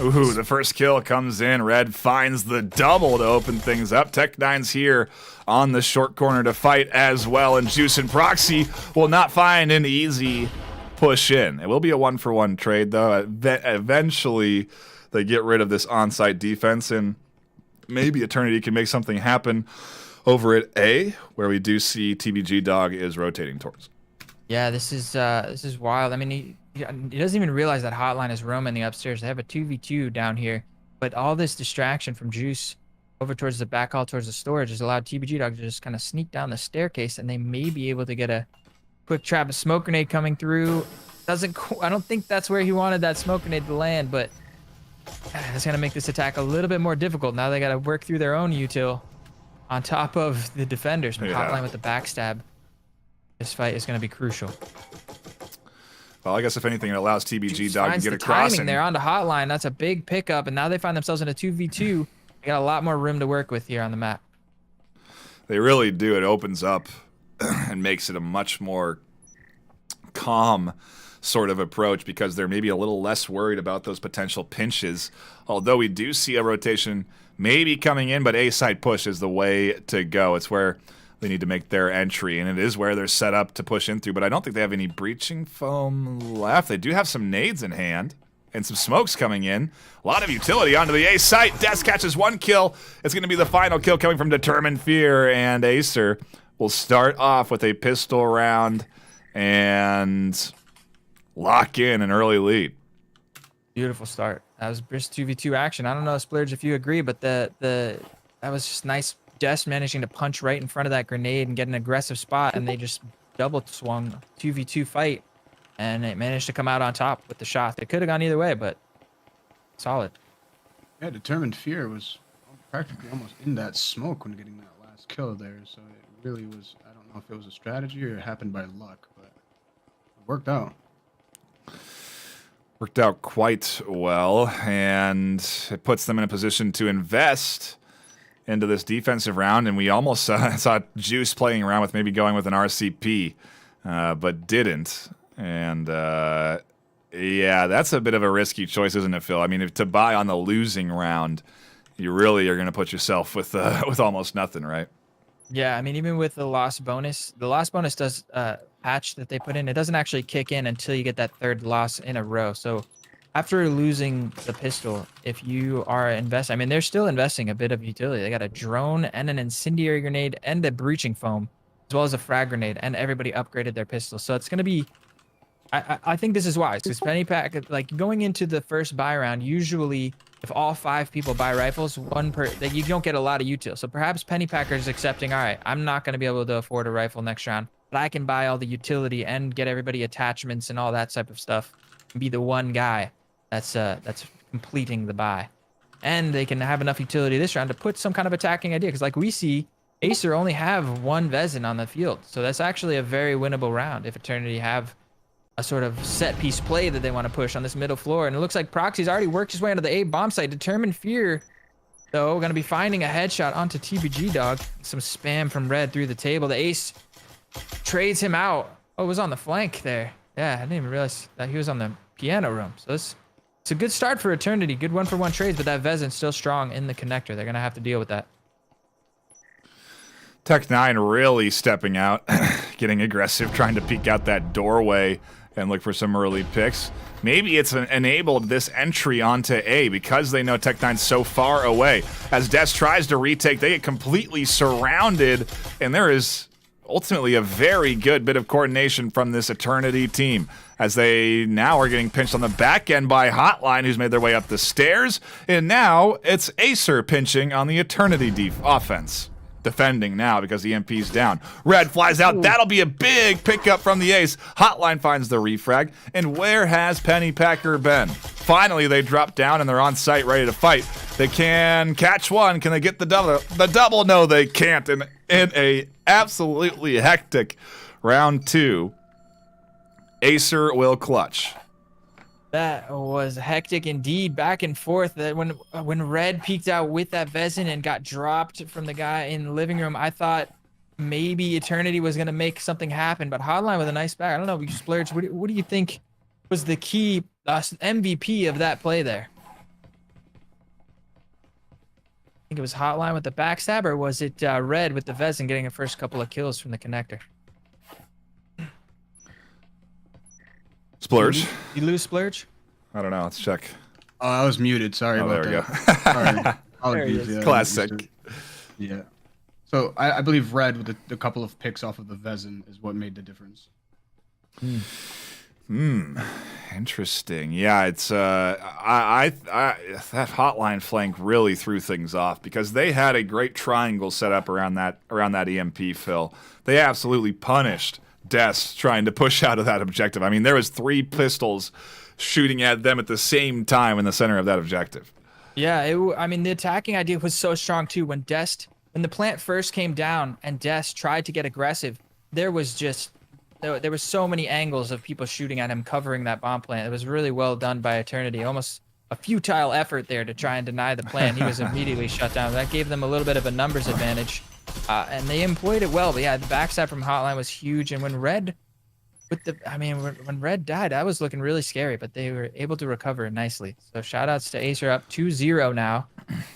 Ooh, the first kill comes in. Red finds the double to open things up. Tech9's here on the short corner to fight as well, and Juice and Proxy will not find an easy push in. It will be a 1-for-1 trade, though. Eventually, they get rid of this on-site defense, and maybe Eternity can make something happen over at A, where we do see TBG Dog is rotating towards. Yeah, this is wild. I mean, he doesn't even realize that Hotline is roaming the upstairs. They have a 2v2 down here, but all this distraction from Juice over towards the back hall, towards the storage, has allowed TBG Dog to just kind of sneak down the staircase, and they may be able to get a quick trap. A smoke grenade coming through. I don't think that's where he wanted that smoke grenade to land, but it's going to make this attack a little bit more difficult. Now they got to work through their own util on top of the defenders. But Hotline with the backstab. This fight is going to be crucial. Well, I guess if anything, it allows TBG Dog to get across. Timing there onto Hotline. That's a big pickup, and now they find themselves in a 2v2. They got a lot more room to work with here on the map. They really do. It opens up and makes it a much more calm sort of approach because they're maybe a little less worried about those potential pinches. Although we do see a rotation maybe coming in, but A side push is the way to go. It's where they need to make their entry, and it is where they're set up to push in through, but I don't think they have any breaching foam left. They do have some nades in hand and some smokes coming in. A lot of utility onto the A site. Des catches 1 kill. It's going to be the final kill coming from Determined Fear, and AESIR will start off with a pistol round and lock in an early lead. Beautiful start. That was brisk 2v2 action. I don't know, Splurge, if you agree, but that was just nice. Des managing to punch right in front of that grenade and get an aggressive spot, and they just double swung 2v2 fight, and it managed to come out on top with the shot. It could have gone either way, but solid. Yeah, Determined Fear was practically almost in that smoke when getting that last kill there, so it really was, I don't know if it was a strategy or it happened by luck, but it worked out. Worked out quite well, and it puts them in a position to invest into this defensive round, and we almost saw Juice playing around with maybe going with an RCP, but didn't. And yeah, that's a bit of a risky choice, isn't it, Phil? I mean, to buy on the losing round, you really are going to put yourself with almost nothing, right? Yeah, I mean, even with the loss bonus does patch that they put in. It doesn't actually kick in until you get that 3rd loss in a row. So after losing the pistol, if you are investing, I mean, they're still investing a bit of utility. They got a drone and an incendiary grenade and a breaching foam, as well as a frag grenade, and everybody upgraded their pistol. So it's going to be, I think this is wise, because Pennypack, like going into the first buy round, usually if all 5 people buy rifles, you don't get a lot of util. So perhaps Pennypacker is accepting, all right, I'm not going to be able to afford a rifle next round, but I can buy all the utility and get everybody attachments and all that type of stuff, and be the one guy that's completing the buy. And they can have enough utility this round to put some kind of attacking idea, because like we see, AESIR only have 1 Vezin on the field, so that's actually a very winnable round if Eternity have a sort of set piece play that they want to push on this middle floor. And it looks like Proxy's already worked his way onto the A bomb site. Determined Fear, though, going to be finding a headshot onto TBG Dog. Some spam from Red through the table. The Ace trades him out. Oh, it was on the flank there. Yeah, I didn't even realize that he was on the piano room. So it's a good start for Eternity. Good 1-for-1 trades, but that Vezin still strong in the connector. They're going to have to deal with that. Tech9 really stepping out, getting aggressive, trying to peek out that doorway and look for some early picks. Maybe it's enabled this entry onto A because they know Tech9's so far away. As Des tries to retake, they get completely surrounded, and there is ultimately a very good bit of coordination from this Eternity team, as they now are getting pinched on the back end by Hotline, who's made their way up the stairs, and now it's AESIR pinching on the Eternity offense. Defending now because the EMP's down. Red flies out. Ooh. That'll be a big pickup from the Ace. Hotline finds the refrag. And where has Pennypacker been? Finally, they drop down and they're on site ready to fight. They can catch one. Can they get the double? The double? No, they can't. And in a absolutely hectic round 2, AESIR will clutch. That was hectic indeed, back and forth. That when Red peeked out with that Vezin and got dropped from the guy in the living room, I thought maybe Eternity was going to make something happen, but Hotline with a nice back. I don't know, you Splurge, what do you think was the key MVP of that play there? I think it was Hotline with the backstab, or was it Red with the Vezin getting the first couple of kills from the connector? Splurge. You lose Splurge? I don't know. Let's check. Oh, I was muted. Sorry about there we that. go. Sorry. Apologies. Yeah, classic. Yeah. So I believe Red with the couple of picks off of the Vezin is what made the difference. Interesting. Yeah, it's that Hotline flank really threw things off because they had a great triangle set up around that EMP, Phil. They absolutely punished Des trying to push out of that objective. I mean, there was 3 pistols shooting at them at the same time in the center of that objective. Yeah, I mean, the attacking idea was so strong too. When the plant first came down and Des tried to get aggressive, there was so many angles of people shooting at him, covering that bomb plant. It was really well done by Eternity. Almost a futile effort there to try and deny the plan. He was immediately shut down. That gave them a little bit of a numbers advantage. And they employed it well, but yeah, the backstab from Hotline was huge. And when Red I mean, when Red died, that was looking really scary, but they were able to recover nicely. So shout outs to AESIR, up 2-0 now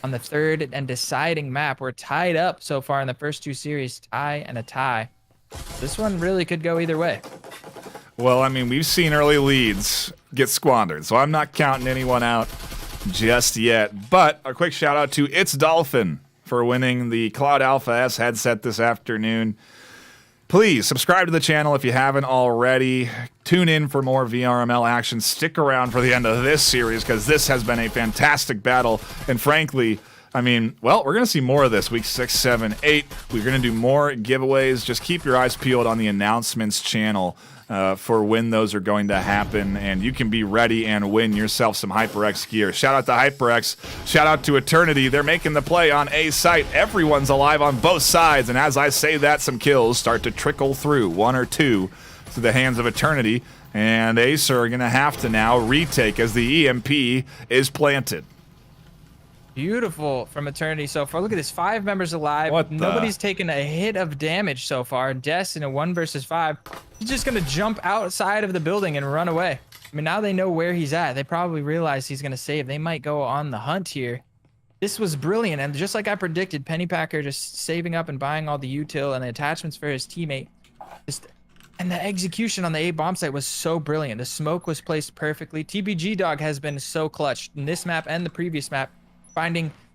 on the third and deciding map. We're tied up so far in the first two series, tie and a tie. This one really could go either way. Well, I mean, we've seen early leads get squandered, so I'm not counting anyone out just yet. But a quick shout out to It's Dolphin for winning the Cloud Alpha S headset this afternoon. Please subscribe to the channel if you haven't already. Tune in for more VRML action. Stick around for the end of this series because this has been a fantastic battle. And frankly, I mean, well, we're going to see more of this week 6, 7, 8. We're going to do more giveaways. Just keep your eyes peeled on the announcements channel for when those are going to happen, and you can be ready and win yourself some HyperX gear. Shout out to HyperX. Shout out to Eternity. They're making the play on A site. Everyone's alive on both sides, and as I say that, some kills start to trickle through, 1 or 2, to the hands of Eternity, and AESIR are going to have to now retake as the EMP is planted. Beautiful from Eternity so far. Look at this, 5 members alive. What the? Nobody's taken a hit of damage so far. Des in a 1 versus 5. He's just gonna jump outside of the building and run away. I mean, now they know where he's at. They probably realize he's gonna save. They might go on the hunt here. This was brilliant, and just like I predicted, Pennypacker just saving up and buying all the util and the attachments for his teammate. And the execution on the A bomb site was so brilliant. The smoke was placed perfectly. TBG Dog has been so clutch in this map and the previous map.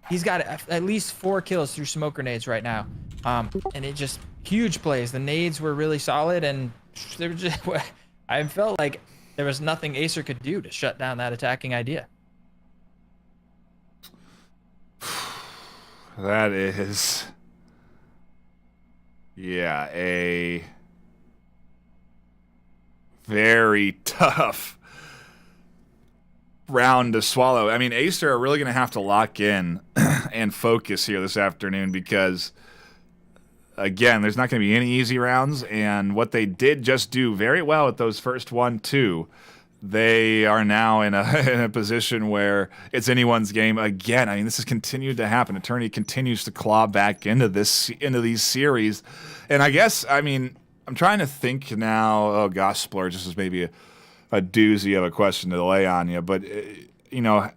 He's got at least 4 kills through smoke grenades right now, and it just huge plays. The nades were really solid, and they were just, I felt like there was nothing AESIR could do to shut down that attacking idea. That is, yeah, a very tough round to swallow. I mean, AESIR are really going to have to lock in and focus here this afternoon because, again, there's not going to be any easy rounds, and what they did just do very well at those first 1, 2, they are now in a position where it's anyone's game again. I mean, this has continued to happen. Eternity continues to claw back into these series, and I guess, I mean, I'm trying to think now. Oh gosh, Splurge, this is maybe a doozy of a question to lay on you, but you know,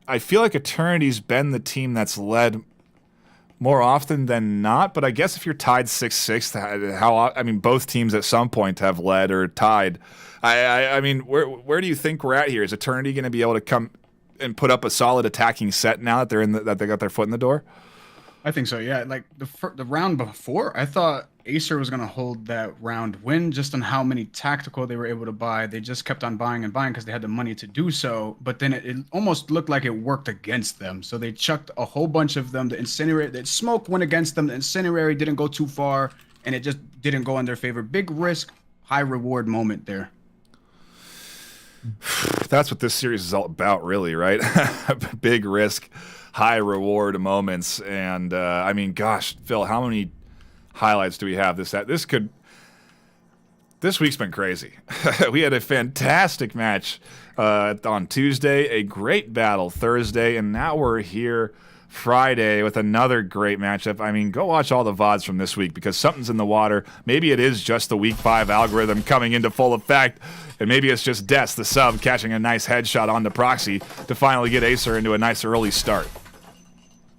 I feel like Eternity's been the team that's led more often than not. But I guess if you're tied 6-6, I mean, both teams at some point have led or tied. I mean, where do you think we're at here? Is Eternity going to be able to come and put up a solid attacking set now that that they got their foot in the door? I think so, yeah. Like the round before, I thought AESIR was going to hold that round win just on how many tactical they were able to buy. They just kept on buying and buying because they had the money to do so. But then it almost looked like it worked against them. So they chucked a whole bunch of them. The smoke went against them. The incendiary didn't go too far, and it just didn't go in their favor. Big risk, high reward moment there. That's what this series is all about, really, right? Big risk, high reward moments. And I mean, gosh, Phil, how many highlights do we have? This week's been crazy. We had a fantastic match on Tuesday, a great battle Thursday, and now we're here Friday with another great matchup. I mean, go watch all the VODs from this week because something's in the water. Maybe it is just the week 5 algorithm coming into full effect, and maybe it's just Des, the sub, catching a nice headshot on the proxy to finally get AESIR into a nice early start.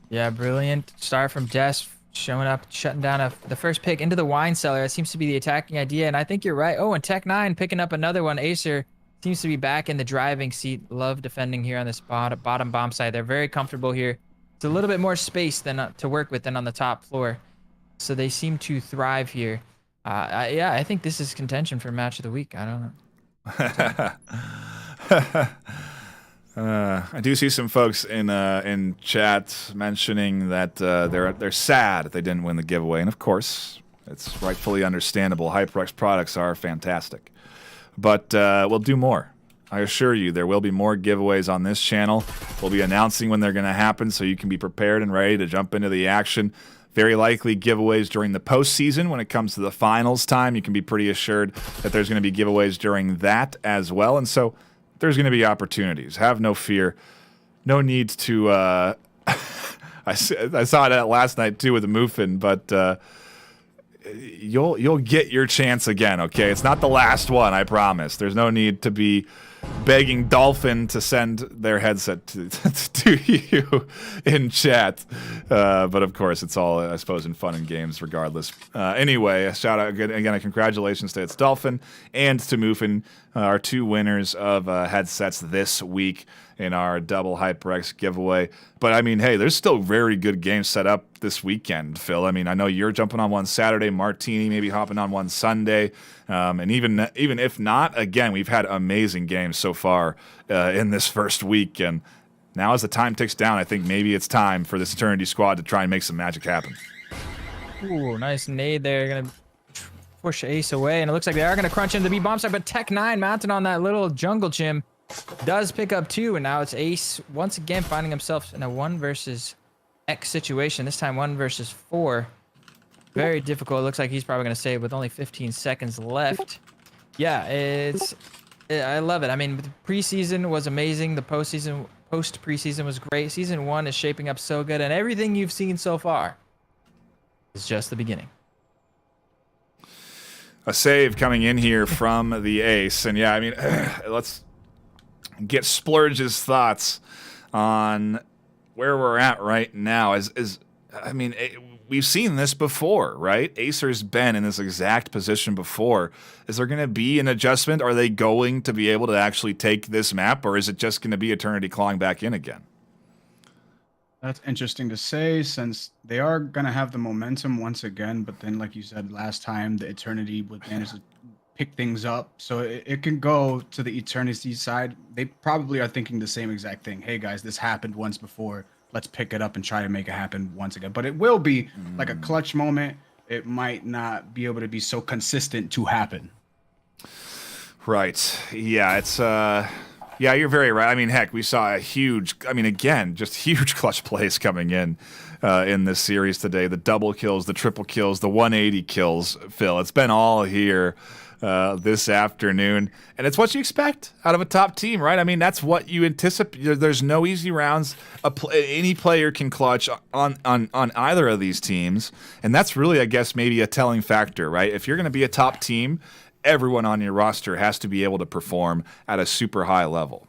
Yeah, brilliant start from Des, showing up, shutting down the first pick into the wine cellar. That seems to be the attacking idea, and I think you're right. Oh, and Tech9 picking up another one. AESIR seems to be back in the driving seat. Love defending here on this bottom bomb side. They're very comfortable here. It's a little bit more space than to work with than on the top floor, so they seem to thrive here. Yeah, I think this is contention for match of the week. I don't know. I do see some folks in chat mentioning that they're sad that they didn't win the giveaway, and of course, it's rightfully understandable. HyperX products are fantastic, but we'll do more. I assure you, there will be more giveaways on this channel. We'll be announcing when they're going to happen, so you can be prepared and ready to jump into the action. Very likely giveaways during the postseason. When it comes to the finals time, you can be pretty assured that there's going to be giveaways during that as well, and so there's going to be opportunities. Have no fear. No need to... I saw that last night, too, with the Moofin, but you'll get your chance again, okay? It's not the last one, I promise. There's no need to be begging Dolphin to send their headset to you in chat. But of course, it's all, I suppose, in fun and games regardless. Anyway, a shout out again, congratulations to It's Dolphin and to Moofin, our 2 winners of headsets this week in our double HyperX giveaway. But I mean, hey, there's still very good games set up this weekend, Phil. I mean, I know you're jumping on one Saturday, Martini maybe hopping on one Sunday, and even if not, again, we've had amazing games so far in this first week, and now as the time ticks down, I think maybe it's time for this Eternity squad to try and make some magic happen. Ooh, nice nade there. Gonna push Ace away, and it looks like they are gonna crunch into the B bomb site, but Tech 9 mounted on that little jungle gym does pick up 2, and now it's Ace once again finding himself in a 1 versus X situation. This time 1 versus 4. Very difficult. It looks like he's probably going to save with only 15 seconds left. Yeah, I love it. I mean, the preseason was amazing. The post preseason was great. Season 1 is shaping up so good, and everything you've seen so far is just the beginning. A save coming in here from the Ace, and yeah, I mean, let's get Splurge's thoughts on where we're at right now. I mean, we've seen this before, right? AESIR's been in this exact position before. Is there going to be an adjustment? Are they going to be able to actually take this map, or is it just going to be Eternity clawing back in again? That's interesting to say, since they are going to have the momentum once again, but then, like you said last time, the Eternity would manage to pick things up, so it can go to the Eternity side. They probably are thinking the same exact thing. Hey guys, this happened once before. Let's pick it up and try to make it happen once again. But it will be like a clutch moment. It might not be able to be so consistent to happen. Right. Yeah, it's yeah, you're very right. I mean, heck, we saw a huge, I mean, again, just huge clutch plays coming in this series today. The double kills, the triple kills, the 180 kills, Phil. It's been all here this afternoon, and it's what you expect out of a top team, right? I mean, that's what you anticipate. There's no easy rounds. Any player can clutch on either of these teams, and that's really, I guess, maybe a telling factor, right? If you're going to be a top team, everyone on your roster has to be able to perform at a super high level.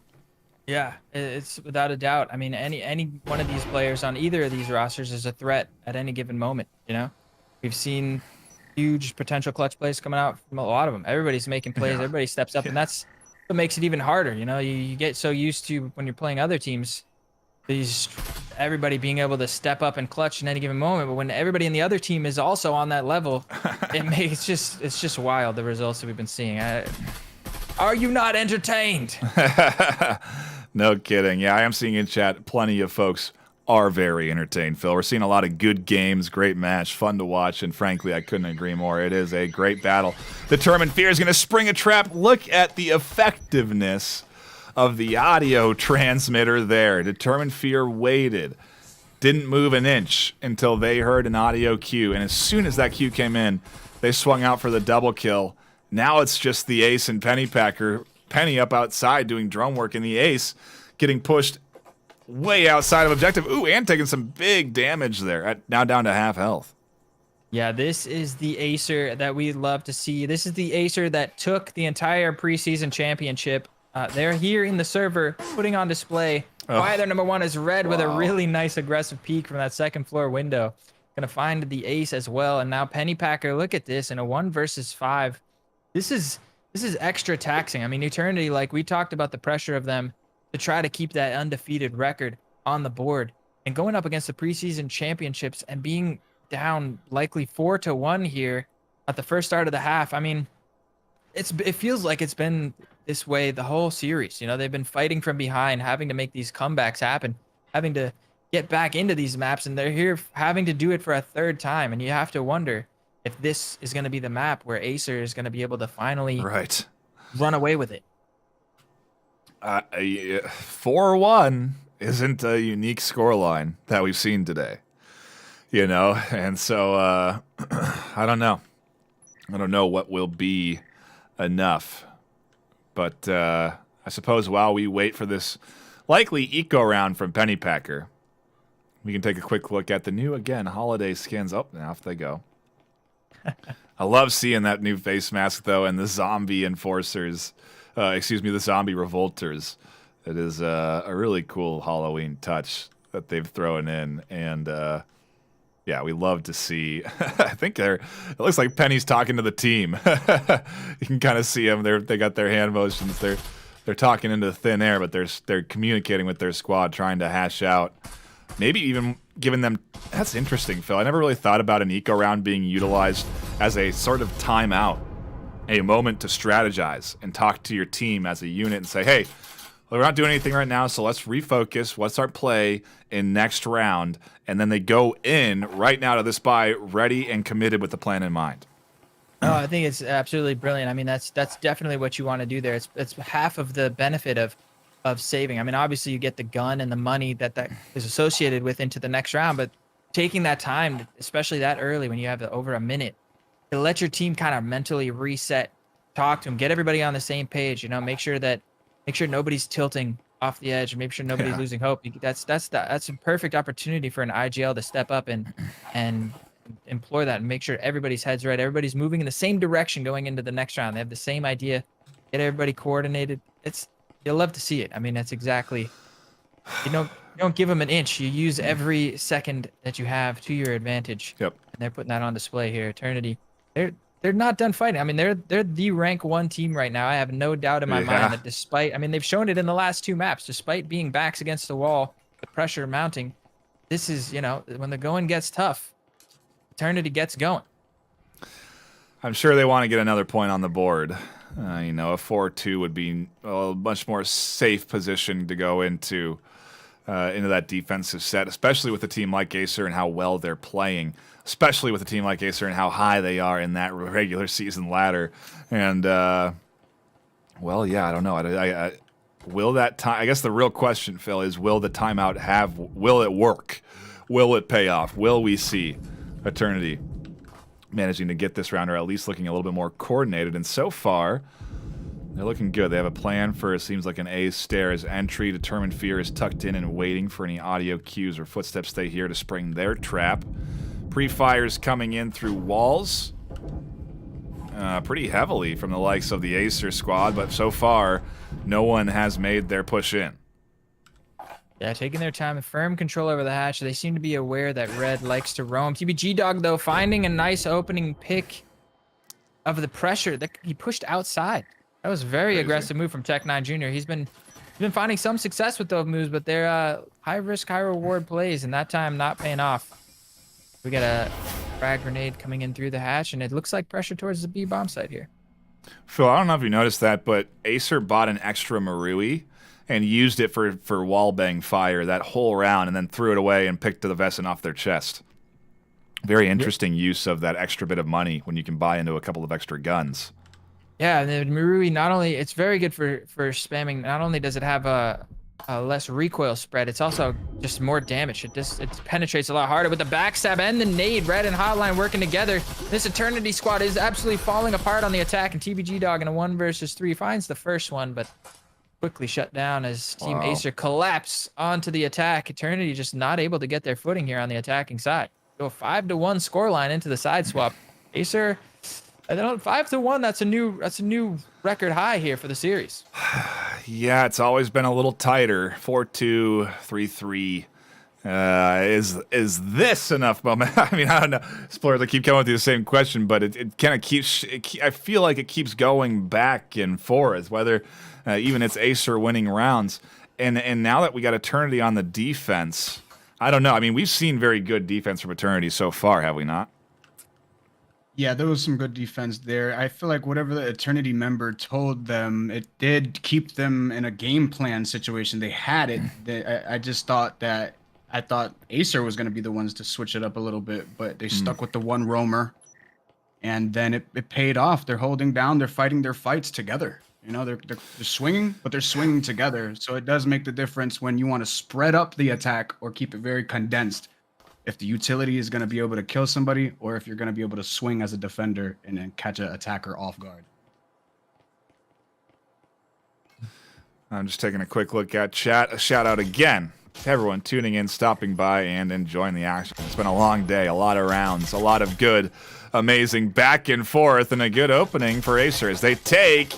Yeah, it's without a doubt. I mean, any one of these players on either of these rosters is a threat at any given moment, you know? We've seen huge potential clutch plays coming out from a lot of them. Everybody's making plays. Yeah. Everybody steps up, and that's what makes it even harder. You know, you get so used to when you're playing other teams, everybody being able to step up and clutch in any given moment. But when everybody in the other team is also on that level, it's just wild, the results that we've been seeing. Are you not entertained? No kidding. Yeah, I am seeing in chat plenty of folks are very entertained, Phil. We're seeing a lot of good games, great match, fun to watch, and frankly, I couldn't agree more. It is a great battle. Determined Fear is going to spring a trap. Look at the effectiveness of the audio transmitter there. Determined Fear waited, didn't move an inch until they heard an audio cue, and as soon as that cue came in, they swung out for the double kill. Now it's just the Ace and Pennypacker. Penny up outside doing drone work, and the Ace getting pushed way outside of objective. Ooh, and taking some big damage there. Now down to half health. Yeah, this is the AESIR that we love to see. This is the AESIR that took the entire preseason championship. They're here in the server putting on display why their number 1 is red with a really nice aggressive peek from that second floor window. Gonna find the Ace as well. And now Pennypacker, look at this in a 1 versus 5. This is extra taxing. I mean, Eternity, like we talked about the pressure of them to try to keep that undefeated record on the board, and going up against the preseason championships and being down likely 4-1 here at the first start of the half. I mean, it feels like it's been this way the whole series. You know, they've been fighting from behind, having to make these comebacks happen, having to get back into these maps, and they're here having to do it for a third time. And you have to wonder if this is going to be the map where AESIR is going to be able to finally run away with it. 4-1 isn't a unique scoreline that we've seen today, you know, and so I don't know what will be enough, but I suppose while we wait for this likely eco round from Pennypacker, we can take a quick look at the new, again, holiday skins. Oh, now off they go. I love seeing that new face mask, though, and the zombie enforcers. Excuse me, the zombie revolters. It is a really cool Halloween touch that they've thrown in. And, yeah, we love to see. I think it looks like Penny's talking to the team. You can kind of see them. They got their hand motions. They're talking into thin air, but they're communicating with their squad, trying to hash out. Maybe even giving them... That's interesting, Phil. I never really thought about an eco round being utilized as a sort of timeout, a moment to strategize and talk to your team as a unit and say, hey, we're not doing anything right now, so let's refocus. What's our play in next round? And then they go in right now to this buy, ready and committed with the plan in mind. Oh, I think it's absolutely brilliant. I mean, that's definitely what you want to do there. It's half of the benefit of saving. I mean, obviously you get the gun and the money that is associated with into the next round, but taking that time, especially that early when you have over a minute, to let your team kind of mentally reset, talk to them, get everybody on the same page, you know, make sure nobody's tilting off the edge, make sure nobody's losing hope. That's a perfect opportunity for an IGL to step up and employ that and make sure everybody's head's right. Everybody's moving in the same direction going into the next round. They have the same idea. Get everybody coordinated. You'll love to see it. I mean, that's exactly, you don't give them an inch. You use every second that you have to your advantage. Yep. And they're putting that on display here. Eternity, they're not done fighting. I mean, they're the rank 1 team right now. I have no doubt in my mind that despite, I mean, they've shown it in the last 2 maps, despite being backs against the wall, the pressure mounting. This is, you know, when the going gets tough, Eternity gets going. I'm sure they want to get another point on the board. You know, a 4-2 would be a much more safe position to go into that defensive set, especially with a team like AESIR and how well they're playing, especially with a team like AESIR and how high they are in that regular season ladder. And, well, yeah, I don't know. Will that time? I guess the real question, Phil, is will the timeout will it work? Will it pay off? Will we see Eternity managing to get this round, or at least looking a little bit more coordinated? And so far, they're looking good. They have a plan for, it seems like, an A stairs entry. Determined Fear is tucked in and waiting for any audio cues or footsteps they hear to spring their trap. Pre-fires coming in through walls pretty heavily from the likes of the AESIR squad, but so far, no one has made their push in. Yeah, taking their time, firm control over the hatch. They seem to be aware that Red likes to roam. TBG Dog, though, finding a nice opening pick of the pressure that he pushed outside. That was a very aggressive move from Tech9 Jr. He's been finding some success with those moves, but they're high risk, high reward plays, and that time not paying off. We got a frag grenade coming in through the hatch, and it looks like pressure towards the B bomb site here. Phil, I don't know if you noticed that, but AESIR bought an extra Marui and used it for wallbang fire that whole round, and then threw it away and picked the Vesson off their chest. Very interesting use of that extra bit of money when you can buy into a couple of extra guns. Yeah, and the Marui, not only, it's very good for spamming. Not only does it have a less recoil spread, it's also just more damage. It penetrates a lot harder with the backstab and the nade. Red and Hotline working together. This Eternity squad is absolutely falling apart on the attack, and TBG Dog in a 1 versus 3 finds the first one, but quickly shut down as Team AESIR collapse onto the attack. Eternity just not able to get their footing here on the attacking side. Go 5-1 scoreline into the side swap. AESIR, 5-1. That's a new record high here for the series. Yeah, it's always been a little tighter. 4-2, 3-3. Is this enough moment? I mean, I don't know. Explorers, I keep coming with the same question, but it kind of keeps. I feel like it keeps going back and forth. Whether even it's AESIR winning rounds, and now that we got Eternity on the defense, I don't know. I mean, we've seen very good defense from Eternity so far, have we not? Yeah, there was some good defense there. I feel like whatever the Eternity member told them, it did keep them in a game plan situation. They had it. I just thought that. I thought AESIR was going to be the ones to switch it up a little bit, but they stuck with the one roamer, and then it paid off. They're holding down. They're fighting their fights together. You know, they're swinging, but they're swinging together. So it does make the difference when you want to spread up the attack or keep it very condensed. If the utility is going to be able to kill somebody, or if you're going to be able to swing as a defender and then catch an attacker off guard. I'm just taking a quick look at chat. A shout out again everyone tuning in, stopping by, and enjoying the action. It's been a long day, a lot of rounds, a lot of good, amazing back and forth, and a good opening for AESIR as they take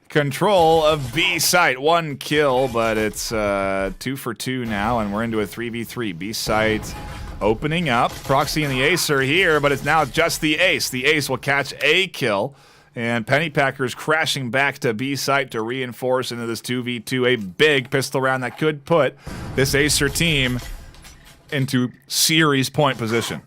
control of B site. 1 kill, but it's 2 for 2 now, and we're into a 3v3. B site opening up. Proxy and the AESIR here, but it's now just the Ace. The Ace will catch a kill. And Pennypacker's crashing back to B site to reinforce into this 2v2. A big pistol round that could put this AESIR team into series point position.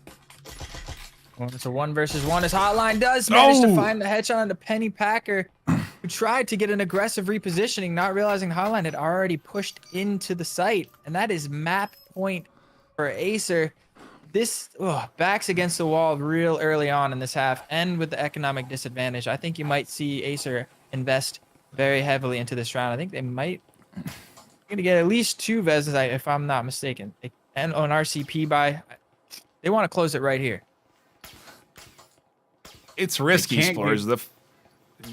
Well, it's a 1 versus 1 as Hotline does manage to find the headshot on the Pennypacker, who tried to get an aggressive repositioning, not realizing Hotline had already pushed into the site. And that is map point for AESIR. This backs against the wall real early on in this half, and with the economic disadvantage, I think you might see AESIR invest very heavily into this round. I think they might gonna get at least 2 Vezes, if I'm not mistaken. And on RCP buy, they want to close it right here. It's risky, Explorers.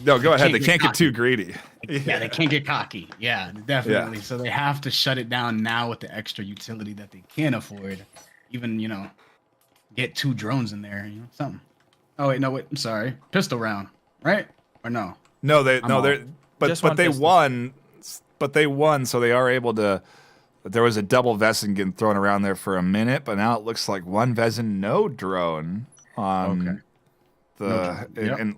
No, go ahead. They can't get too greedy. Yeah, they can't get cocky. Yeah, definitely. Yeah. So they have to shut it down now with the extra utility that they can afford. Even, get 2 drones in there, something. Oh wait, no, wait, I'm sorry. Pistol round, right? Or no? No, they won. But they won, so they are able to. There was a double Vezin getting thrown around there for a minute, but now it looks like 1 Vezin, no drone on and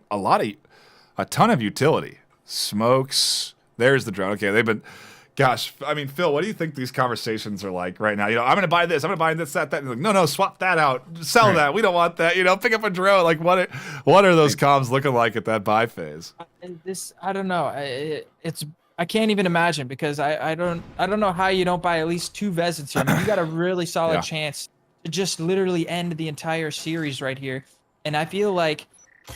a ton of utility. Smokes. There's the drone. Okay, they've been. Gosh, I mean, Phil, what do you think these conversations are like right now? I'm going to buy this. I'm going to buy this, that. And like, no, swap that out. Sell that. We don't want that. Pick up a drone. Like, what are those comms looking like at that buy phase? I don't know. I can't even imagine, because I don't know how you don't buy at least 2 Vezins here. I mean, you got a really solid chance to just literally end the entire series right here. And I feel like,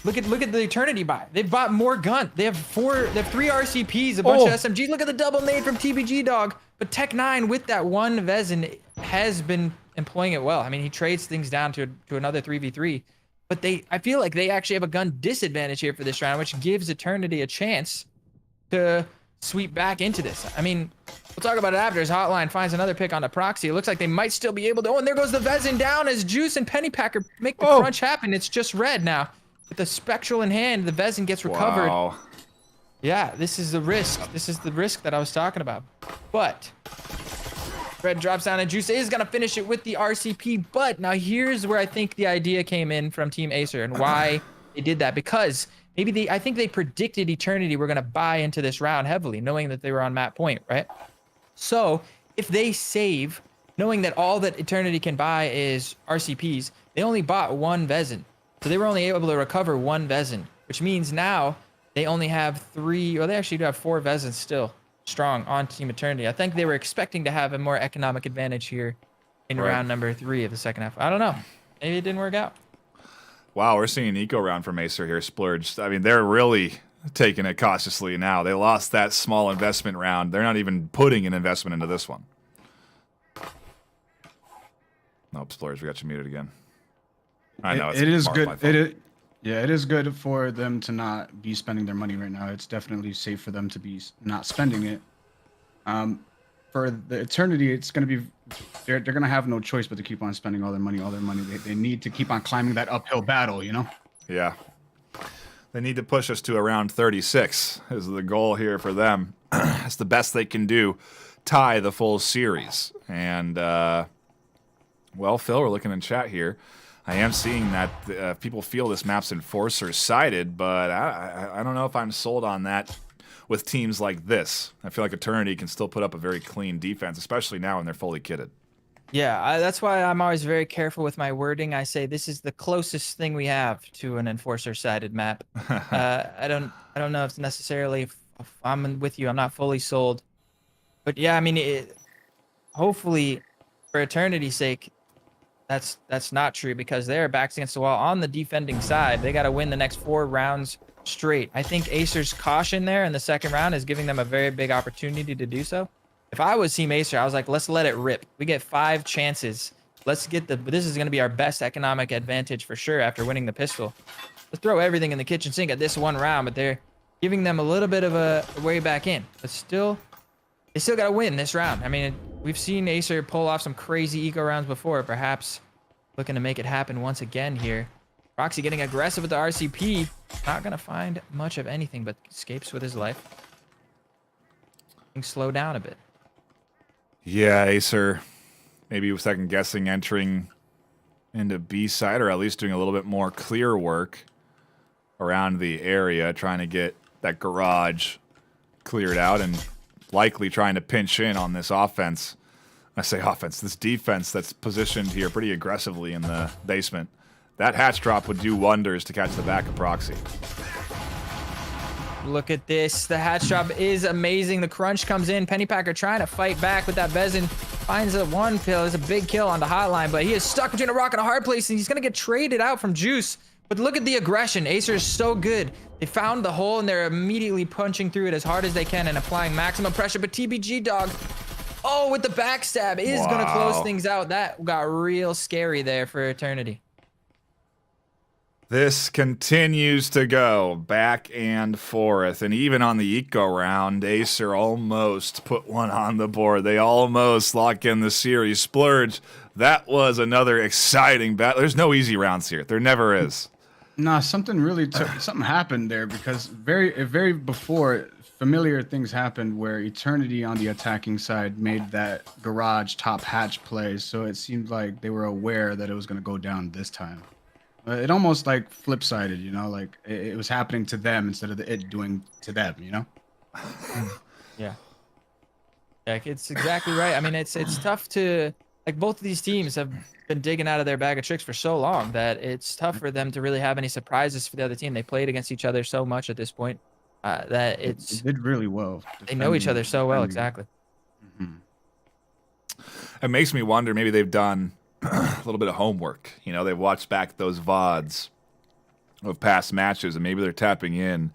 look at the Eternity buy. They've bought more gun. They have 3 RCPs, a bunch of SMGs. Look at the double nade from TBG Dog. But Tech 9 with that 1 Vezin has been employing it well. I mean, he trades things down to another 3v3. But I feel like they actually have a gun disadvantage here for this round, which gives Eternity a chance to sweep back into this. I mean, we'll talk about it after as Hotline finds another pick on the Proxy. It looks like they might still be able to. Oh, and there goes the Vezin down as Juice and Pennypacker make the crunch happen. It's just red now. With the Spectral in hand, the Vezin gets recovered. Wow. Yeah, this is the risk. This is the risk that I was talking about. But Red drops down, and Juice is going to finish it with the RCP. But now here's where I think the idea came in from Team AESIR and why they did that. Because I think they predicted Eternity were going to buy into this round heavily, knowing that they were on map point, right? So if they save, knowing that all that Eternity can buy is RCPs, they only bought 1 Vezin. So they were only able to recover 1 Vezin, which means now they only have 3, or they actually do have 4 Vezins still strong on Team Eternity. I think they were expecting to have a more economic advantage here in round number 3 of the second half. I don't know. Maybe it didn't work out. Wow, we're seeing an eco round from AESIR here, Splurged. I mean, they're really taking it cautiously now. They lost that small investment round. They're not even putting an investment into this one. Nope, Splurged, we got you muted again. I know it is good. It is good for them to not be spending their money right now. It's definitely safe for them to be not spending it. For the Eternity, it's going to be they're going to have no choice but to keep on spending all their money. They need to keep on climbing that uphill battle. Yeah. They need to push us to around 36 is the goal here for them. It's the best they can do. Tie the full series. And well, Phil, we're looking in chat here. I am seeing that people feel this map's Enforcer-sided, but I don't know if I'm sold on that with teams like this. I feel like Eternity can still put up a very clean defense, especially now when they're fully kitted. Yeah, that's why I'm always very careful with my wording. I say this is the closest thing we have to an Enforcer-sided map. I don't know if it's necessarily. If I'm with you. I'm not fully sold, but yeah, I mean, hopefully, for Eternity's sake, that's not true, because they're backs against the wall on the defending side. They got to win the next 4 rounds straight. I think AESIR's caution there in the second round is giving them a very big opportunity to do so. If I was Team AESIR, I was like, let's let it rip. We get 5 chances. Let's get this is going to be our best economic advantage for sure after winning the pistol. Let's throw everything in the kitchen sink at this 1 round, but they're giving them a little bit of a way back in. But still, they still got to win this round. I mean, we've seen AESIR pull off some crazy eco rounds before. Perhaps looking to make it happen once again here. Roxy getting aggressive with the RCP. Not going to find much of anything, but escapes with his life. Slow down a bit. Yeah, AESIR maybe second guessing entering into B side, or at least doing a little bit more clear work around the area, trying to get that garage cleared out and likely trying to pinch in on this offense. I say offense, this defense that's positioned here pretty aggressively in the basement. That hatch drop would do wonders to catch the back of Proxy. Look at this. The hatch drop is amazing. The crunch comes in. Pennypacker trying to fight back with that Vezin. Finds a one kill. It's a big kill on the hotline, but he is stuck between a rock and a hard place, and he's going to get traded out from Juice. But look at the aggression. AESIR is so good. They found the hole, and they're immediately punching through it as hard as they can and applying maximum pressure. But TBG Dog, oh, with the backstab, is going to close things out. That got real scary there for Eternity. This continues to go back and forth, and even on the eco round, AESIR almost put one on the board. They almost lock in the series. Splurge, that was another exciting battle. There's no easy rounds here. There never is. Nah, something really something happened there, because very before, familiar things happened where Eternity on the attacking side made that garage top hatch play, so it seemed like they were aware that it was going to go down this time. It almost like flip-sided, you know, like it was happening to them instead of it doing to them, you know? Yeah. Yeah, it's exactly right. I mean, it's tough to, like, both of these teams have been digging out of their bag of tricks for so long that it's tough for them to really have any surprises for the other team. They played against each other so much at this point that It did really well. they know each other so well. Exactly. It makes me wonder, maybe they've done a little bit of homework. You know, they've watched back those VODs of past matches, and maybe they're tapping in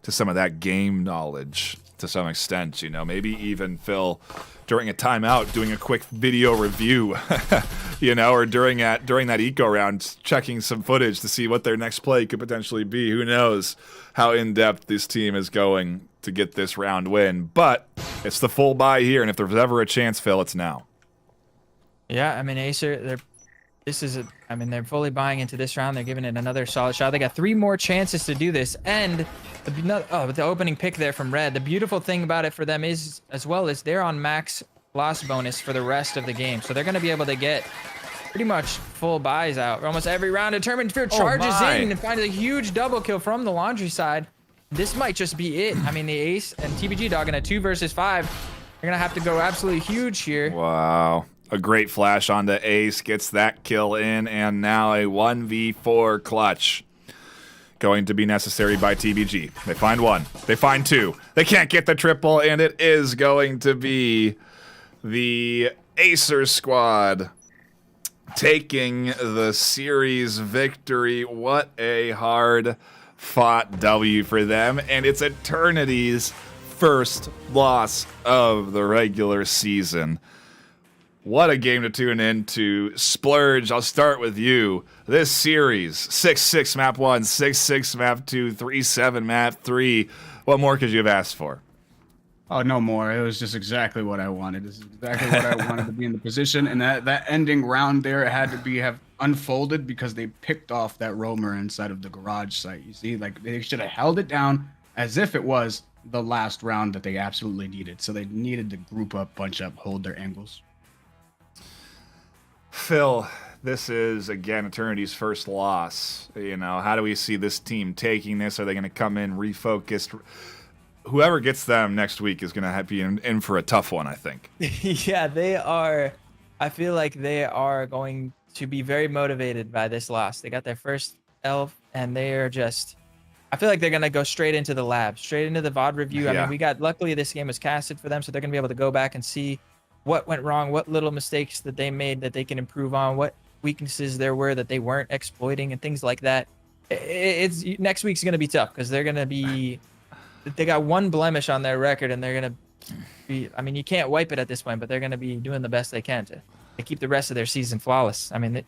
to some of that game knowledge to some extent. You know, maybe even Phil, during a timeout, doing a quick video review, you know, or during that eco round, checking some footage to see what their next play could potentially be. Who knows how in-depth this team is going to get this round win. But it's the full buy here, and if there's ever a chance, Phil, it's now. Yeah, I mean, AESIR, they're fully buying into this round. They're giving it another solid shot. They got 3 more chances to do this. And with the opening pick there from Red, the beautiful thing about it for them is, as well, is they're on max loss bonus for the rest of the game. So they're going to be able to get pretty much full buys out for almost every round. Determined Fear charges in and finds a huge double kill from the Laundry side. This might just be it. I mean, the Ace and TBG Dog in a 2 versus 5, they're going to have to go absolutely huge here. Wow. A great flash onto Ace, gets that kill in, and now a 1v4 clutch going to be necessary by TBG. They find 1. They find 2. They can't get the triple, and it is going to be the AESIR squad taking the series victory. What a hard-fought W for them, and it's Eternity's first loss of the regular season. What a game to tune into. Splurge, I'll start with you. This series, 6-6 map 1, 6-6 map 2, 3-7 map 3. What more could you have asked for? Oh, no more. It was just exactly what I wanted. This is exactly what I wanted to be in the position. And that ending round there, it had to have unfolded because they picked off that roamer inside of the garage site. You see, like, they should have held it down as if it was the last round that they absolutely needed. So they needed to group up, bunch up, hold their angles. Phil, this is, again, Eternity's first loss. You know, how do we see this team taking this? Are they going to come in refocused? Whoever gets them next week is going to be in for a tough one, I think. Yeah, they are. I feel like they are going to be very motivated by this loss. They got their first elf, and they are just... I feel like they're going to go straight into the lab, straight into the VOD review. Yeah. I mean, luckily this game was casted for them, so they're going to be able to go back and see what went wrong, what little mistakes that they made that they can improve on, what weaknesses there were that they weren't exploiting, and things like that. It's next week's going to be tough because they're going to be... They got 1 blemish on their record, and they're going to be... I mean, you can't wipe it at this point, but they're going to be doing the best they can to keep the rest of their season flawless. I mean,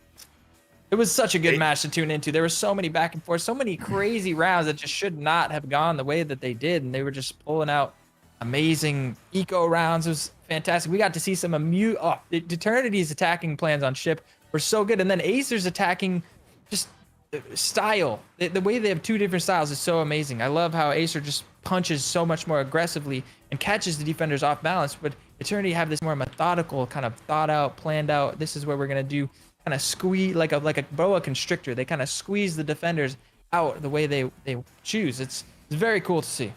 it was such a good match to tune into. There were so many back and forth, so many crazy rounds that just should not have gone the way that they did, and they were just pulling out amazing eco rounds. It fantastic. We got to see some Eternity's attacking plans on ship were so good, and then AESIR's attacking just style. The way they have two different styles is so amazing. I love how AESIR just punches so much more aggressively and catches the defenders off balance, but Eternity have this more methodical, kind of thought out, planned out. This is what we're gonna do. Kind of squeeze like a boa constrictor. They kind of squeeze the defenders out the way they choose. It's very cool to see.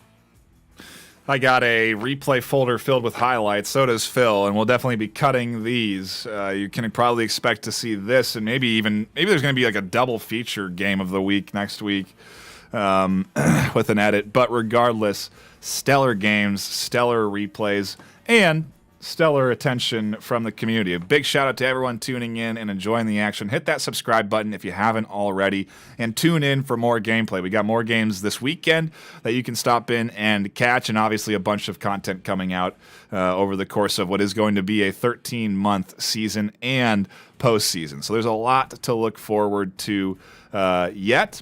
I got a replay folder filled with highlights. So does Phil, and we'll definitely be cutting these. You can probably expect to see this, and maybe there's going to be like a double feature game of the week next week with an edit. But regardless, stellar games, stellar replays, and stellar attention from the community. A big shout out to everyone tuning in and enjoying the action. Hit that subscribe button if you haven't already, and tune in for more gameplay. We got more games this weekend that you can stop in and catch, and obviously a bunch of content coming out over the course of what is going to be a 13-month season and postseason. So there's a lot to look forward to yet.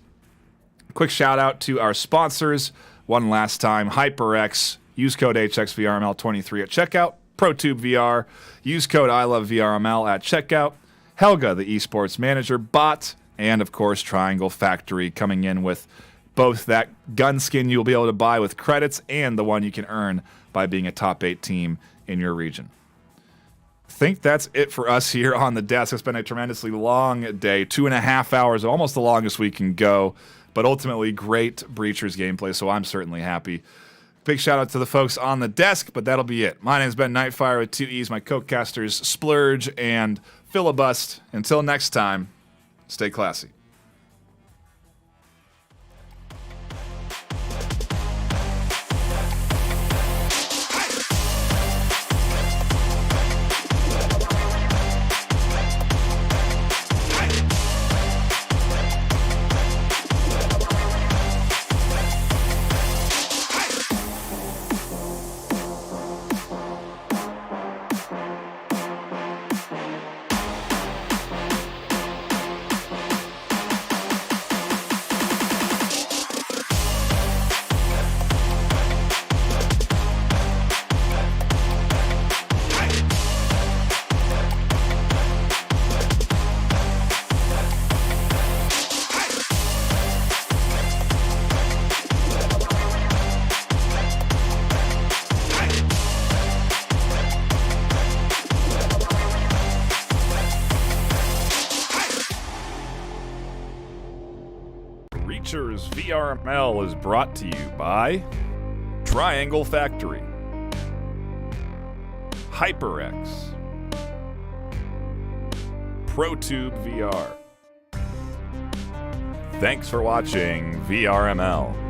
Quick shout out to our sponsors one last time. HyperX. Use code HXVRML23 at checkout. ProTube VR. Use code ILoveVRML at checkout. Helga, the esports manager bot, and of course Triangle Factory coming in with both that gun skin you'll be able to buy with credits and the one you can earn by being a top 8 team in your region. I think that's it for us here on the desk. It's been a tremendously long day, 2.5 hours, almost the longest we can go, but ultimately great Breachers gameplay, so I'm certainly happy. Big shout out to the folks on the desk, but that'll be it. My name's Ben Nightfire with 2 E's, my co-casters Splurge and Filibust. Until next time, stay classy. Breachers VRML is brought to you by Triangle Factory, HyperX, ProTube VR. Thanks for watching VRML.